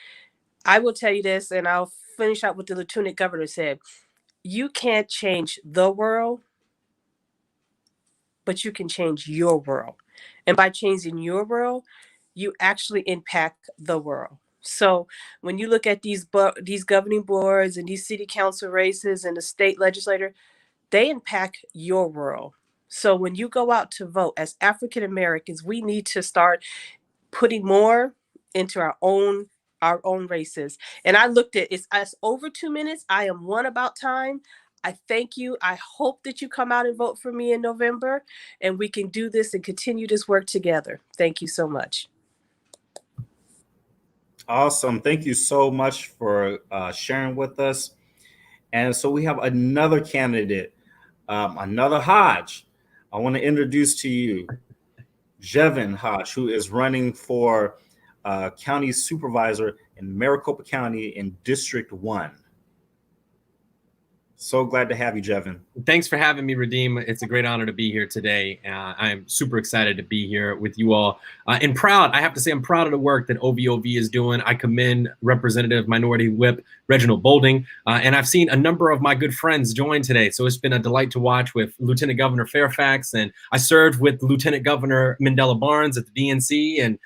I will tell you this, and I'll finish out what the lieutenant governor said. You can't change the world, but you can change your world. And by changing your world, you actually impact the world. So when you look at these governing boards and these city council races and the state legislator, they impact your world. So when you go out to vote as African Americans, we need to start putting more into our own races. And I looked at it's over 2 minutes. I am one about time. I thank you. I hope that you come out and vote for me in November, and we can do this and continue this work together. Thank you so much. Awesome. Thank you so much for sharing with us. And so we have another candidate, another Hodge. I want to introduce to you Jevin Hodge, who is running for county supervisor in Maricopa County in District 1. So glad to have you, Jevin. Thanks for having me, Redeem. It's a great honor to be here today. I'm super excited to be here with you all. And proud, I have to say, I'm proud of the work that OVOV is doing. I commend Representative Minority Whip Reginald Bolding. And I've seen a number of my good friends join today. So it's been a delight to watch with Lieutenant Governor Fairfax. And I served with Lieutenant Governor Mandela Barnes at the DNC and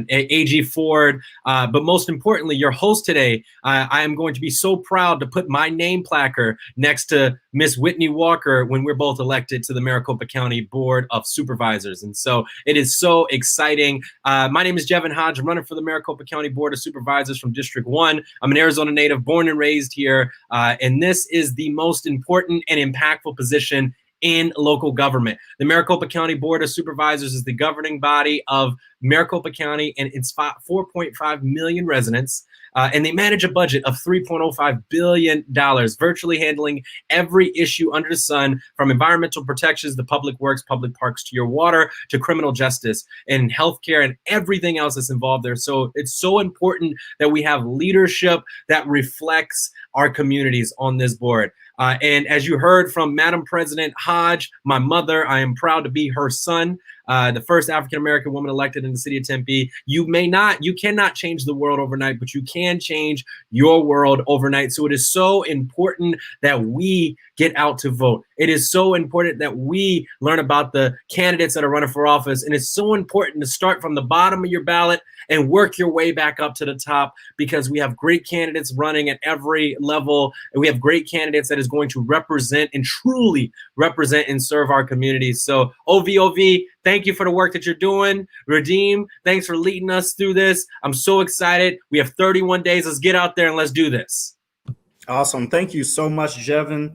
AG Ford. But most importantly, your host today, I am going to be so proud to put my name placard next to Miss Whitney Walker when we're both elected to the Maricopa County Board of Supervisors. And so it is so exciting. My name is Jevin Hodge. I'm running for the Maricopa County Board of Supervisors from District 1. I'm an Arizona native, born and raised here. And this is the most important and impactful position in local government. The Maricopa County Board of Supervisors is the governing body of Maricopa County and its 4.5 million residents. And they manage a budget of $3.05 billion, virtually handling every issue under the sun, from environmental protections, the public works, public parks, to your water, to criminal justice and healthcare and everything else that's involved there. So it's so important that we have leadership that reflects our communities on this board. And as you heard from Madam President Hodge, my mother, I am proud to be her son, the first African-American woman elected in the city of Tempe. You cannot change the world overnight, but you can change your world overnight. So it is so important that we get out to vote. It is so important that we learn about the candidates that are running for office. And it's so important to start from the bottom of your ballot and work your way back up to the top, because we have great candidates running at every level. And we have great candidates that is going to represent and truly represent and serve our communities. So OVOV, thank you for the work that you're doing. Redeem, thanks for leading us through this. I'm so excited. We have 31 days. Let's get out there and let's do this. Awesome. Thank you so much, Jevin.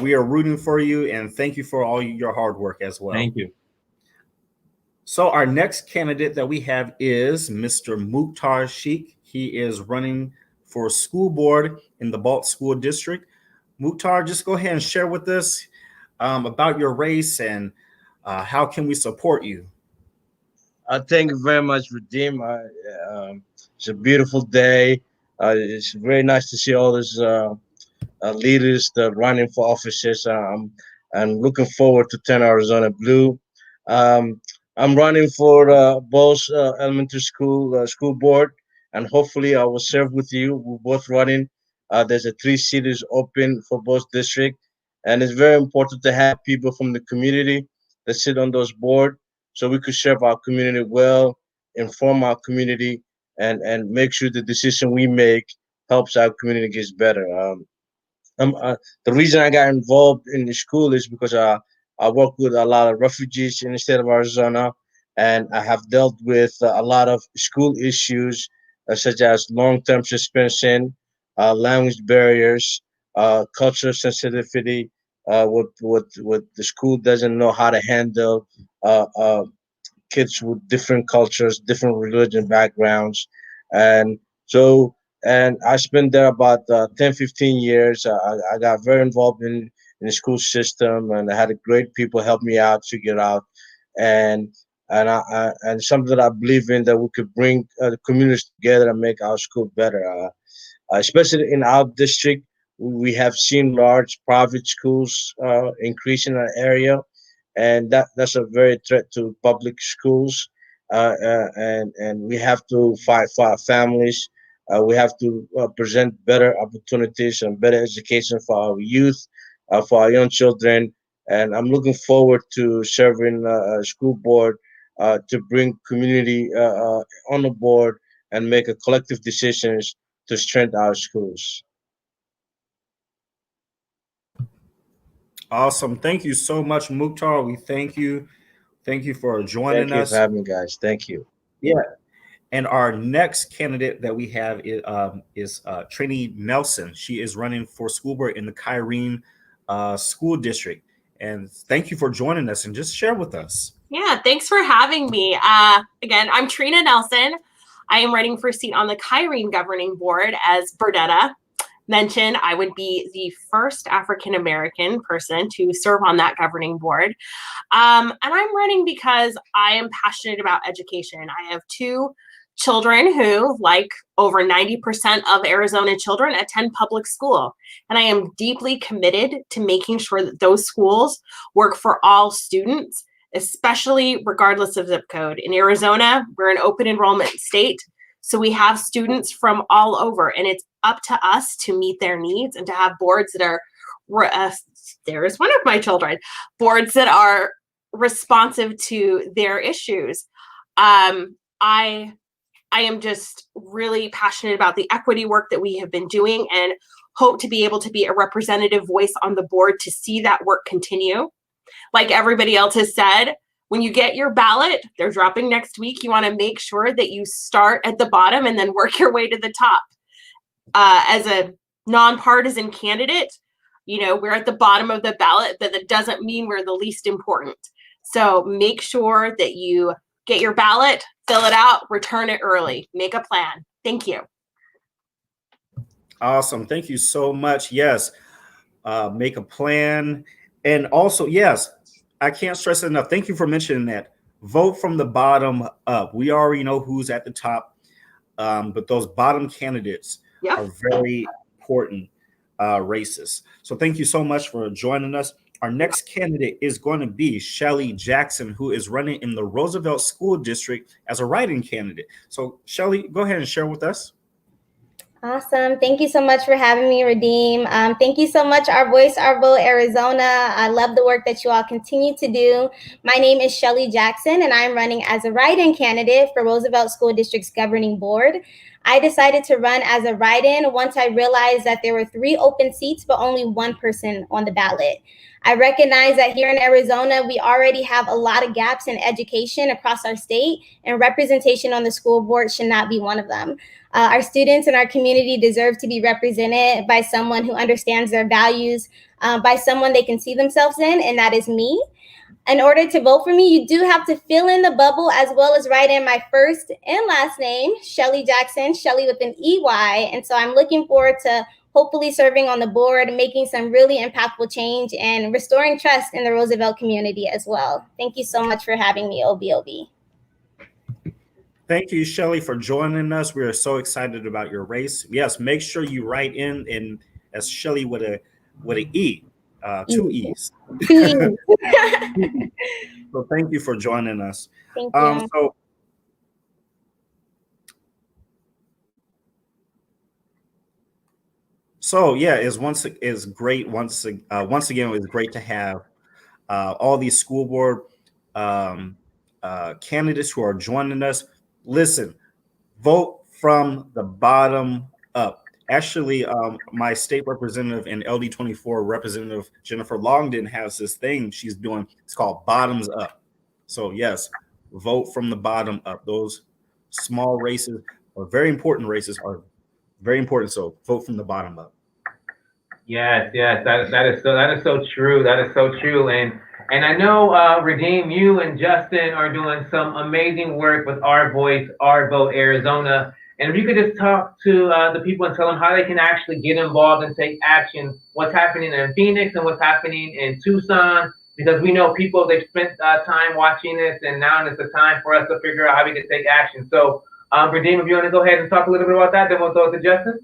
We are rooting for you, and thank you for all your hard work as well. Thank you. So our next candidate that we have is Mr. Mukhtar Sheikh. He is running for school board in the Baltimore School District. Mukhtar, just go ahead and share with us about your race and how can we support you? Thank you very much, Redeem. It's a beautiful day. It's very nice to see all these leaders that are running for offices. I'm looking forward to turn Arizona blue. I'm running for both elementary school board, and hopefully I will serve with you. We're both running. There's 3 seats open for both districts, and it's very important to have people from the community that sit on those boards, so we could serve our community well, inform our community, and make sure the decision we make helps our community gets better. The reason I got involved in the school is because I work with a lot of refugees in the state of Arizona, and I have dealt with a lot of school issues such as long-term suspension, language barriers, cultural sensitivity, what the school doesn't know how to handle kids with different cultures, different religion backgrounds. And so, and I spent there about 10, 15 years. I got very involved in the school system, and I had great people help me out, figure out. And something that I believe in, that we could bring the communities together and make our school better. Especially in our district, we have seen large private schools increase in our area, and that's a very threat to public schools. And we have to fight for our families. We have to present better opportunities and better education for our youth, for our young children. And I'm looking forward to serving school board to bring community on the board and make a collective decisions to strengthen our schools. Awesome. Thank you so much, Mukhtar. We thank you. Thank you for joining us. Thank you for having me, guys. Thank you. Yeah. And our next candidate that we have is Trini Nelson. She is running for school board in the Kyrene School District. And thank you for joining us, and just share with us. Yeah, thanks for having me. Again, I'm Trina Nelson. I am running for a seat on the Kyrene Governing Board. As Bernetta mentioned, I would be the first African-American person to serve on that governing board. And I'm running because I am passionate about education. I have 2 children who, like over 90% of Arizona children, attend public school. And I am deeply committed to making sure that those schools work for all students, especially regardless of zip code. In Arizona, we're an open enrollment state, so we have students from all over, and it's up to us to meet their needs and to have boards that are, there is one of my children, boards that are responsive to their issues. I am just really passionate about the equity work that we have been doing, and hope to be able to be a representative voice on the board to see that work continue. Like everybody else has said, when you get your ballot, they're dropping next week. You want to make sure that you start at the bottom and then work your way to the top. As a nonpartisan candidate, You know, we're at the bottom of the ballot, but that doesn't mean we're the least important. So make sure that you get your ballot, fill it out, return it early, make a plan. Thank you. Awesome. Thank you so much. Yes. Make a plan. And also, yes, I can't stress it enough. Thank you for mentioning that. Vote from the bottom up. We already know who's at the top, but those bottom candidates are very important races. So thank you so much for joining us. Our next candidate is going to be Shelly Jackson, who is running in the Roosevelt School District as a write-in candidate. So Shelly, go ahead and share with us. Awesome. Thank you so much for having me, Redeem. Thank you so much, Our Voice, Our Vote, Arizona. I love the work that you all continue to do. My name is Shelly Jackson, and I'm running as a write-in candidate for Roosevelt School District's governing board. I decided to run as a write-in once I realized that there were 3 open seats, but only 1 person on the ballot. I recognize that here in Arizona, we already have a lot of gaps in education across our state, and representation on the school board should not be one of them. Our students and our community deserve to be represented by someone who understands their values, by someone they can see themselves in, and that is me. In order to vote for me, you do have to fill in the bubble as well as write in my first and last name, Shelly Jackson, Shelly with an EY. And so I'm looking forward to hopefully serving on the board, making some really impactful change and restoring trust in the Roosevelt community as well. Thank you so much for having me, OBOB. Thank you, Shelly, for joining us. We are so excited about your race. Yes, make sure you write in as Shelly with a E, 2 E's. 2 E's. So thank you for joining us. Thank you. So yeah, it's great once again. It's great to have all these school board candidates who are joining us. Listen, vote from the bottom up. Actually, my state representative and LD24 Representative Jennifer Longden has this thing she's doing. It's called Bottoms Up. So yes, vote from the bottom up. Those small races are very important. So vote from the bottom up. Yes, that is so true. That is so true. And I know Redeem, you and Justin are doing some amazing work with Our Voice, Our Vote Arizona. And if you could just talk to the people and tell them how they can actually get involved and take action, what's happening in Phoenix and what's happening in Tucson, because we know people, they've spent time watching this, and now it's the time for us to figure out how we can take action. So Redeem, if you want to go ahead and talk a little bit about that, then we'll throw it to Justin.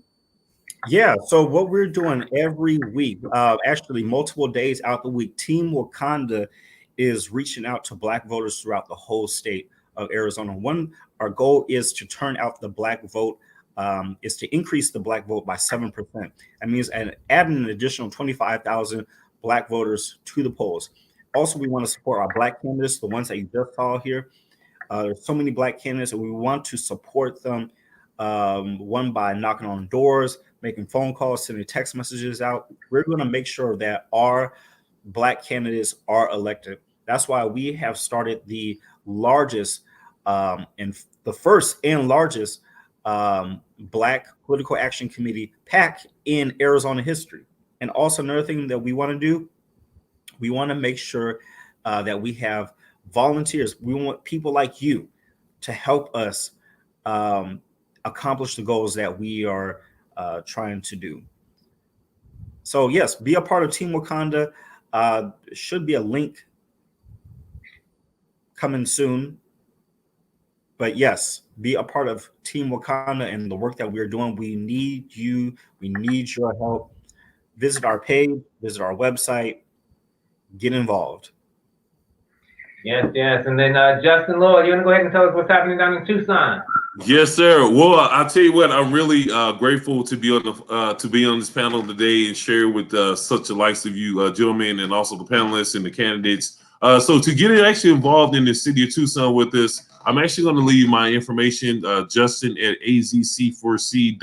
Yeah, so what we're doing every week, actually multiple days out the week, Team Wakanda is reaching out to Black voters throughout the whole state of Arizona. Our goal is to turn out the Black vote, is to increase the Black vote by 7%. That means adding an additional 25,000 Black voters to the polls. Also, we want to support our Black candidates, the ones that you just saw here. There's so many Black candidates, and we want to support them, one by knocking on doors, making phone calls, sending text messages out. We're going to make sure that our Black candidates are elected. That's why we have started the largest and the first and largest Black Political Action Committee PAC in Arizona history. And also another thing that we want to do, we want to make sure that we have volunteers. We want people like you to help us accomplish the goals that we are trying to do. So yes, be a part of Team Wakanda. Should be a link coming soon. But yes, be a part of Team Wakanda and the work that we're doing. We need you. We need your help. Visit our page, visit our website, get involved. Yes. And then Justin Lloyd, you want to go ahead and tell us what's happening down in Tucson? Yes, sir. Well, I'll tell you what, I'm really grateful to be on this panel today and share with such the likes of you gentlemen, and also the panelists and the candidates. So to get actually involved in the city of Tucson with us, I'm actually going to leave my information, Justin at azc4c.org.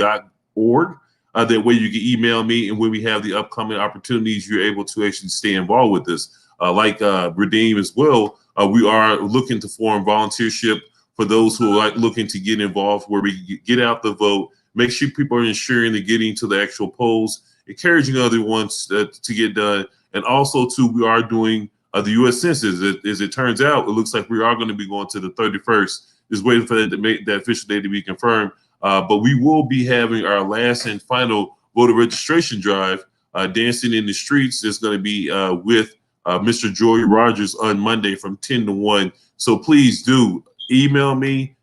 That way you can email me, and when we have the upcoming opportunities, you're able to actually stay involved with us. Like Redeem as well, we are looking to form volunteership for those who are looking to get involved, where we get out the vote, make sure people are ensuring they're getting to the actual polls, encouraging other ones to get done. And also, too, we are doing the U.S. Census. As it turns out, it looks like we are going to be going to the 31st. Just waiting for that official date to be confirmed. But we will be having our last and final voter registration drive. Dancing in the Streets is going to be with Mr. Joy Rogers on Monday from 10 to 1. So please do email me,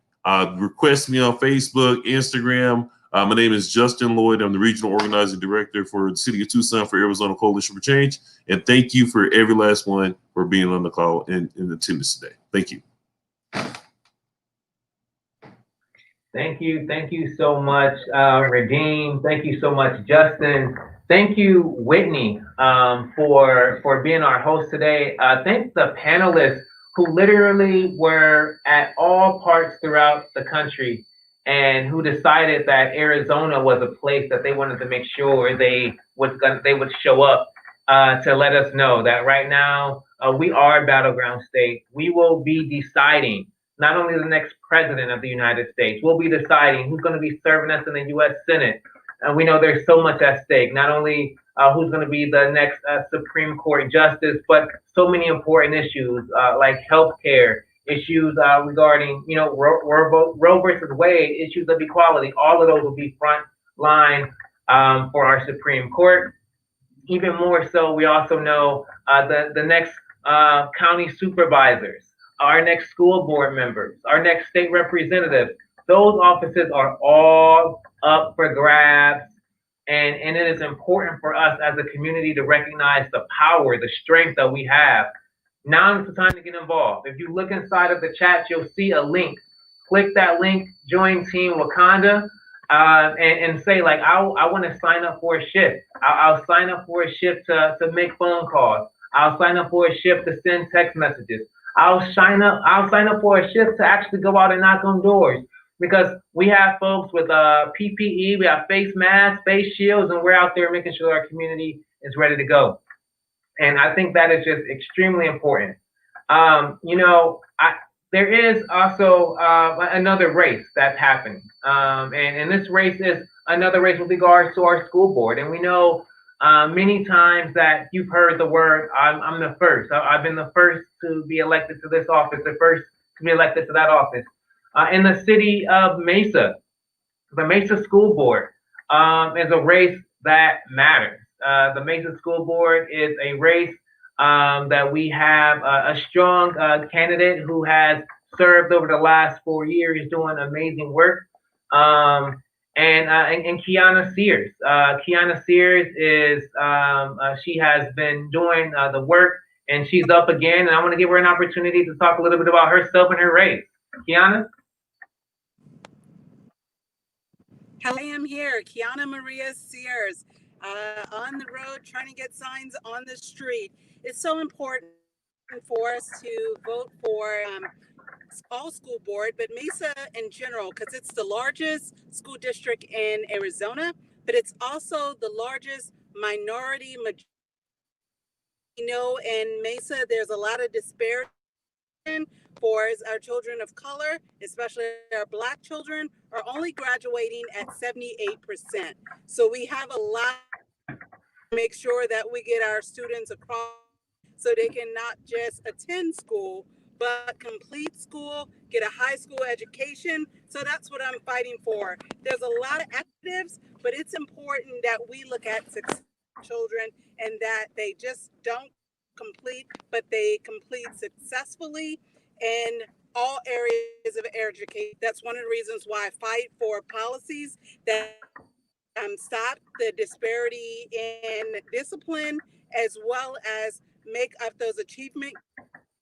request me on Facebook, Instagram. My name is Justin Lloyd. I'm the Regional Organizing Director for the City of Tucson for Arizona Coalition for Change. And thank you for every last one for being on the call and in attendance today. Thank you. Thank you so much, Redeem. Thank you so much, Justin. Thank you, Whitney, for being our host today. Thank the panelists who literally were at all parts throughout the country and who decided that Arizona was a place that they wanted to make sure they would show up to let us know that right now we are a battleground state. We will be deciding not only the next president of the United States, we'll be deciding who's going to be serving us in the U.S. Senate. And we know there's so much at stake, not only who's going to be the next Supreme Court justice, but so many important issues like healthcare, issues regarding, Roe versus Wade, issues of equality. All of those will be front line for our Supreme Court. Even more so, we also know the next county supervisors, our next school board members, our next state representatives. Those offices are all up for grabs. And it is important for us as a community to recognize the power, the strength that we have. Now is the time to get involved. If you look inside of the chat, you'll see a link. Click that link, join Team Wakanda, and say, like, I want to sign up for a shift. I'll sign up for a shift to make phone calls. I'll sign up for a shift to send text messages. I'll sign up for a shift to actually go out and knock on doors, because we have folks with PPE, we have face masks, face shields, and we're out there making sure our community is ready to go. And I think that is just extremely important. There is also another race that's happening. And this race is another race with regards to our school board. And we know many times that you've heard the word, I'm the first. I've been the first to be elected to this office, the first to be elected to that office. In the city of Mesa, the Mesa School Board is a race that matters. The Mesa School Board is a race that we have a strong candidate who has served over the last 4 years doing amazing work. And Kiana Sears. Kiana Sears is, she has been doing the work, and she's up again. And I want to give her an opportunity to talk a little bit about herself and her race. Kiana? I am here, Kiana Maria Sears, on the road trying to get signs on the street. It's so important for us to vote for all school board, but Mesa in general, because it's the largest school district in Arizona, but it's also the largest minority. In Mesa, there's a lot of disparity for our children of color, especially our Black children, are only graduating at 78%. So we have a lot to make sure that we get our students across so they can not just attend school, but complete school, get a high school education. So that's what I'm fighting for. There's a lot of actives, but it's important that we look at success children and that they just don't complete, but they complete successfully in all areas of education. That's one of the reasons why I fight for policies that stop the disparity in discipline, as well as make up those achievement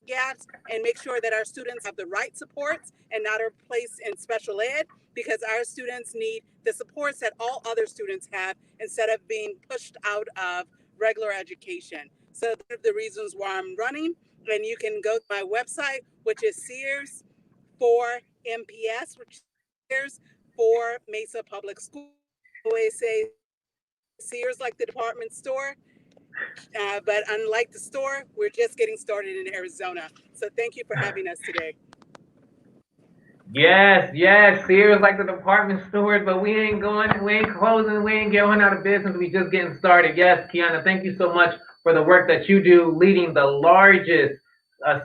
gaps and make sure that our students have the right supports and not are placed in special ed, because our students need the supports that all other students have instead of being pushed out of regular education. So those are the reasons why I'm running. And you can go to my website, which is Sears for MPS, which is Sears for Mesa Public School. I always say Sears like the department store, but unlike the store, we're just getting started in Arizona. So thank you for having us today. Yes, yes. Sears like the department stores, but we ain't closing, we ain't going out of business. We just getting started. Yes, Kiana, thank you so much for the work that you do, leading the largest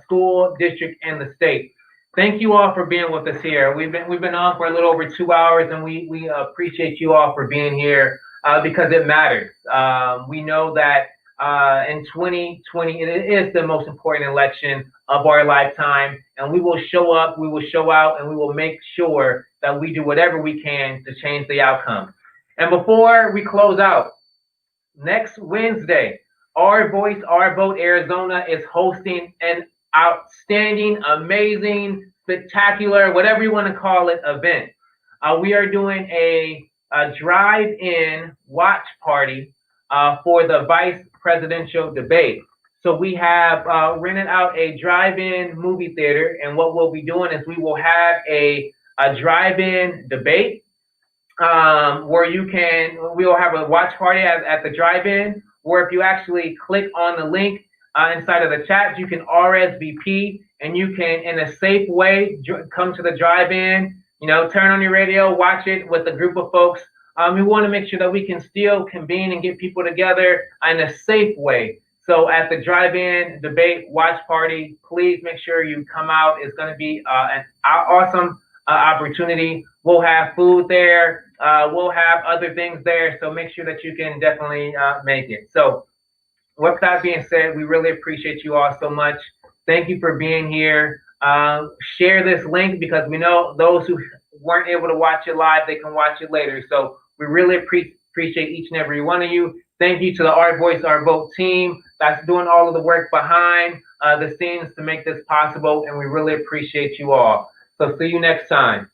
school district in the state. Thank you all for being with us here. We've been on for a little over 2 hours, and we appreciate you all for being here because it matters. We know that in 2020, it is the most important election of our lifetime, and we will show up, we will show out, and we will make sure that we do whatever we can to change the outcome. And before we close out, next Wednesday, Our Voice, Our Vote Arizona is hosting an outstanding, amazing, spectacular, whatever you want to call it, event. We are doing a drive-in watch party for the vice presidential debate. So we have rented out a drive-in movie theater, and what we'll be doing is we will have a drive-in debate where we will have a watch party at the drive-in, where if you actually click on the link inside of the chat, you can RSVP, and you can, in a safe way, come to the drive-in, turn on your radio, watch it with a group of folks. We want to make sure that we can still convene and get people together in a safe way. So at the drive-in debate watch party, please make sure you come out. It's going to be an awesome opportunity. We'll have food there. We'll have other things there. So make sure that you can definitely make it. So with that being said, we really appreciate you all so much. Thank you for being here. Share this link because we know those who weren't able to watch it live, they can watch it later. So we really appreciate each and every one of you. Thank you to the Our Voice, Our Vote team that's doing all of the work behind the scenes to make this possible, and we really appreciate you all. So see you next time.